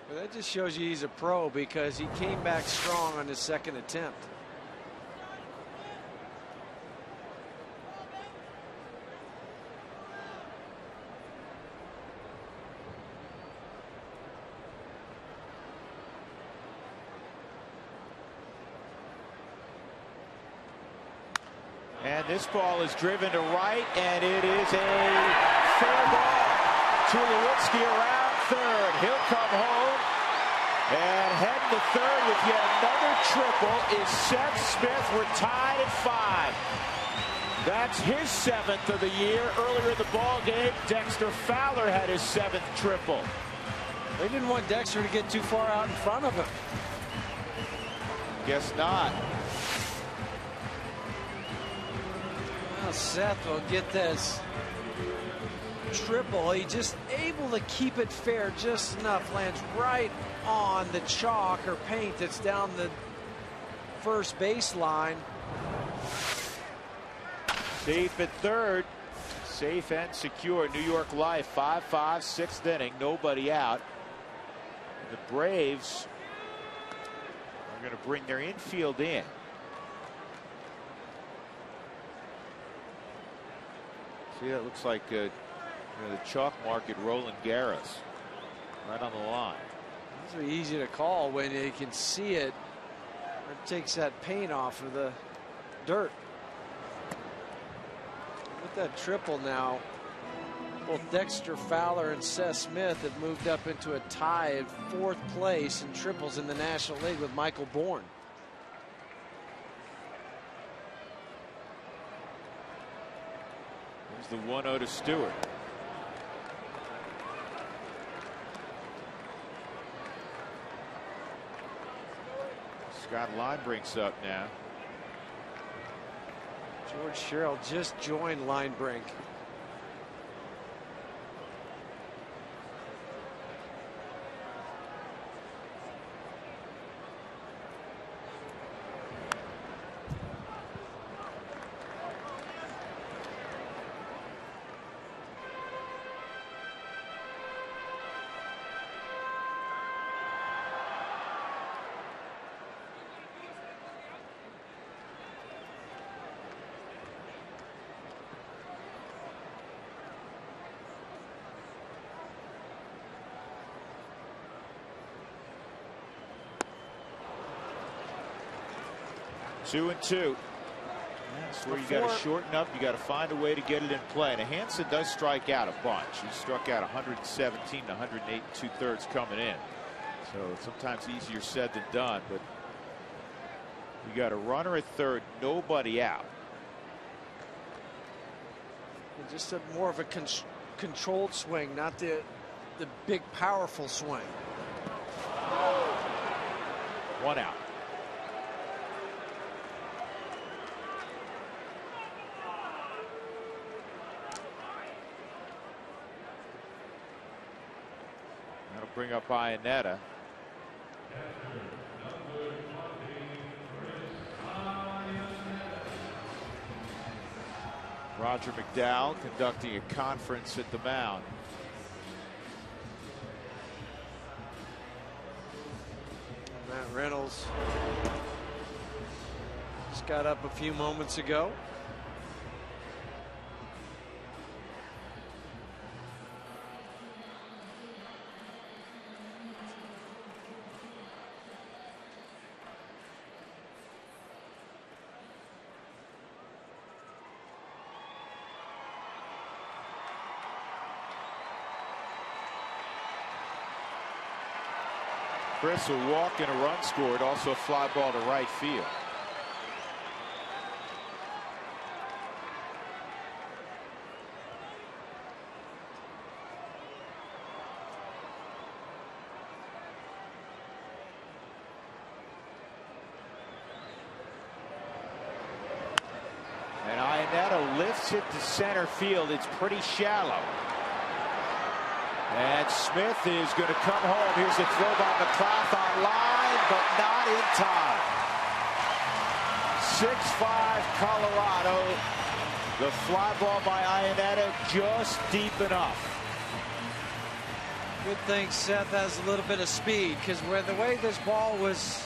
But that just shows you he's a pro, because he came back strong on his 2nd attempt. this ball is driven to right, and it is a fair ball. Tulowitzki around third. He'll come home. And heading to third with yet another triple is Seth Smith. We're tied at 5. That's his 7th of the year. Earlier in the ball game, Dexter Fowler had his 7th triple. They didn't want Dexter to get too far out in front of him. Guess not. Well, Seth will get this triple. He just able to keep it fair just enough. Lands right on the chalk or paint that's down the first baseline. Safe at third. Safe and secure. New York Life 5-5, 6th inning. Nobody out. And the Braves are going to bring their infield in. See, that looks like the chalk mark at Roland Garros. Right on the line. These are easy to call when you can see it. It takes that paint off of the dirt. With that triple now, both Dexter Fowler and Seth Smith have moved up into a tie at 4th place in triples in the National League with Michael Bourne. There's the 1-0 to Stewart. Scott Linebrink's up now. George Sherrill just joined Linebrink. Two and two. That's where you got to shorten up. You got to find a way to get it in play. And Hansen does strike out a bunch. He struck out 117 to 108 2/3 coming in. So sometimes easier said than done. But you got a runner at third, nobody out. Just more of a controlled swing, not the big powerful swing. One out. That'll bring up Iannetta. Roger McDowell conducting a conference at the mound. Matt Reynolds just got up a few moments ago. Chris, a walk and a run scored, also a fly ball to right field. And Iannetta lifts it to center field. It's pretty shallow. And Smith is going to come home. Here's a throw by McLeod on line, but not in time. 6-5 Colorado. The fly ball by Iannetta just deep enough. Good thing Seth has a little bit of speed, because the way this ball was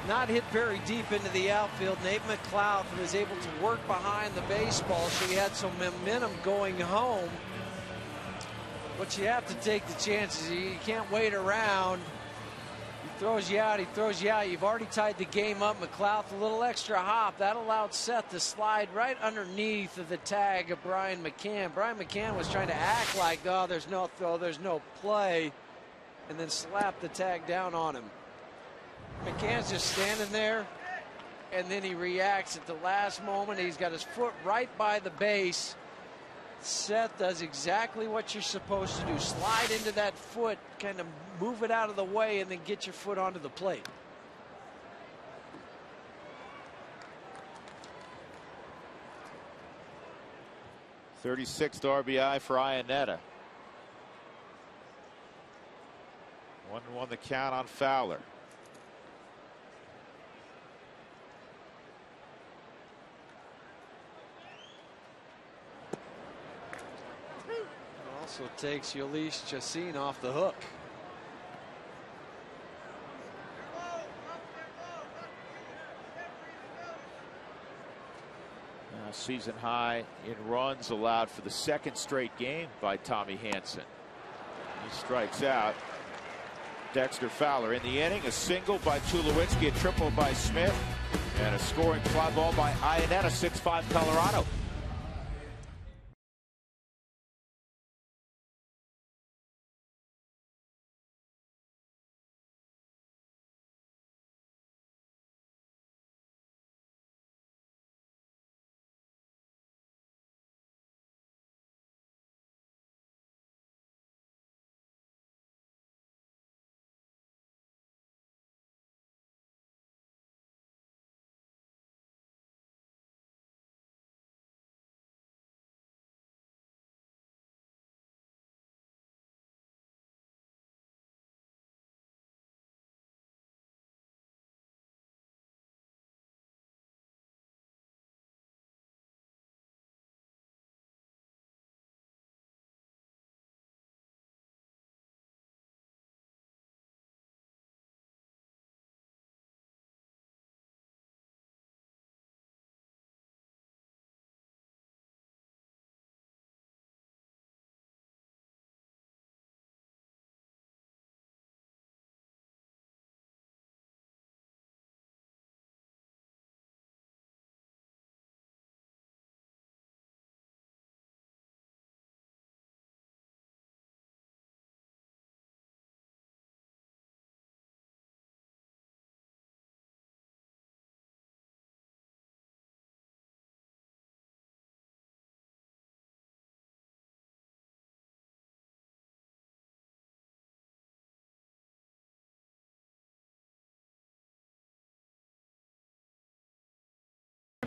not hit very deep into the outfield, Nate McLeod was able to work behind the baseball, so he had some momentum going home. But you have to take the chances. You can't wait around. You throws you out. He throws you out. You've already tied the game up. McLeod, a little extra hop. That allowed Seth to slide right underneath of the tag of Brian McCann. Brian McCann was trying to act like, oh, there's no throw, there's no play, and then slap the tag down on him. McCann's just standing there, and then he reacts at the last moment. He's got his foot right by the base. Seth does exactly what you're supposed to do. Slide into that foot, kind of move it out of the way, and then get your foot onto the plate. '36th RBI for Iannetta. 1-1 the count on Fowler. Also takes Yolis Chassin off the hook. Season high in runs allowed for the second straight game by Tommy Hanson. He strikes out. Dexter Fowler in the inning. A single by Tulowitzki, a triple by Smith, and a scoring fly ball by Iannetta. 6-5 Colorado.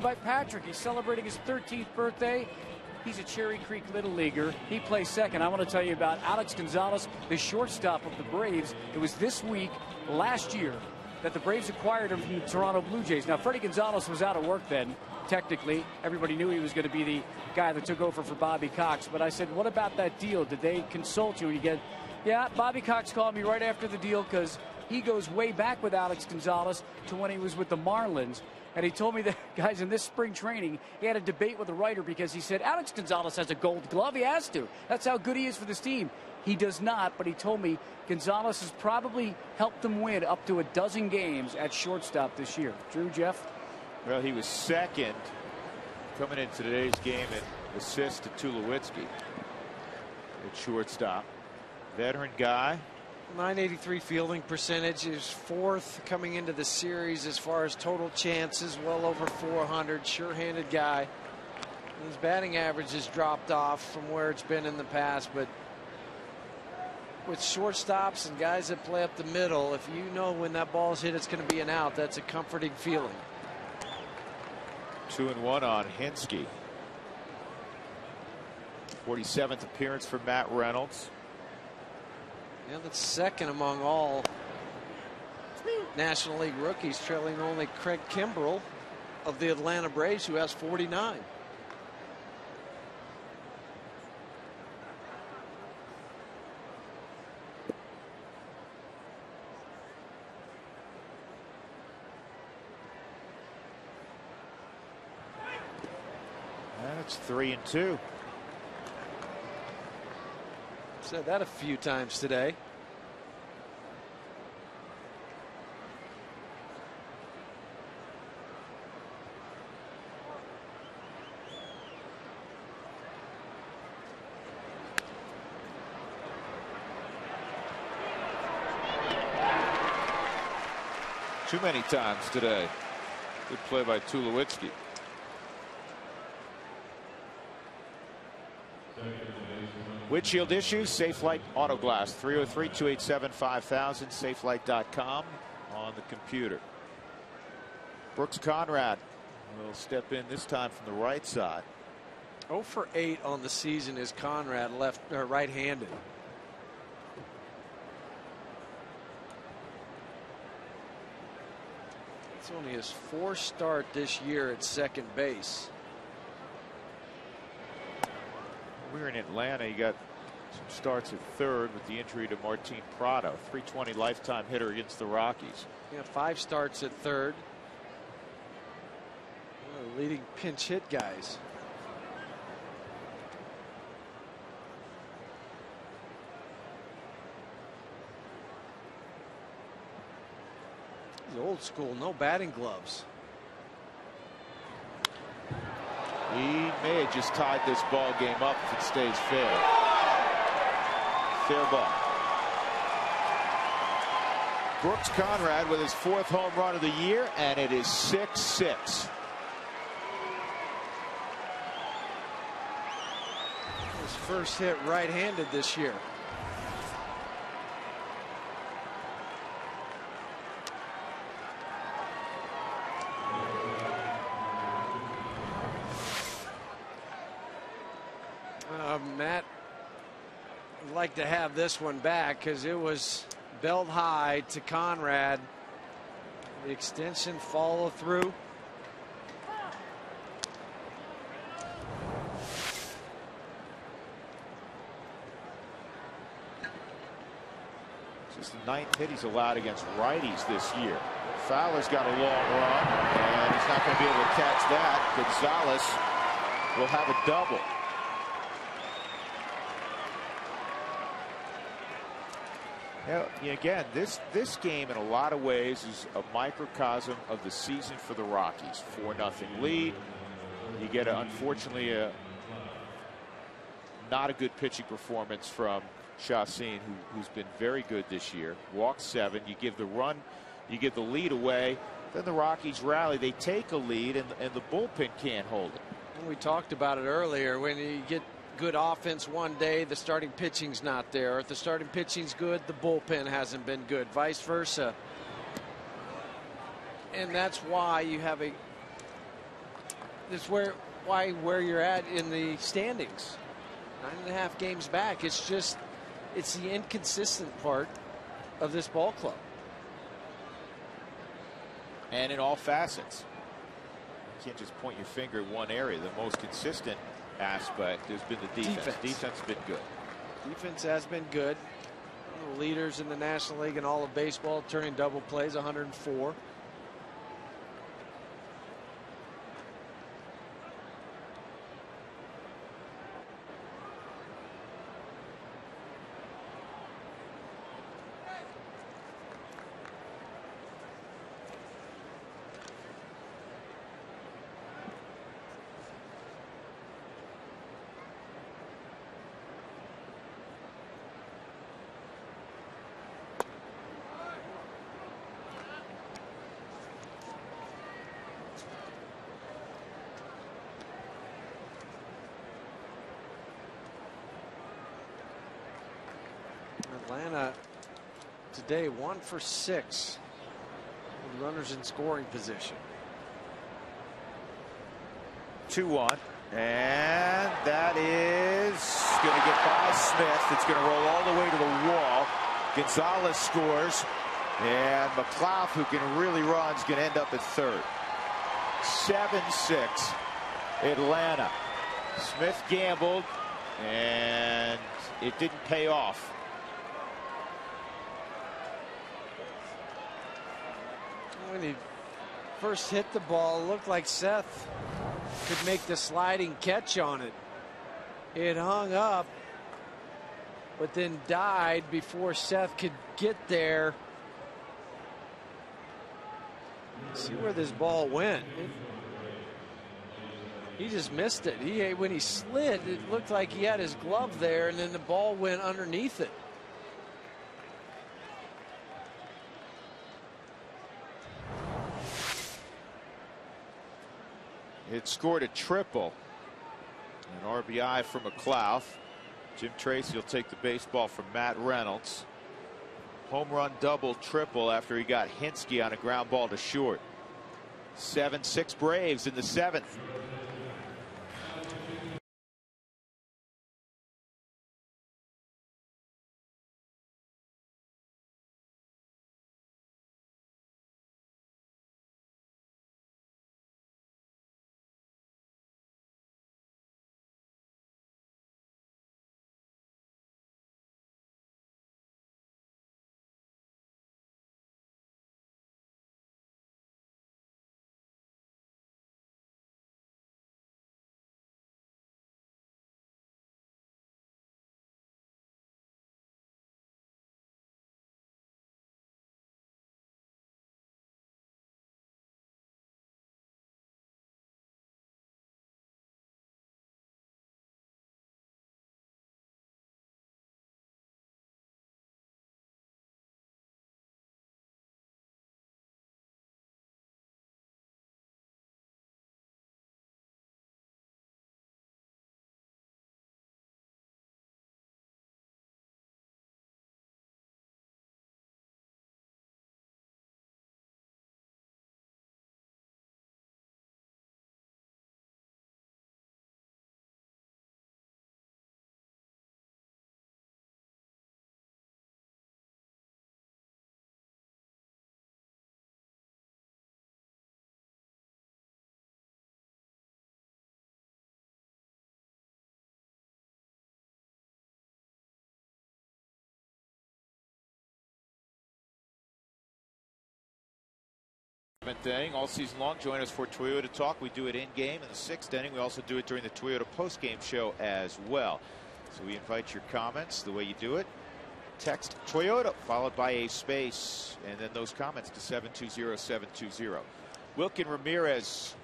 By Patrick. He's celebrating his 13th birthday. He's a Cherry Creek Little Leaguer. He plays second. I want to tell you about Alex Gonzalez, the shortstop of the Braves. It was this week, last year, that the Braves acquired him from the Toronto Blue Jays. Now, Freddie Gonzalez was out of work then, technically. Everybody knew he was going to be the guy that took over for Bobby Cox. But I said, what about that deal? Did they consult you? And you get, yeah, Bobby Cox called me right after the deal because he goes way back with Alex Gonzalez to when he was with the Marlins. And he told me that, guys, in this spring training, he had a debate with a writer because he said, Alex Gonzalez has a gold glove. He has to. That's how good he is for this team. He does not, but he told me Gonzalez has probably helped them win up to a dozen games at shortstop this year. Drew, Jeff? Well, he was second coming into today's game in assist to Tulowitzki at shortstop. Veteran guy. .983 fielding percentage, is fourth coming into the series as far as total chances, well over 400. Sure-handed guy. His batting average has dropped off from where it's been in the past, but with shortstops and guys that play up the middle, if you know when that ball's hit it's going to be an out, that's a comforting feeling. 2-1 on Hinsky. 47th appearance for Matt Reynolds. Yeah, that's second among all National League rookies, trailing only Craig Kimbrell of the Atlanta Braves, who has 49. That's 3-2. Said that a few times today. Too many times today. Good play by Tulowitzki. Windshield issues, Safelite Auto Glass, 303-287-5000, safelite.com on the computer. Brooks Conrad will step in this time from the right side. 0 for 8 on the season is Conrad, right-handed. It's only his 4th start this year at second base. We were in Atlanta. He got some starts at third with the injury to Martin Prado. .320 lifetime hitter against the Rockies. Yeah, 5 starts at third. One of the leading pinch hit guys. He's old school, no batting gloves. He may have just tied this ball game up if it stays fair. Fair ball. Brooks Conrad with his 4th home run of the year, and it is 6-6. His first hit right-handed this year. Matt would like to have this one back because it was belt high to Conrad. The extension follow through. This is the 9th hit he's allowed against righties this year. Fowler's got a long run, and he's not going to be able to catch that. Gonzalez will have a double. Yeah, again, this game in a lot of ways is a microcosm of the season for the Rockies. 4-0 lead. You get, unfortunately, not a good pitching performance from Chacin, who's been very good this year. Walked 7. You give the run, you give the lead away. Then the Rockies rally. They take a lead, and the bullpen can't hold it. We talked about it earlier. When you get good offense one day, the starting pitching's not there. If the starting pitching's good, the bullpen hasn't been good. Vice versa. And that's why you have a. That's where you're at in the standings. 9.5 games back. It's just it's the inconsistent part of this ball club. And in all facets. You can't just point your finger at one area. The most consistent aspect has been the defense. Defense has been good. Defense has been good. One of the leaders in the National League in all of baseball, turning double plays, 104. Atlanta today 1 for 6 with runners in scoring position. 2-1, and that is going to get by Smith. It's going to roll all the way to the wall. Gonzalez scores, and McLeod, who can really run, is going to end up at third. 7-6 Atlanta. Smith gambled, and it didn't pay off. When he first hit the ball, it looked like Seth could make the sliding catch on it. It hung up, but then died before Seth could get there. See where this ball went. He just missed it. When he slid, it looked like he had his glove there, and then the ball went underneath it. It scored a triple. An RBI from McLeod. Jim Tracy will take the baseball from Matt Reynolds. Home run, double, triple after he got Hinsky on a ground ball to short. 7-6 Braves in the 7th. Thing all season long. Join us for Toyota Talk. We do it in game in the 6th inning. We also do it during the Toyota post game show as well. So we invite your comments. The way you do it, text Toyota followed by a space and then those comments to 720-720. Wilkin Ramirez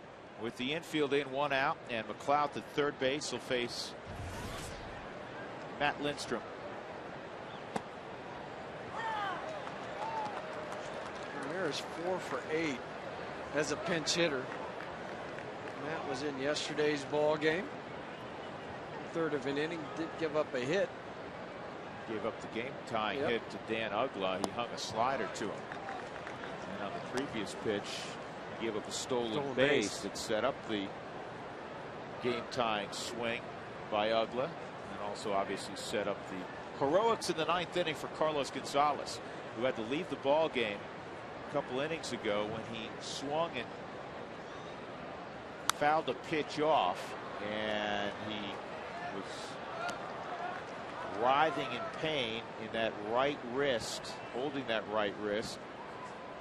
with the infield in, 1 out, and McLeod at third base will face Matt Lindstrom. Ramirez 4 for 8 as a pinch hitter. Matt was in yesterday's ball game. Third of an inning, did give up a hit. Gave up the game tying hit to Dan Ugla. He hung a slider to him. And on the previous pitch, he gave up a stolen base that set up the game tying swing by Ugla, and also obviously set up the heroics in the 9th inning for Carlos Gonzalez, who had to leave the ball game a couple innings ago when he swung and fouled a pitch off, and he was writhing in pain in that right wrist, holding that right wrist,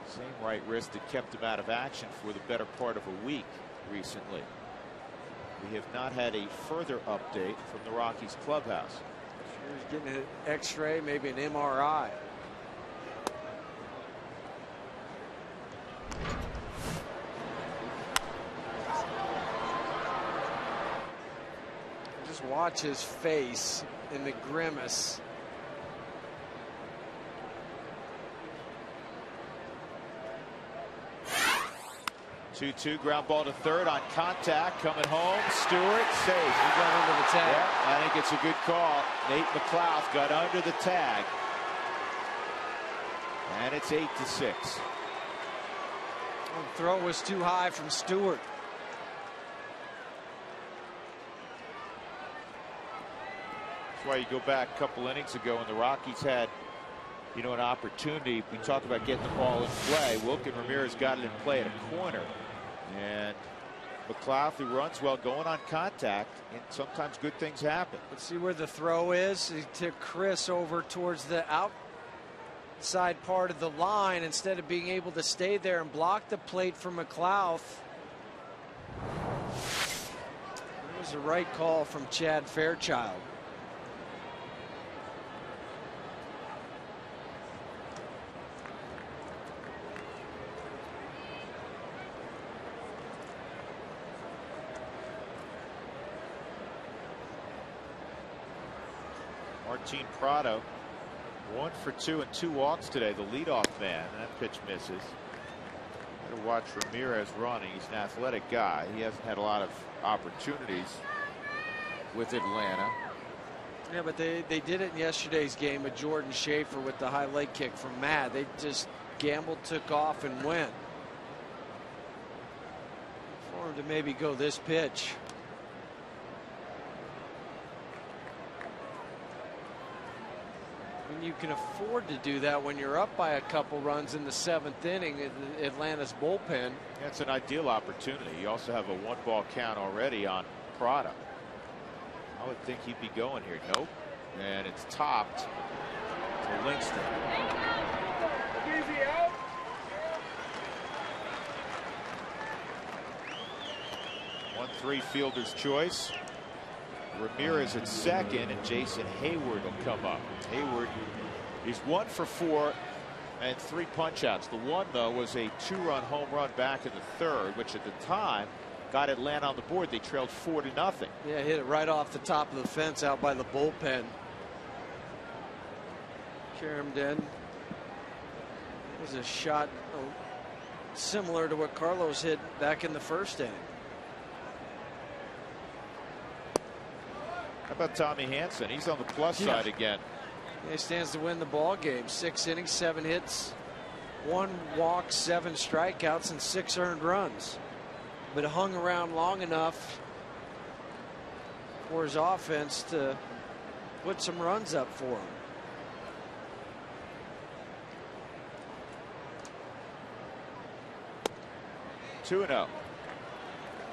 same right wrist that kept him out of action for the better part of a week recently. We have not had a further update from the Rockies clubhouse. Sure, he's getting an X-ray, maybe an MRI. Just watch his face in the grimace. Two ground ball to third on contact, coming home. Stewart safe. He got under the tag. Yeah, I think it's a good call. Nate McLeod got under the tag, and it's 8-6. The throw was too high from Stewart. That's why you go back a couple innings ago and the Rockies had, you know, an opportunity. We talk about getting the ball in play. Wilkin Ramirez got it in play at a corner, and McLeod, who runs well, going on contact, and sometimes good things happen. Let's see where the throw is. He took Chris over towards the outside part of the line instead of being able to stay there and block the plate for McLeod. It was the right call from Chad Fairchild. Martin Prado, 1 for 2 and 2 walks today, the leadoff man. That pitch misses. to watch Ramirez running. He's an athletic guy. He hasn't had a lot of opportunities with Atlanta. Yeah, but they did it in yesterday's game with Jordan Schaefer with the high leg kick from Matt. They just gambled, took off, and went. For him to maybe go this pitch. And you can afford to do that when you're up by a couple runs in the 7th inning in Atlanta's bullpen. That's an ideal opportunity. You also have a 1-ball count already on Prada. I would think he'd be going here. Nope. And it's topped to Linkstrom. 1-3 fielder's choice. Ramirez at second, and Jason Hayward will come up. Hayward is 1 for 4 and 3 punch-outs. The one, though, was a 2-run home run back in the 3rd, which at the time got Atlanta on the board. They trailed 4-0. Yeah, hit it right off the top of the fence out by the bullpen. Caramden. It was a shot similar to what Carlos hit back in the 1st inning. How about Tommy Hanson? He's on the plus side again. He stands to win the ball game. 6 innings, 7 hits, 1 walk, 7 strikeouts, and 6 earned runs. But hung around long enough for his offense to put some runs up for him. Two 2-0.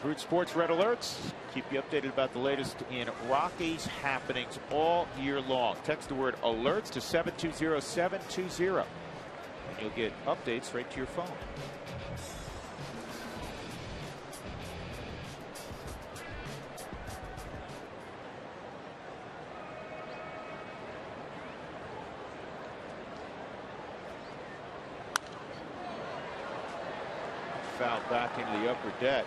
Root Sports Red Alerts. Keep you updated about the latest in Rockies happenings all year long. Text the word alerts to 720-720. And you'll get updates right to your phone. Foul back into the upper deck.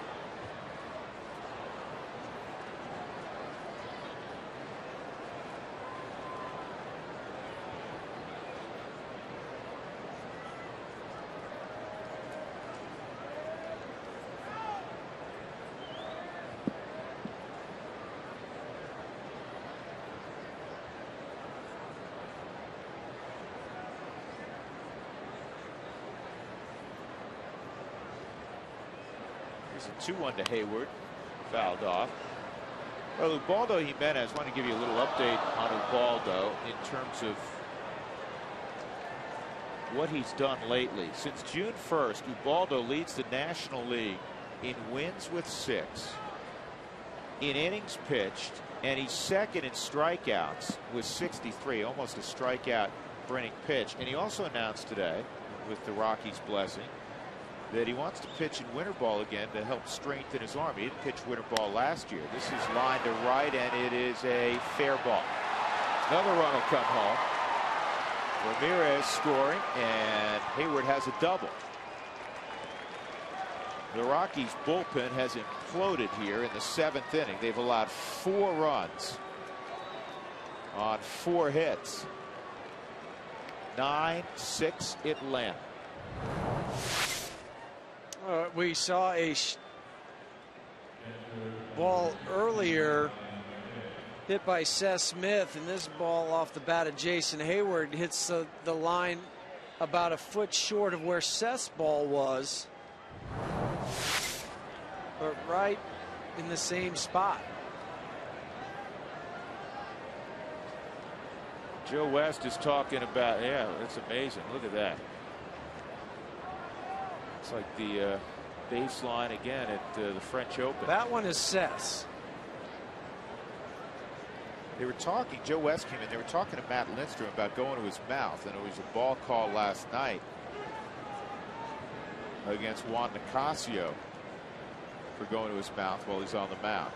Here's a 2-1 to Hayward. Fouled off. Well, Ubaldo Jimenez, I want to give you a little update on Ubaldo in terms of what he's done lately. Since June 1st, Ubaldo leads the National League in wins with 6, in innings pitched, and he's second in strikeouts with 63, almost a strikeout per inning pitch. And he also announced today, with the Rockies' blessing, that he wants to pitch in winter ball again to help strengthen his arm. He didn't pitch winter ball last year. This is lined to right, and it is a fair ball. Another run will come home. Ramirez scoring, and Hayward has a double. The Rockies bullpen has imploded here in the 7th inning. They've allowed 4 runs on 4 hits. 9-6 Atlanta. We saw a ball earlier hit by Seth Smith, and this ball off the bat of Jason Hayward hits the line about a foot short of where Seth's ball was, but right in the same spot. Joe West is talking about, yeah, it's amazing. Look at that. It's like the baseline again at the French Open. That one is Seth's. They were talking, Joe West came in, they were talking to Matt Lindstrom about going to his mouth, and it was a ball call last night against Juan Nicasio for going to his mouth while he's on the mound.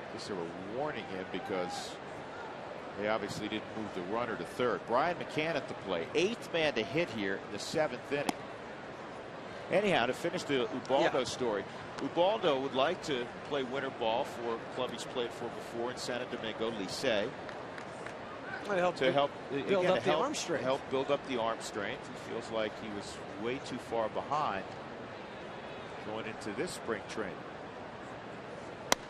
I guess they were warning him because they obviously didn't move the runner to 3rd. Brian McCann at the plate, 8th man to hit here in the 7th inning. Anyhow, to finish the Ubaldo story, Ubaldo would like to play winter ball for a club he's played for before in Santo Domingo, Licey. to help build up the arm strength. Help build up the arm strength. He feels like he was way too far behind going into this spring training.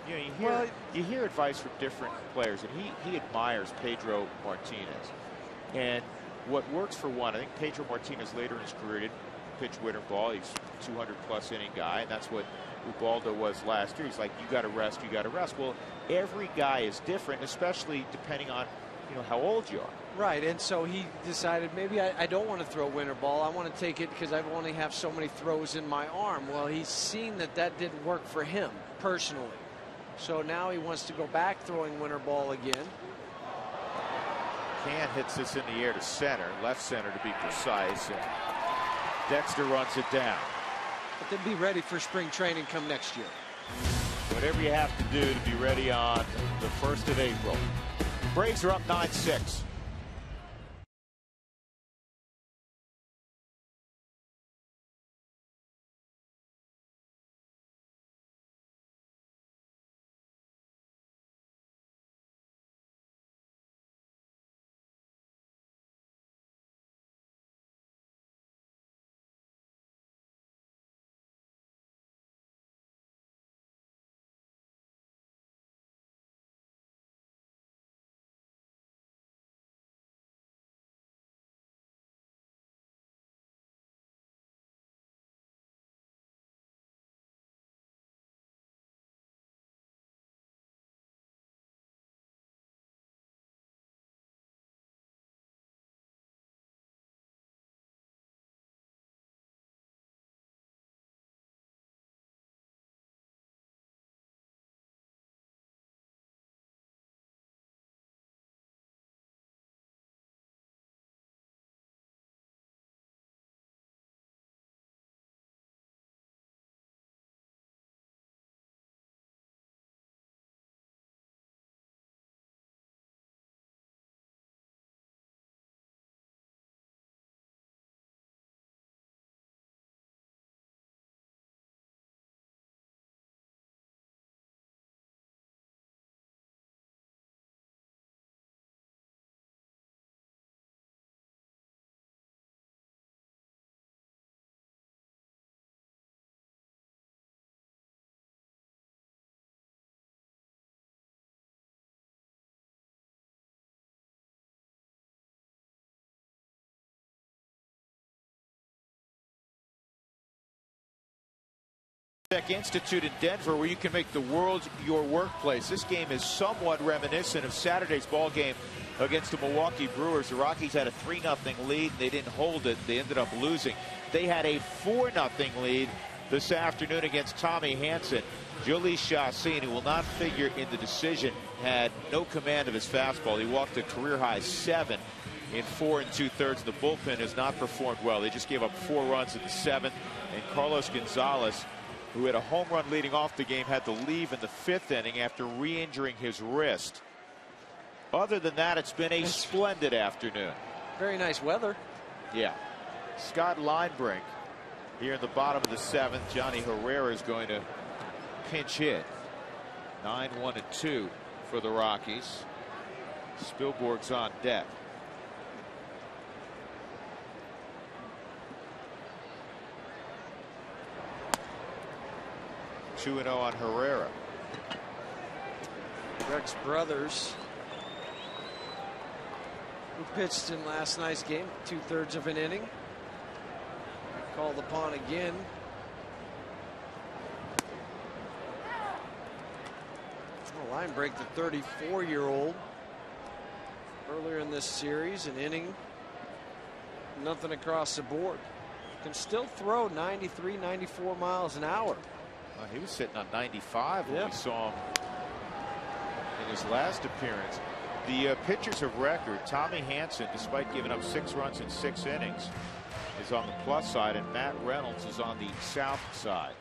You know, you hear advice from different players, and he admires Pedro Martinez. And what works for one, I think Pedro Martinez later in his career didn't pitch winter ball. He's a 200+ inning guy, and that's what Ubaldo was last year. He's like, you got to rest, you got to rest. Well, every guy is different, especially depending on how old you are. Right, and so he decided maybe I don't want to throw winter ball. I want to take it because I only have so many throws in my arm. Well, he's seen that didn't work for him personally. So now he wants to go back throwing winter ball again. Can hits this in the air to center, left center to be precise, and Dexter runs it down. But then be ready for spring training come next year. Whatever you have to do to be ready on the 1st of April. Braves are up 9-6. Institute in Denver, where you can make the world your workplace. This game is somewhat reminiscent of Saturday's ball game against the Milwaukee Brewers. The Rockies had a 3-0 lead. They didn't hold it. They ended up losing. They had a 4-0 lead this afternoon against Tommy Hanson. Jolie Chassin, who will not figure in the decision, had no command of his fastball. He walked a career-high 7 in 4 2/3. The bullpen has not performed well. They just gave up 4 runs in the 7th. And Carlos Gonzalez, who had a home run leading off the game, had to leave in the 5th inning after re-injuring his wrist. Other than that, it's been a splendid afternoon. Very nice weather. Yeah. Scott Linebrink here in the bottom of the 7th. Johnny Herrera is going to pinch hit. 9-1-2 for the Rockies. Spielborg's on deck. 2-0 on Herrera. Rex Brothers, who pitched in last night's game, 2/3 of an inning, called upon again. Line break, the 34-year-old, earlier in this series, an inning, nothing across the board. Can still throw 93, 94 miles an hour. He was sitting on 95 when we saw him in his last appearance. The pitchers of record, Tommy Hanson, despite giving up 6 runs in 6 innings, is on the plus side, and Matt Reynolds is on the south side.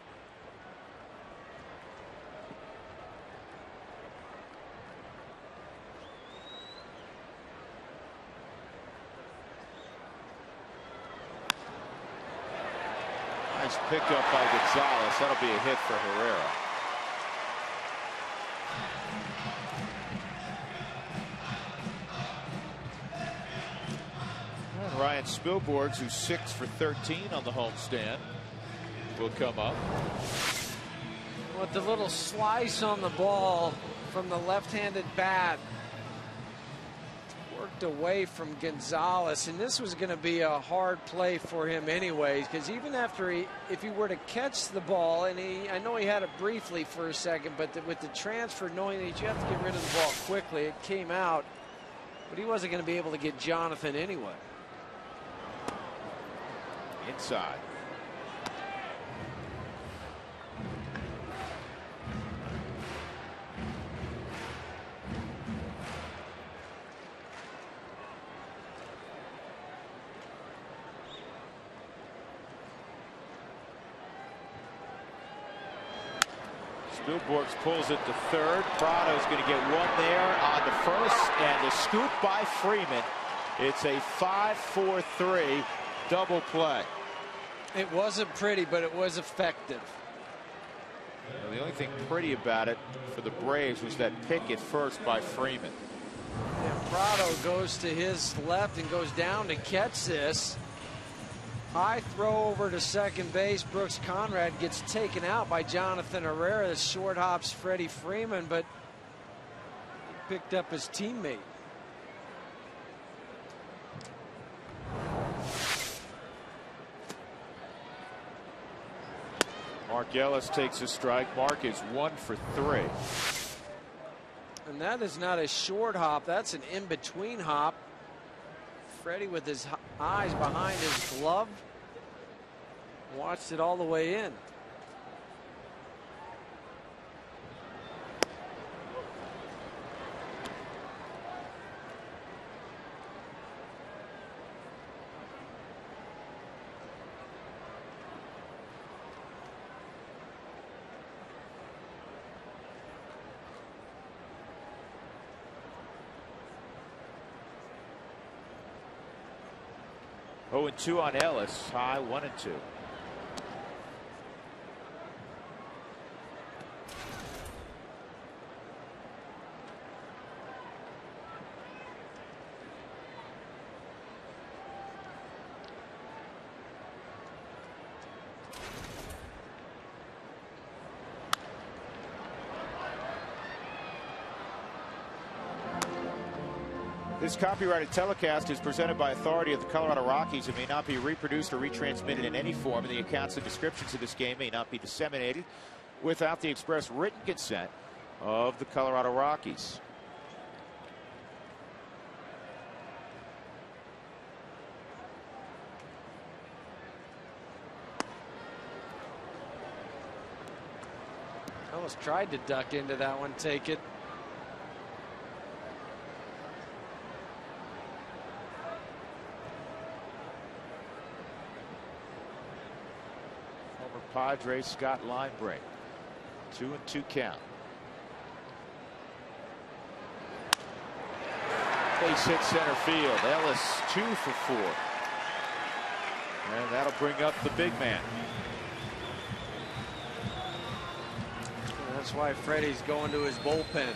Nice pickup by Gonzalez. That'll be a hit for Herrera. Ryan Spilborghs, who's 6 for 13 on the homestand, will come up. With the little slice on the ball from the left-handed bat, worked away from Gonzalez, and this was going to be a hard play for him anyways, because even after if he were to catch the ball, and I know he had it briefly for a second, but with the transfer, knowing that you have to get rid of the ball quickly, it came out, but he wasn't going to be able to get Jonathan anyway. Inside. Spilborghs pulls it to third. Prado's going to get one there on the first, and the scoop by Freeman. It's a 5-4-3 double play. It wasn't pretty, but it was effective. Well, the only thing pretty about it for the Braves was that pick at first by Freeman. And Prado goes to his left and goes down to catch this. High throw over to second base. Brooks Conrad gets taken out by Jonathan Herrera. The short hops Freddie Freeman, but he picked up his teammate. Mark Ellis takes a strike. Mark is 1 for 3. And that is not a short hop. That's an in-between hop. Freddie with his eyes behind his glove watched it all the way in. Oh, and 2 on Ellis. High 1 and 2. This copyrighted telecast is presented by authority of the Colorado Rockies. It may not be reproduced or retransmitted in any form, and the accounts and descriptions of this game may not be disseminated without the express written consent of the Colorado Rockies. Almost tried to duck into that one, take it. Padres Scott Linebrink. 2-2 count. Base hit center field. Ellis 2 for 4. And that'll bring up the big man. That's why Freddie's going to his bullpen.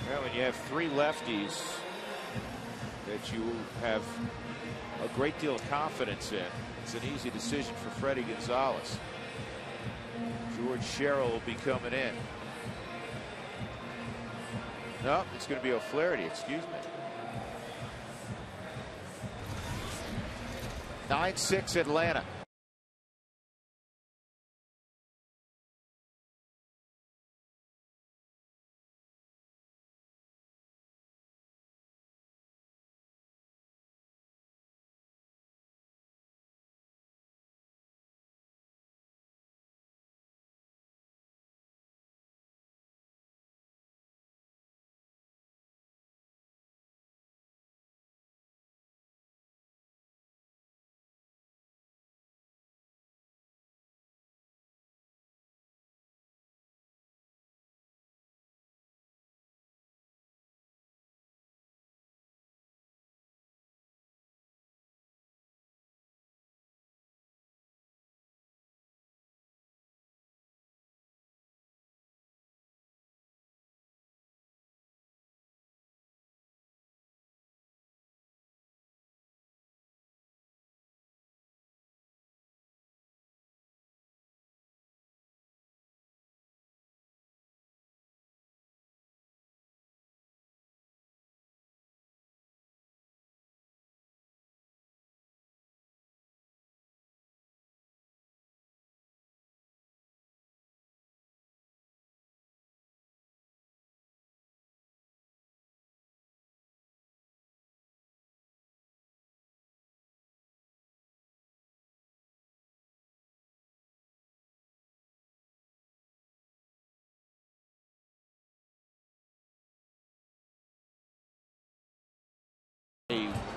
Well, when you have 3 lefties that you have a great deal of confidence in, it's an easy decision for Freddie Gonzalez. George Sherrill will be coming in. No, it's going to be O'Flaherty, excuse me. 9-6 Atlanta.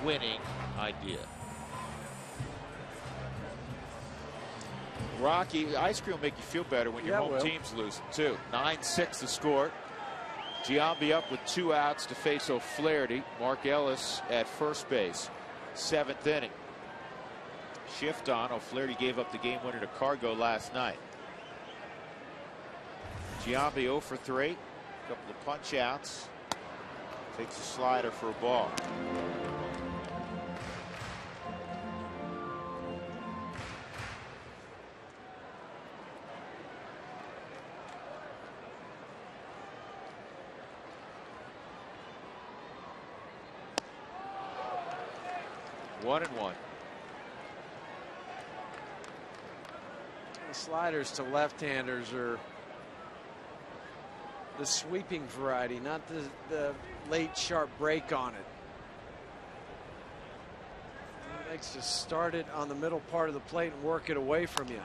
winning idea. Rocky, ice cream will make you feel better when your home team's losing, too. 9-6 the score. Giambi up with 2 outs to face O'Flaherty. Mark Ellis at first base. 7th inning. Shift on. O'Flaherty gave up the game winner to Cargo last night. Giambi 0 for 3. A couple of punch outs. Takes a slider for a ball. One and one. The sliders to left-handers are the sweeping variety, not the late sharp break on it. He likes to start it on the middle part of the plate and work it away from you.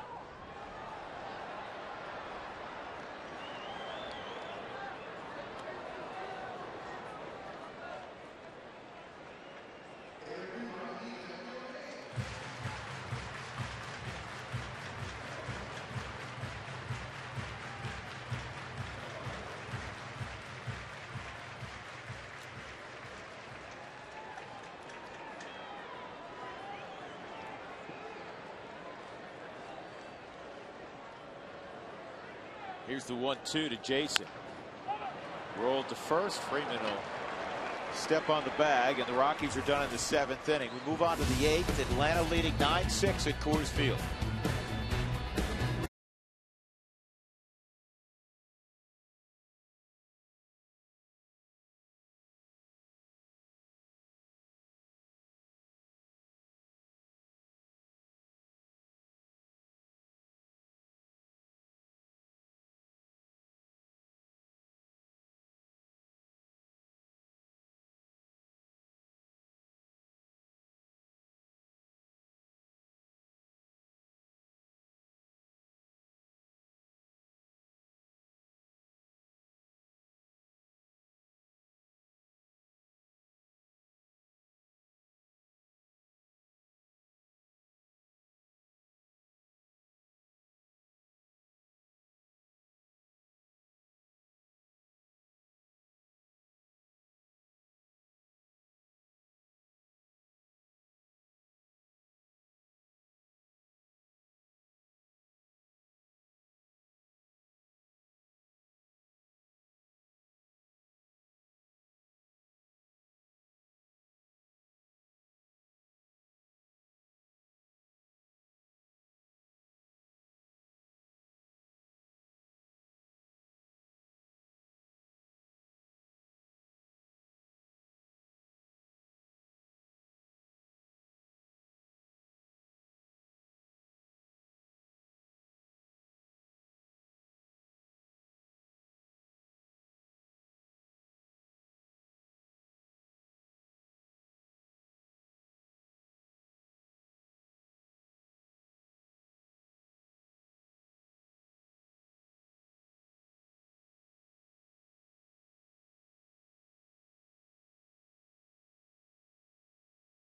Here's the 1-2 to Jason. Rolled to first. Freeman will step on the bag, and the Rockies are done in the 7th inning. We move on to the 8th. Atlanta leading 9-6 at Coors Field.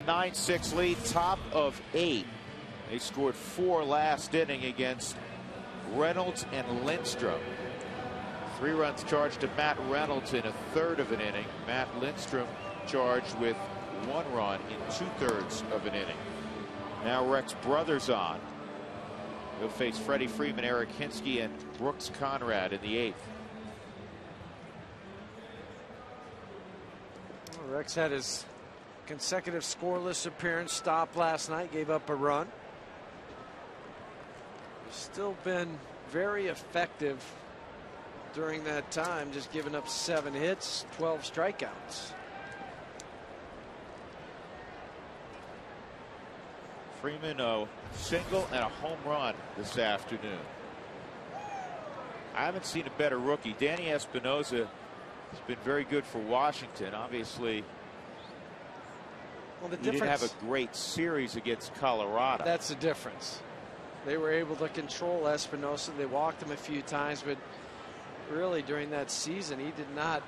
Nine-6 lead, top of 8. They scored 4 last inning against Reynolds and Lindstrom. 3 runs charged to Matt Reynolds in a third of an inning. Matt Lindstrom charged with 1 run in 2/3 of an inning. Now Rex Brothers on. He'll face Freddie Freeman, Eric Hinsky, and Brooks Conrad in the 8th. Well, Rex had his consecutive scoreless appearance stopped last night, gave up a run. He's still been very effective during that time, just giving up 7 hits, 12 strikeouts. Freeman a single and a home run this afternoon. I haven't seen a better rookie. Danny Espinosa has been very good for Washington. Obviously, well, the he didn't have a great series against Colorado. That's the difference. They were able to control Espinosa. They walked him a few times, but really during that season he did not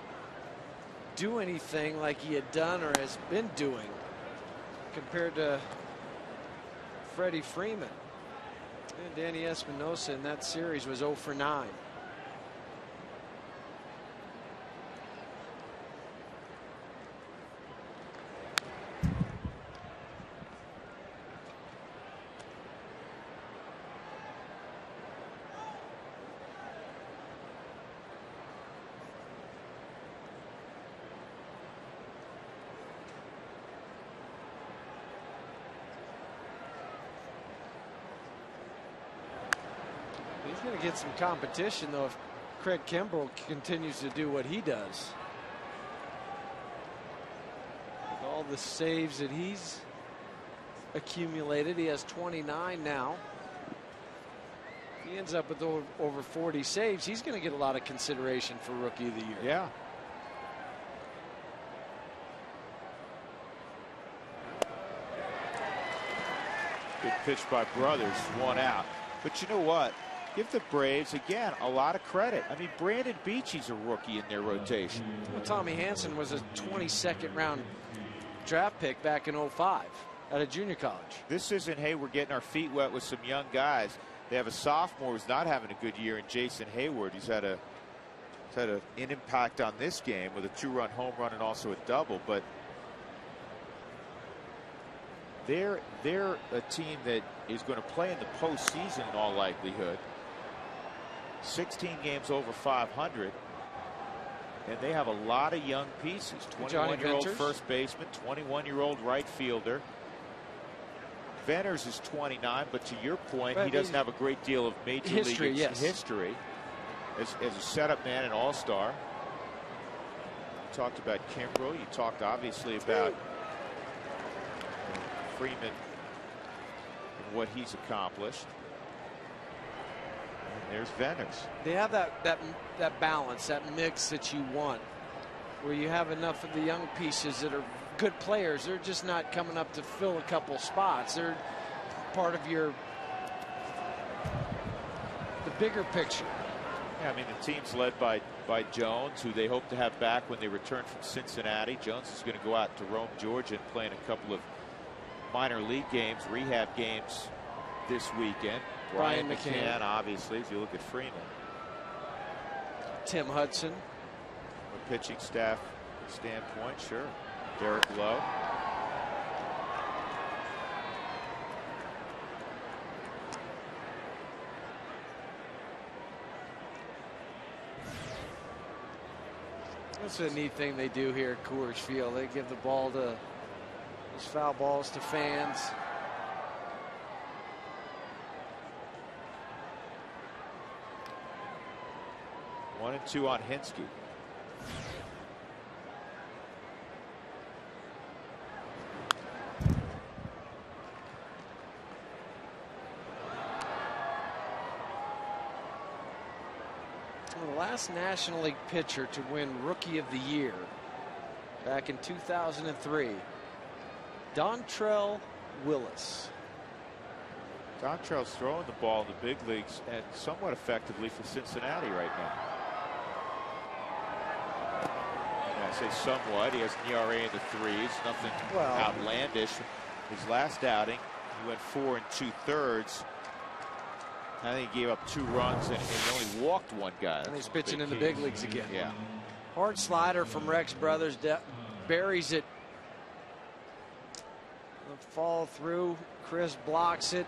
do anything like he had done or has been doing compared to Freddie Freeman. And Danny Espinosa in that series was 0 for 9. He's going to get some competition, though, if Craig Kimbrell continues to do what he does. With all the saves that he's accumulated, he has 29 now. If he ends up with over 40 saves, he's going to get a lot of consideration for Rookie of the Year. Yeah. Good pitch by Brothers, 1 out. But you know what? Give the Braves, again, a lot of credit. I mean, Brandon Beachy's a rookie in their rotation. Well, Tommy Hansen was a 22nd round draft pick back in 05 out of junior college. This isn't, hey, we're getting our feet wet with some young guys. They have a sophomore who's not having a good year in Jason Hayward. He's had an impact on this game with a 2-run home run and also a double. But they're a team that is going to play in the postseason in all likelihood. 16 games over 500, and they have a lot of young pieces. 21-year-old first baseman, 21-year-old right fielder. Venters is 29, but to your point, he doesn't have a great deal of major league history as a setup man and all-star. You talked about Kimbrell. You talked obviously about Freeman and what he's accomplished. And there's Venters. They have that balance, that mix that you want, where you have enough of the young pieces that are good players. They're just not coming up to fill a couple spots. They're part of the bigger picture. Yeah, I mean, the team's led by Jones, who they hope to have back when they return from Cincinnati. Jones is going to go out to Rome, Georgia, and play in a couple of minor league games, rehab games this weekend. Brian McCann, obviously, if you look at Freeman. Tim Hudson. From a pitching staff standpoint, sure. Derek Lowe. That's a neat thing they do here at Coors Field. They give the ball to those foul balls to fans. One and two on Hinsky. The last National League pitcher to win Rookie of the Year back in 2003, Dontrell Willis. Dontrell's throwing the ball in the big leagues and somewhat effectively for Cincinnati right now. And I say somewhat. He has an ERA in the threes, nothing outlandish. His last outing, he went 4 2/3. I think he gave up 2 runs and he only walked 1 guy. And he's pitching in the big leagues again. Yeah. Hard slider from Rex Brothers, buries it. The fall through. Chris blocks it.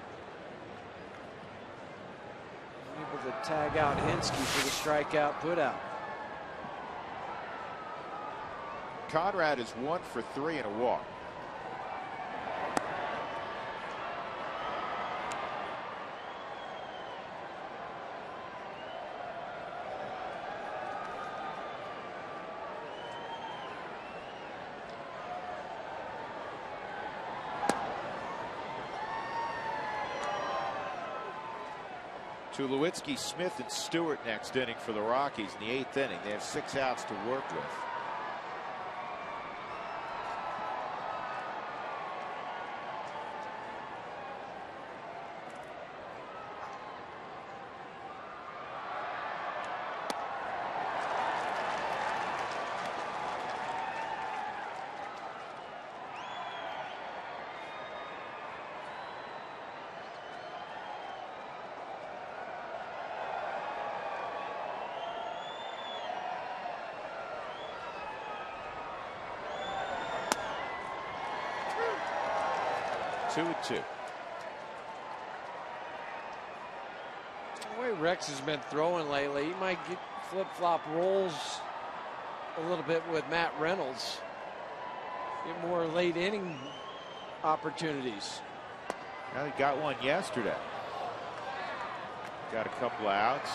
Able to tag out Hinsky for the strikeout put out. Conrad is 1 for 3 and a walk. Tulowitzki, Smith, and Stewart next inning for the Rockies in the 8th inning. They have 6 outs to work with. 2-2. The way Rex has been throwing lately, he might get flip-flop rolls a little bit with Matt Reynolds. Get more late inning opportunities. Well, he got one yesterday. Got a couple of outs.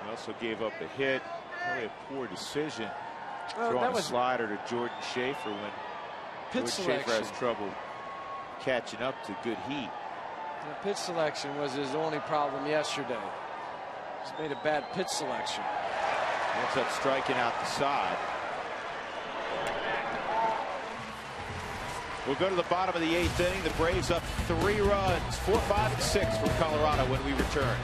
He also gave up a hit. Probably a poor decision. Throwing a slider to Jordan Schaefer when Jordan Schaefer has trouble catching up to good heat. The pitch selection was his only problem yesterday. He's made a bad pitch selection. Ends up striking out the side. We'll go to the bottom of the 8th inning. The Braves up 3 runs, 4, 5, and 6 from Colorado when we return.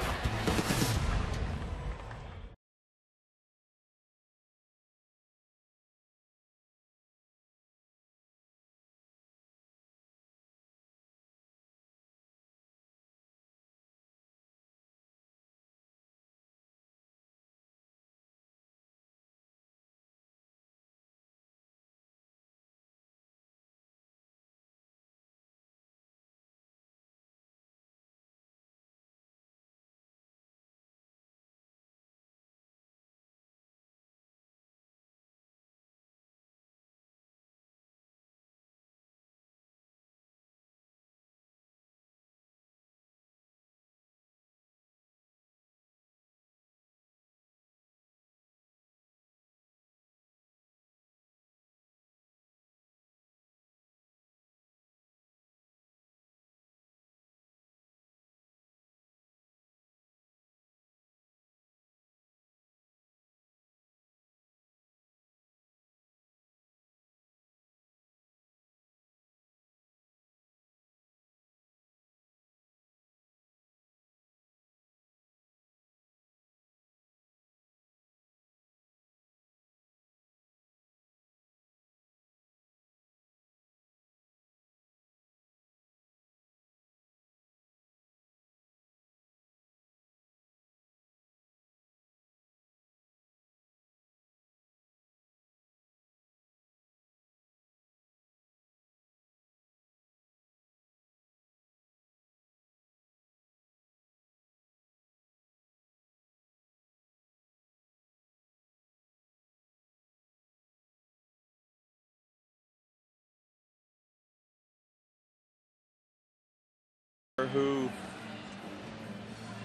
Who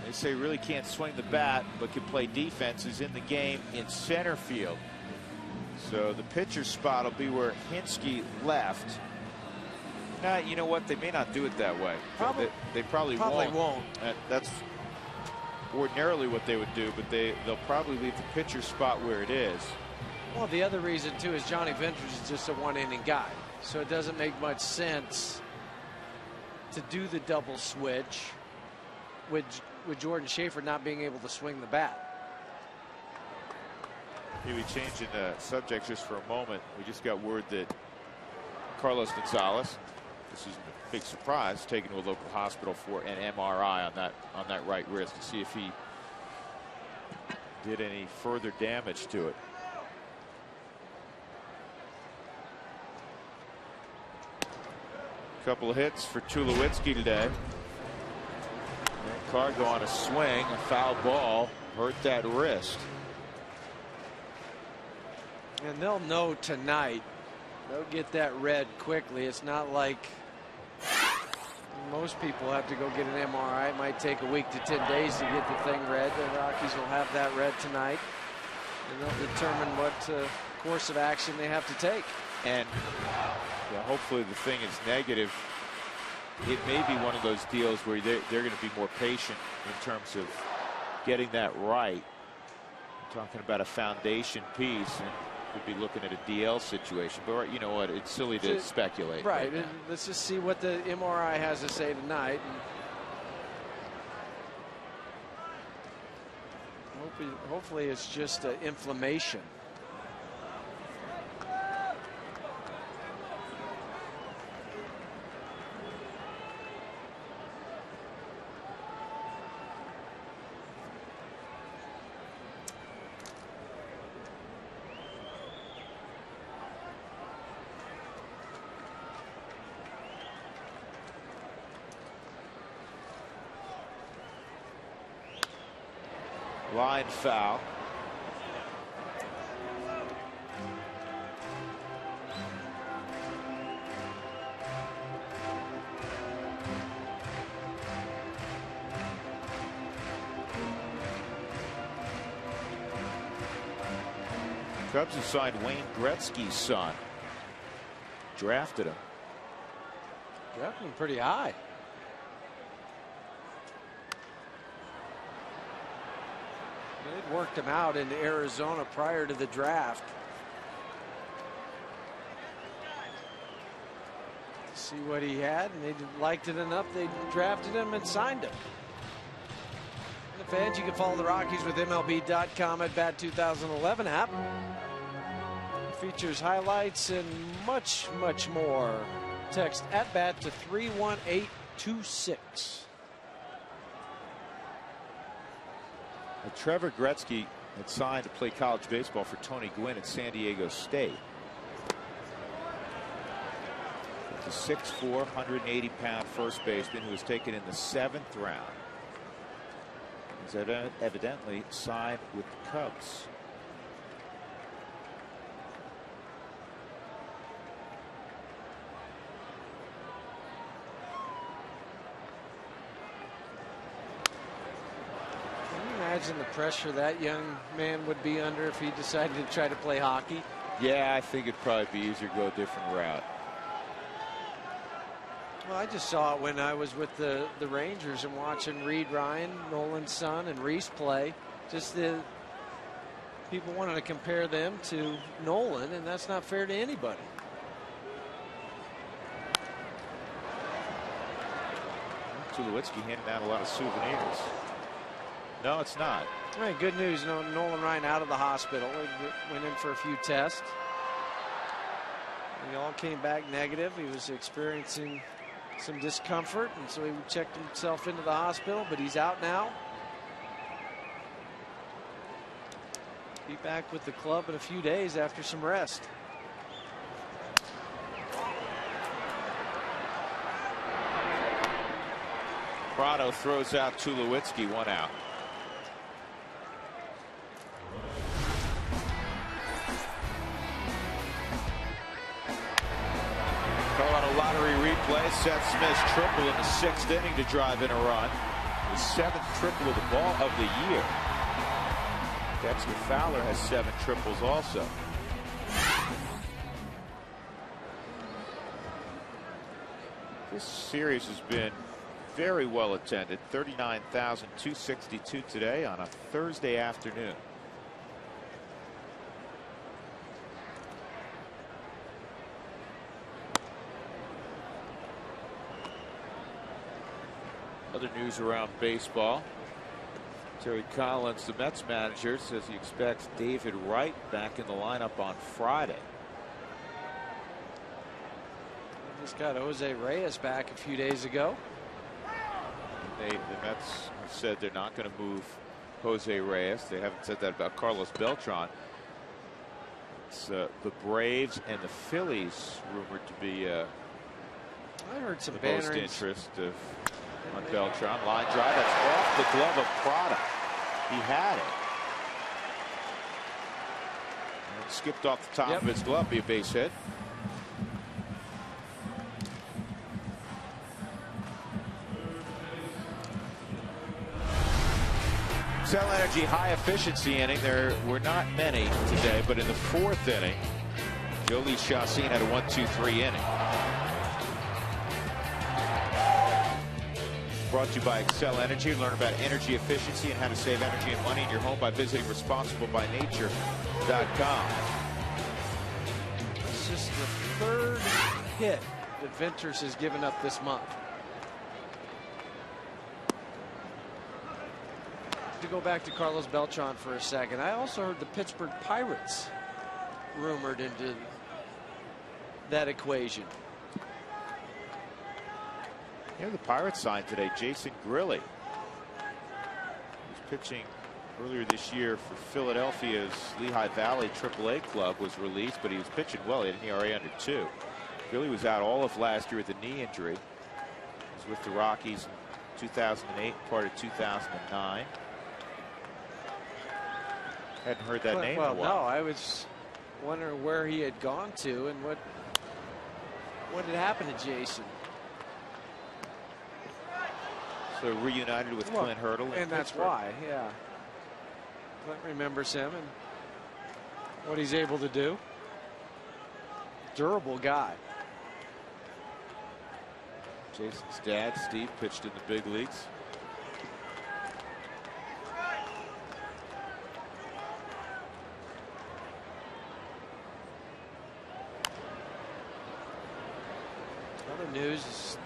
they say really can't swing the bat but can play defense is in the game in center field. So the pitcher's spot will be where Hinske left. Now, you know what? They may not do it that way. They probably won't. That's ordinarily what they would do, but they'll probably leave the pitcher's spot where it is. Well, the other reason, too, is Johnny Venters is just a one-inning guy. So it doesn't make much sense to do the double switch with Jordan Schaefer not being able to swing the bat. Maybe changing the subject just for a moment. We just got word that Carlos Gonzalez, this is a big surprise, taken to a local hospital for an MRI on that right wrist to see if he did any further damage to it. Couple of hits for Tulowitzki today. Cargo on a swing, a foul ball, hurt that wrist. And they'll know tonight. They'll get that read quickly. It's not like most people have to go get an MRI. It might take a week to 10 days to get the thing read. The Rockies will have that read tonight, and they'll determine what course of action they have to take. And hopefully the thing is negative. It may be one of those deals where they're going to be more patient in terms of getting that right. I'm talking about a foundation piece, and could be looking at a DL situation. But you know what? It's silly to speculate. Right. Let's just see what the MRI has to say tonight. And hopefully it's just inflammation. Line foul. Cubs have signed Wayne Gretzky's son. Drafted him. Drafted him pretty high. They'd worked him out into Arizona prior to the draft. See what he had, and they liked it enough. They drafted him and signed him. And the fans, you can follow the Rockies with MLB.com at Bat 2011 app. It features highlights and much, much more. Text at Bat to 31826. Trevor Gretzky had signed to play college baseball for Tony Gwynn at San Diego State. The 6'4", 180-pound first baseman who was taken in the 7th round. He's evidently signed with the Cubs. Imagine the pressure that young man would be under if he decided to try to play hockey. Yeah, I think it'd probably be easier to go a different route. Well, I just saw it when I was with the Rangers and watching Reed Ryan, Nolan's son, and Reese play. Just the people wanted to compare them to Nolan, and that's not fair to anybody. Tulowitzki handing out a lot of souvenirs. No, it's not. All right, good news. Nolan Ryan out of the hospital. He went in for a few tests. He all came back negative. He was experiencing some discomfort, and so he checked himself into the hospital, but he's out now. Be back with the club in a few days after some rest. Prado throws out Tulowitzki, 1 out. Colorado lottery replay. Seth Smith's triple in the 6th inning to drive in a run. His 7th triple of the ball of the year. Dexter Fowler has 7 triples also. This series has been very well attended. 39,262 today on a Thursday afternoon. Other news around baseball. Terry Collins, the Mets manager, says he expects David Wright back in the lineup on Friday. Just got Jose Reyes back a few days ago. The Mets have said they're not going to move Jose Reyes. They haven't said that about Carlos Beltran. It's the Braves and the Phillies rumored to be I heard some the banners. most interest on Beltran. Line drive, that's off the glove of Prada. He had it. And it skipped off the top of his glove, be a base hit. Xcel Energy high efficiency inning. There were not many today, but in the 4th inning, Jolie Chassin had a 1-2-3 inning. Brought to you by Xcel Energy. Learn about energy efficiency and how to save energy and money in your home by visiting responsiblebynature.com. It's just the 3rd hit that Venters has given up this month. To go back to Carlos Beltran for a second, I also heard the Pittsburgh Pirates rumored into that equation. Yeah, the Pirates signed today Jason Grilli. He was pitching earlier this year for Philadelphia's Lehigh Valley AAA club, was released, but he was pitching well. He had an ERA under 2. Grilli was out all of last year with a knee injury. He was with the Rockies in 2008, part of 2009. Hadn't heard that name in a Well, while. no, I was wondering where he had gone to and what had happened to Jason. So reunited with Clint Hurdle. And that's why, yeah. Clint remembers him and what he's able to do. Durable guy. Jason's dad, Steve, pitched in the big leagues. Other news is,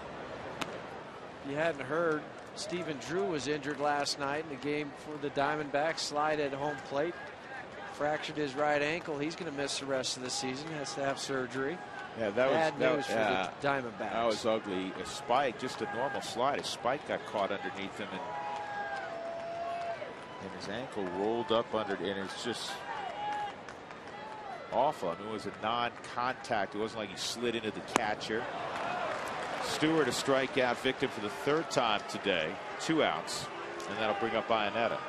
you hadn't heard, Stephen Drew was injured last night in the game for the Diamondbacks. Slide at home plate. Fractured his right ankle. He's going to miss the rest of the season. Has to have surgery. Yeah, Bad news for the Diamondbacks. That was ugly. A spike, just a normal slide. A spike got caught underneath him, and his ankle rolled up under it, and it's just awful. I mean, it was a non-contact. It wasn't like he slid into the catcher. Stewart, a strikeout victim for the third time today. 2 outs, and that'll bring up Ionetta.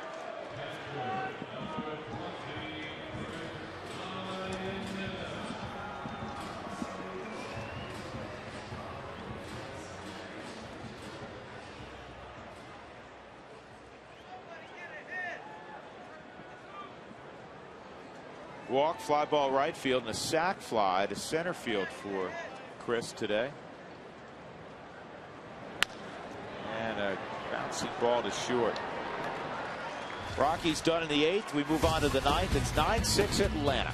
Walk, fly ball right field, and a sac fly to center field for Chris today. And a bouncing ball to short. Rockies done in the 8th. We move on to the 9th. It's 9-6 Atlanta.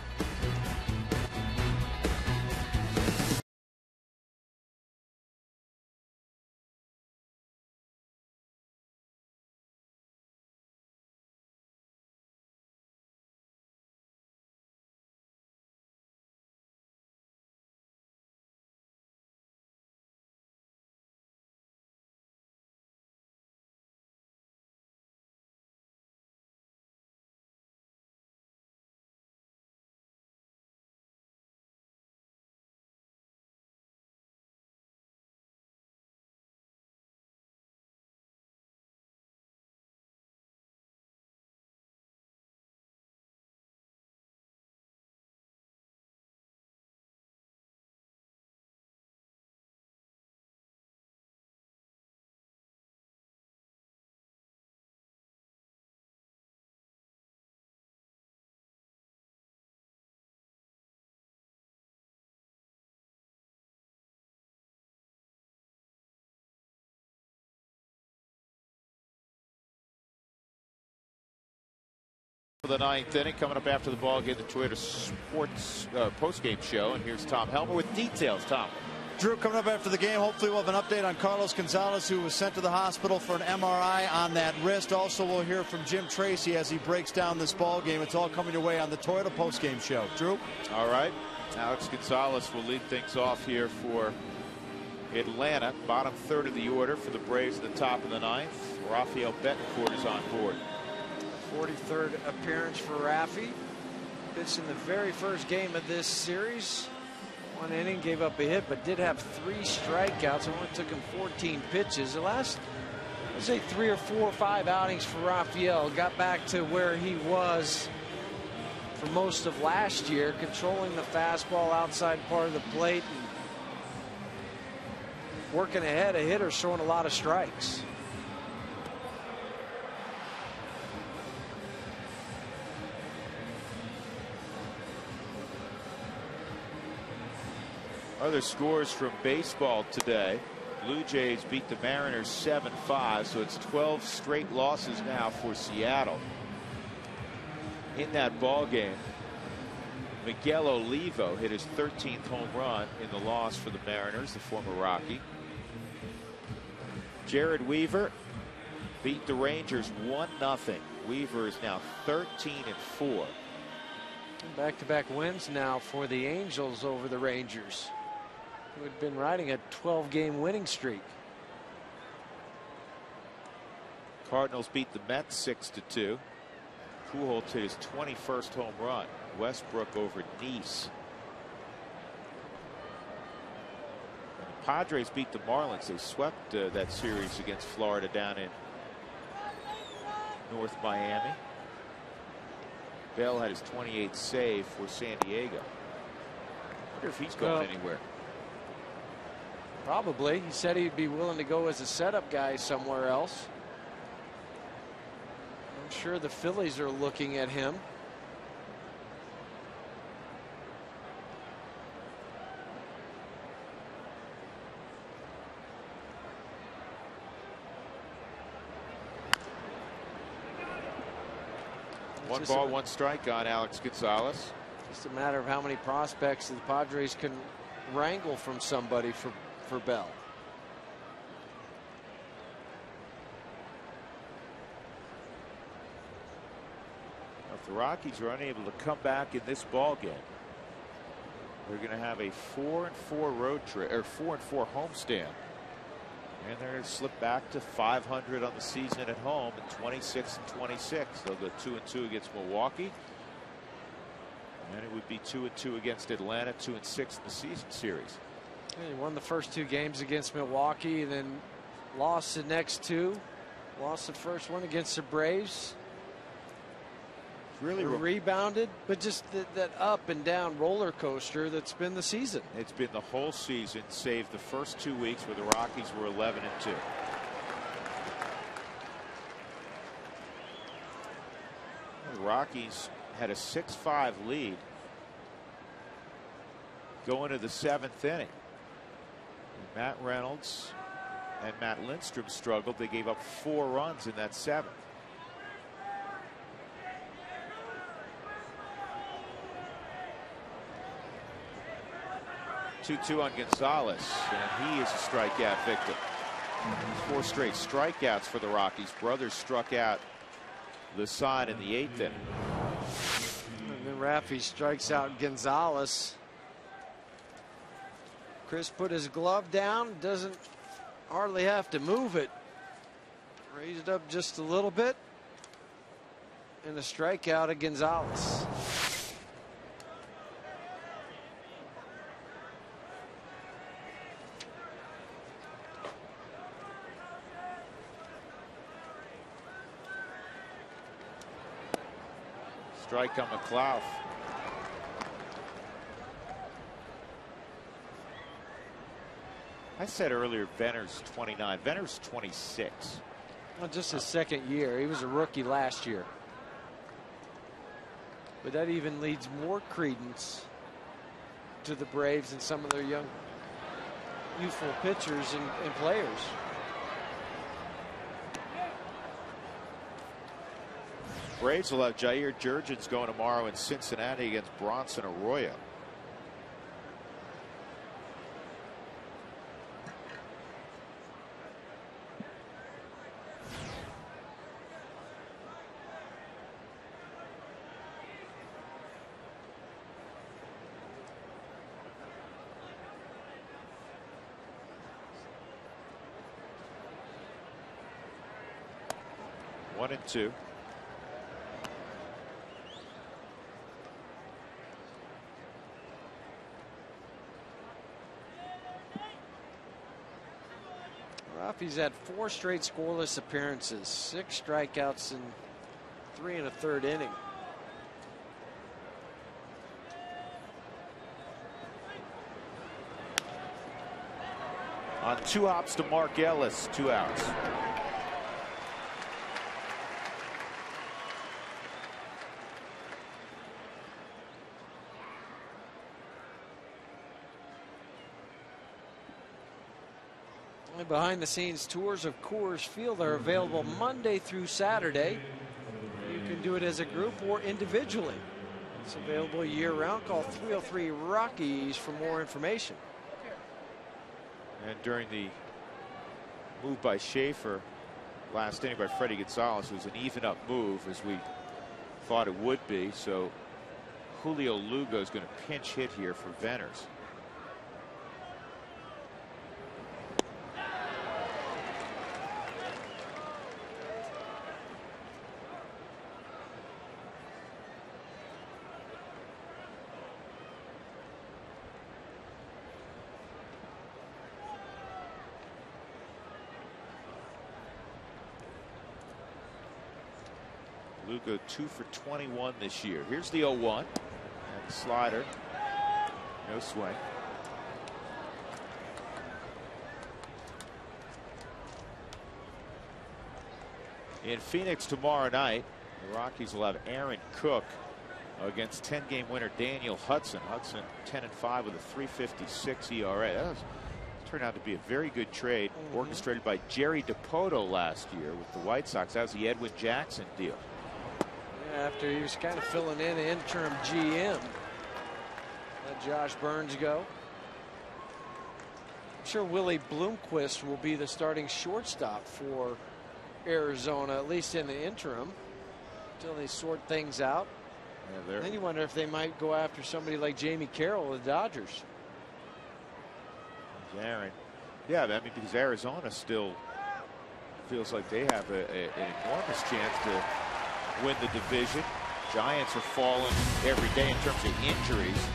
The 9th inning, coming up after the ball game, the Toyota Sports post-game show, and here's Tom Helmer with details. Tom. Drew, coming up after the game, hopefully we'll have an update on Carlos Gonzalez, who was sent to the hospital for an MRI on that wrist. Also, we'll hear from Jim Tracy as he breaks down this ball game. It's all coming your way on the Toyota post-game show. Drew? All right. Alex Gonzalez will lead things off here for Atlanta. Bottom third of the order for the Braves at the top of the 9th. Rafael Betancourt is on board. 43rd appearance for Raffy. Pitched in the very first game of this series. 1 inning, gave up a hit, but did have 3 strikeouts. It only took him 14 pitches. The last, let's say, 3 or 4 or 5 outings for Rafael. Got back to where he was for most of last year, controlling the fastball outside part of the plate and working ahead of hitters, showing a lot of strikes. Other scores from baseball today. Blue Jays beat the Mariners 7-5, so it's 12 straight losses now for Seattle. In that ball game, Miguel Olivo hit his 13th home run in the loss for the Mariners, the former Rocky. Jared Weaver beat the Rangers 1-0. Weaver is now 13-4. Back-to-back wins now for the Angels over the Rangers, who had been riding a 12-game winning streak. Cardinals beat the Mets 6-2. Pujols hit his 21st home run. Westbrook over Nice. And the Padres beat the Marlins. They swept that series against Florida down in North Miami. Bell had his 28th save for San Diego. I wonder if he's going anywhere. Probably. He said he'd be willing to go as a setup guy somewhere else. I'm sure the Phillies are looking at him. One ball, one strike on Alex Gonzalez. Just a matter of how many prospects the Padres can wrangle from somebody for Bell. If the Rockies are unable to come back in this ball game, they're going to have a 4-4 road trip, or 4-4 homestand, and they're going to slip back to 500 on the season at home and 26-26. They'll go 2-2 against Milwaukee, and it would be 2-2 against Atlanta, 2-6 in the season series. He won the first 2 games against Milwaukee, and then lost the next 2. Lost the first one against the Braves. Really rebounded, but just that up and down roller coaster that's been the season. It's been the whole season, save the first 2 weeks where the Rockies were 11-2. The Rockies had a 6-5 lead going to the 7th inning. Matt Reynolds and Matt Lindstrom struggled. They gave up 4 runs in that 7th. 2-2 on Gonzalez, and he is a strikeout victim. 4 straight strikeouts for the Rockies. Brothers struck out Lisan in the 8th inning. And then Raffy strikes out Gonzalez. Chris put his glove down, doesn't hardly have to move it. Raised up just a little bit, and a strikeout of Gonzalez. Strike on McLeod. I said earlier Venner's 29. Venner's 26. Well, just his second year. He was a rookie last year. But that even leads more credence to the Braves and some of their young, youthful pitchers and players. Braves will have Jair Jurgens going tomorrow in Cincinnati against Bronson Arroyo. One and two. Raffy's had 4 straight scoreless appearances, 6 strikeouts in 3 1/3 inning. On 2 hops to Mark Ellis, 2 outs. Behind the scenes tours of Coors Field are available Monday through Saturday. You can do it as a group or individually. It's available year round. Call 303 Rockies for more information. And during the move by Schaefer last inning by Freddie Gonzalez, it was an even up move as we thought it would be. So Julio Lugo is going to pinch hit here for Venners. Lugo 2 for 21 this year. Here's the 0-1. And the slider. No swing. In Phoenix tomorrow night, the Rockies will have Aaron Cook against 10-game winner Daniel Hudson. Hudson 10-5 with a 3.56 ERA. That turned out to be a very good trade, orchestrated by Jerry DiPoto last year with the White Sox. That was the Edwin Jackson deal. Yeah, after he was kind of filling in interim GM. Let Josh Burns go. I'm sure Willie Bloomquist will be the starting shortstop for Arizona, at least in the interim, until they sort things out. Yeah, then you wonder if they might go after somebody like Jamie Carroll of the Dodgers. Aaron. Yeah, I mean, because Arizona still feels like they have an enormous chance to win the division. Giants are falling every day in terms of injuries.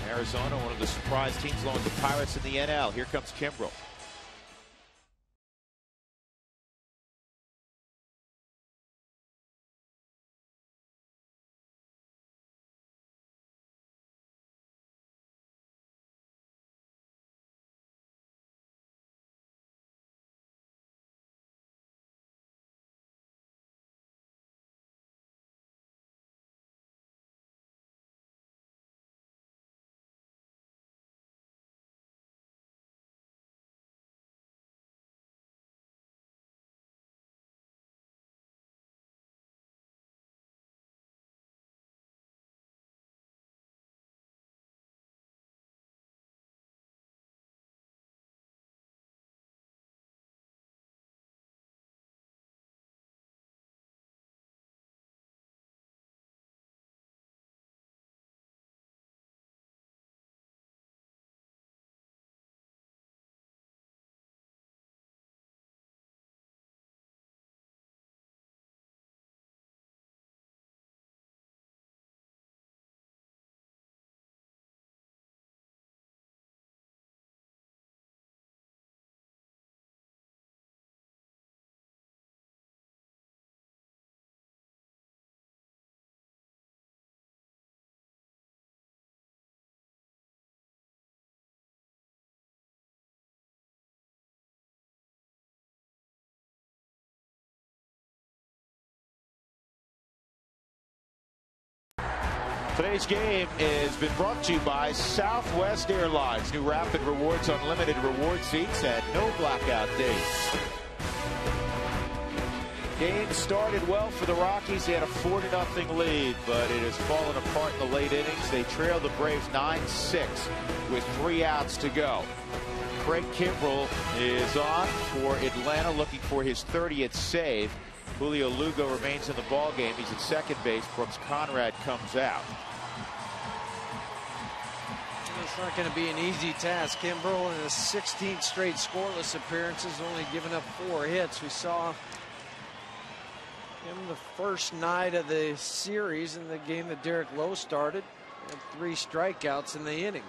Arizona, one of the surprise teams along with the Pirates in the NL. Here comes Kimbrel. Today's game has been brought to you by Southwest Airlines. New Rapid Rewards Unlimited reward seats and no blackout days. Game started well for the Rockies. They had a 4-0 lead, but it has fallen apart in the late innings. They trailed the Braves 9-6 with 3 outs to go. Craig Kimbrel is on for Atlanta, looking for his 30th save. Julio Lugo remains in the ballgame. He's at second base. Brooks Conrad comes out. It's not going to be an easy task. Kimbrel in his 16th straight scoreless appearances, only giving up 4 hits. We saw him the first night of the series in the game that Derek Lowe started. Had 3 strikeouts in the inning.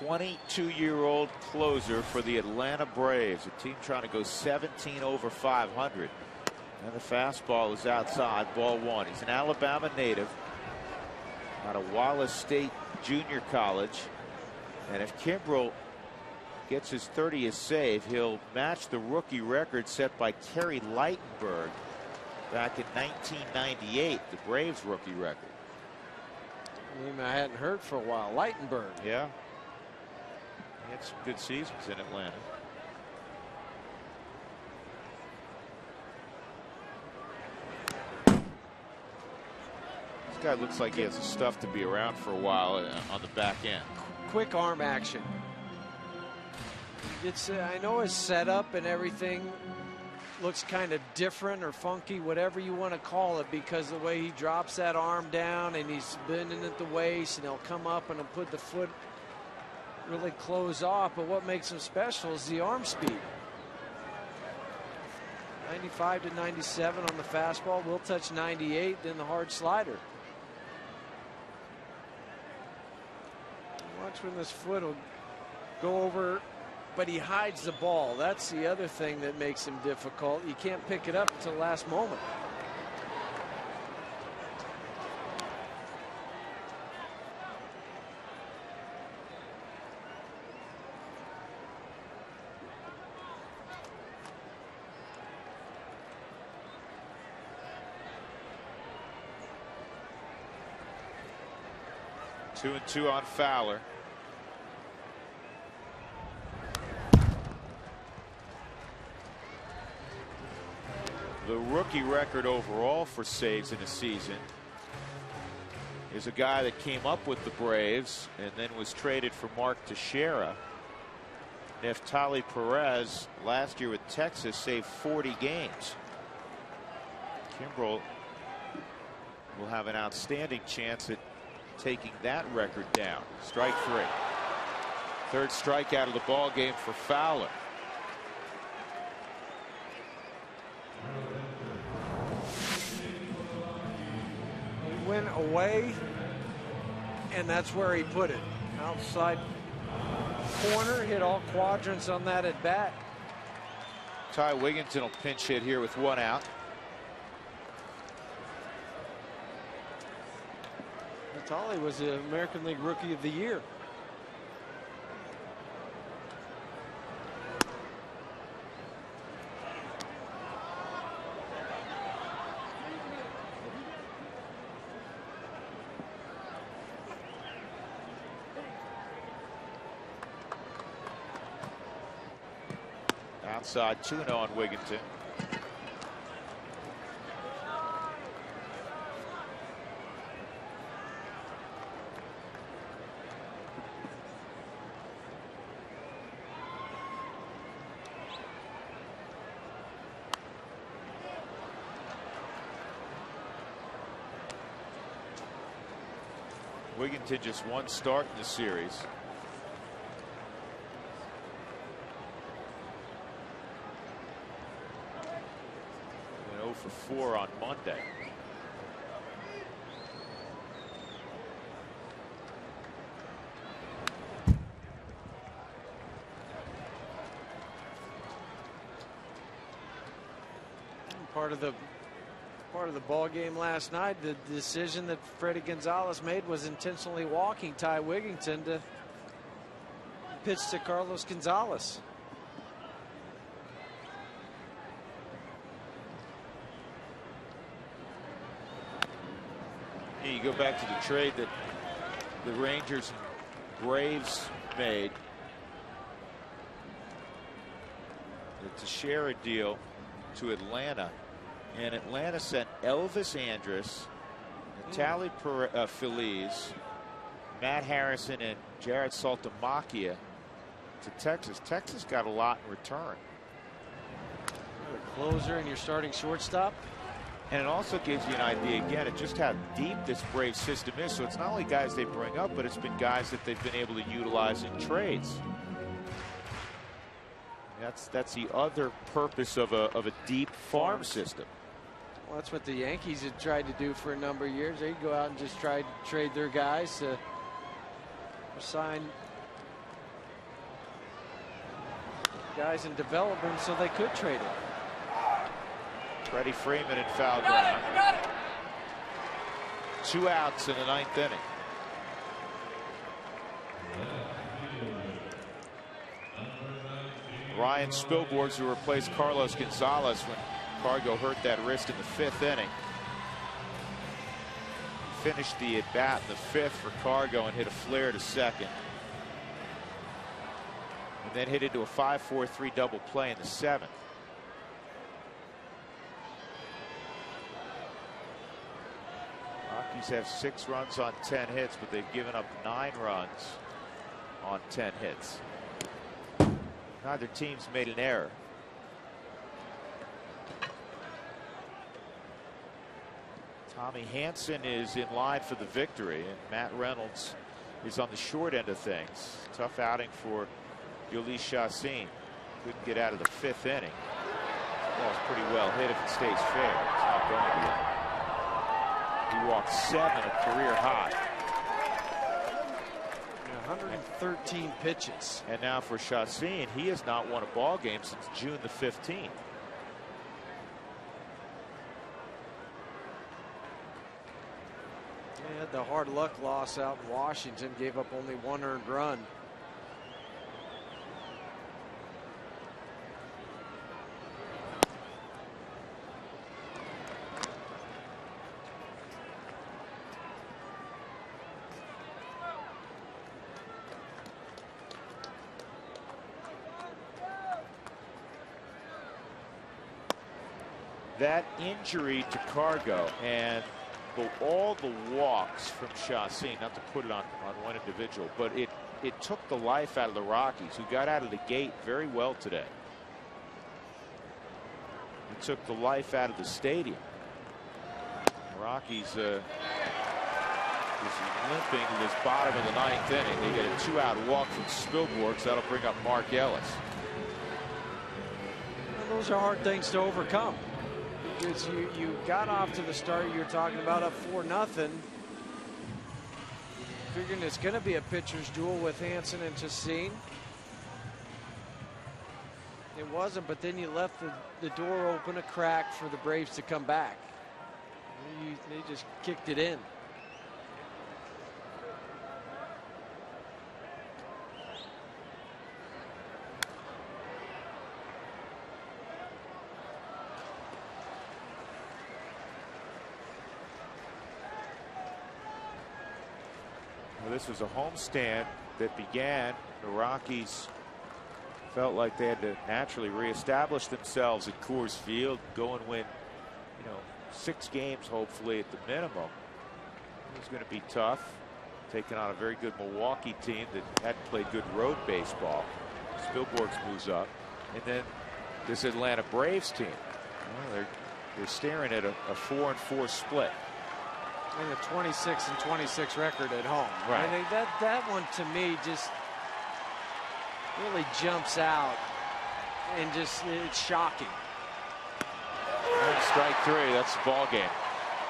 22-year-old closer for the Atlanta Braves, a team trying to go 17 over 500. And the fastball is outside, ball 1. He's an Alabama native out of Wallace State Junior College. And if Kimbrel gets his 30th save, he'll match the rookie record set by Kerry Lightenberg back in 1998, the Braves rookie record. Name I hadn't heard for a while. Lightenberg. Yeah. He had some good seasons in Atlanta. This guy looks like he has the stuff to be around for a while on the back end. Quick arm action. It's I know his setup and everything looks kind of different or funky, whatever you want to call it, because the way he drops that arm down and he's bending at the waist, and he'll come up and he'll put the foot really close off. But what makes him special is the arm speed. 95 to 97 on the fastball. Will touch 98, then the hard slider. Watch when this foot will go over, but he hides the ball. That's the other thing that makes him difficult. You can't pick it up until the last moment. 2-2 on Fowler. The rookie record overall for saves in a season is a guy that came up with the Braves and then was traded for Mark Teixeira. Neftali Perez last year with Texas saved 40 games. Kimbrel will have an outstanding chance at taking that record down. Strike 3. Third strikeout of the ball game for Fowler. He went away, and that's where he put it. Outside corner, hit all quadrants on that at bat. Ty Wigginton will pinch hit here with 1 out. Natali was the American League Rookie of the Year. Outside 2-0 on Wigginton. Wigginton just 1 start in the series. And 0 for 4 on Monday. Part of the ball game last night, the decision that Freddie Gonzalez made was intentionally walking Ty Wigginton to pitch to Carlos Gonzalez. You go back to the trade that the Rangers and Braves made. The Teixeira deal to Atlanta. And Atlanta sent Elvis Andrus, Natali Feliz, Matt Harrison, and Jared Saltalamacchia to Texas. Texas got a lot in return. A closer and your starting shortstop. And it also gives you an idea, again, of just how deep this Brave system is. So it's not only guys they bring up, but it's been guys that they've been able to utilize in trades. That's the other purpose of a deep farm system. Well, that's what the Yankees had tried to do for a number of years. They'd go out and just try to trade their guys to sign guys in development so they could trade it. Freddie Freeman in foul ground. 2 outs in the 9th inning. Ryan Spilborghs, who replaced Carlos Gonzalez when Cargo hurt that wrist in the 5th inning. Finished the at bat in the 5th for Cargo and hit a flare to second. And then hit into a 5-4-3 double play in the 7th. Rockies have 6 runs on 10 hits, but they've given up 9 runs on 10 hits. Neither team's made an error. Tommy Hanson is in line for the victory, and Matt Reynolds is on the short end of things. Tough outing for Yoeli Chacín. Couldn't get out of the 5th inning. Ball's pretty well hit if it stays fair. It's not going to be. He walked 7, a career high. 113 pitches. And now for Chacín, he has not won a ball game since June the 15th. They had the hard luck loss out in Washington, gave up only 1 earned run. that injury to Cargo and all the walks from Chassin, not to put it on one individual, but it took the life out of the Rockies, who got out of the gate very well today. It took the life out of the stadium. The Rockies is limping to this bottom of the 9th inning. They get a 2-out walk from Spilborghs. That'll bring up Mark Ellis. Well, those are hard things to overcome. Because you got off to the start you're talking about up 4-0. Figuring it's going to be a pitcher's duel with Hansen and Chassin. It wasn't, but then you left the door open a crack for the Braves to come back. They just kicked it in. Well, this was a homestand that began. The Rockies felt like they had to naturally reestablish themselves at Coors Field, go and win, 6 games hopefully at the minimum. It was going to be tough, taking on a very good Milwaukee team that hadn't played good road baseball. Spilborghs moves up, and then this Atlanta Braves team. Well, they're staring at a 4-4 split. And a 26-26 record at home. Right. I think that one to me just really jumps out, and it's shocking. And strike 3. That's the ball game.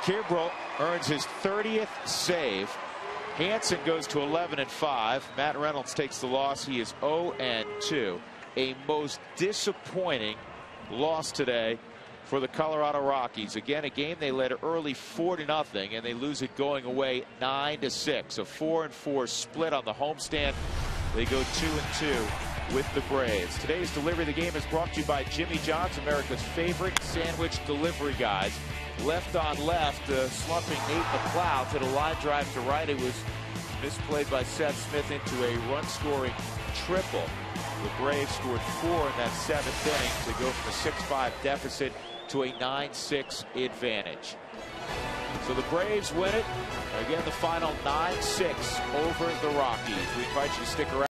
Kimbrel earns his 30th save. Hansen goes to 11-5. Matt Reynolds takes the loss. He is 0-2. A most disappointing loss today for the Colorado Rockies. Again, a game they led early 4-0, and they lose it going away 9-6. A 4-4 split on the homestand. They go 2-2 with the Braves. Today's delivery of the game is brought to you by Jimmy John's, America's favorite sandwich delivery guys. Left on left, slumping Nate McLeod to the line drive to right. It was misplayed by Seth Smith into a run-scoring triple. The Braves scored 4 in that 7th inning to go from a 6-5 deficit to a 9-6 advantage. So the Braves win it. Again, the final 9-6 over the Rockies. We invite you to stick around.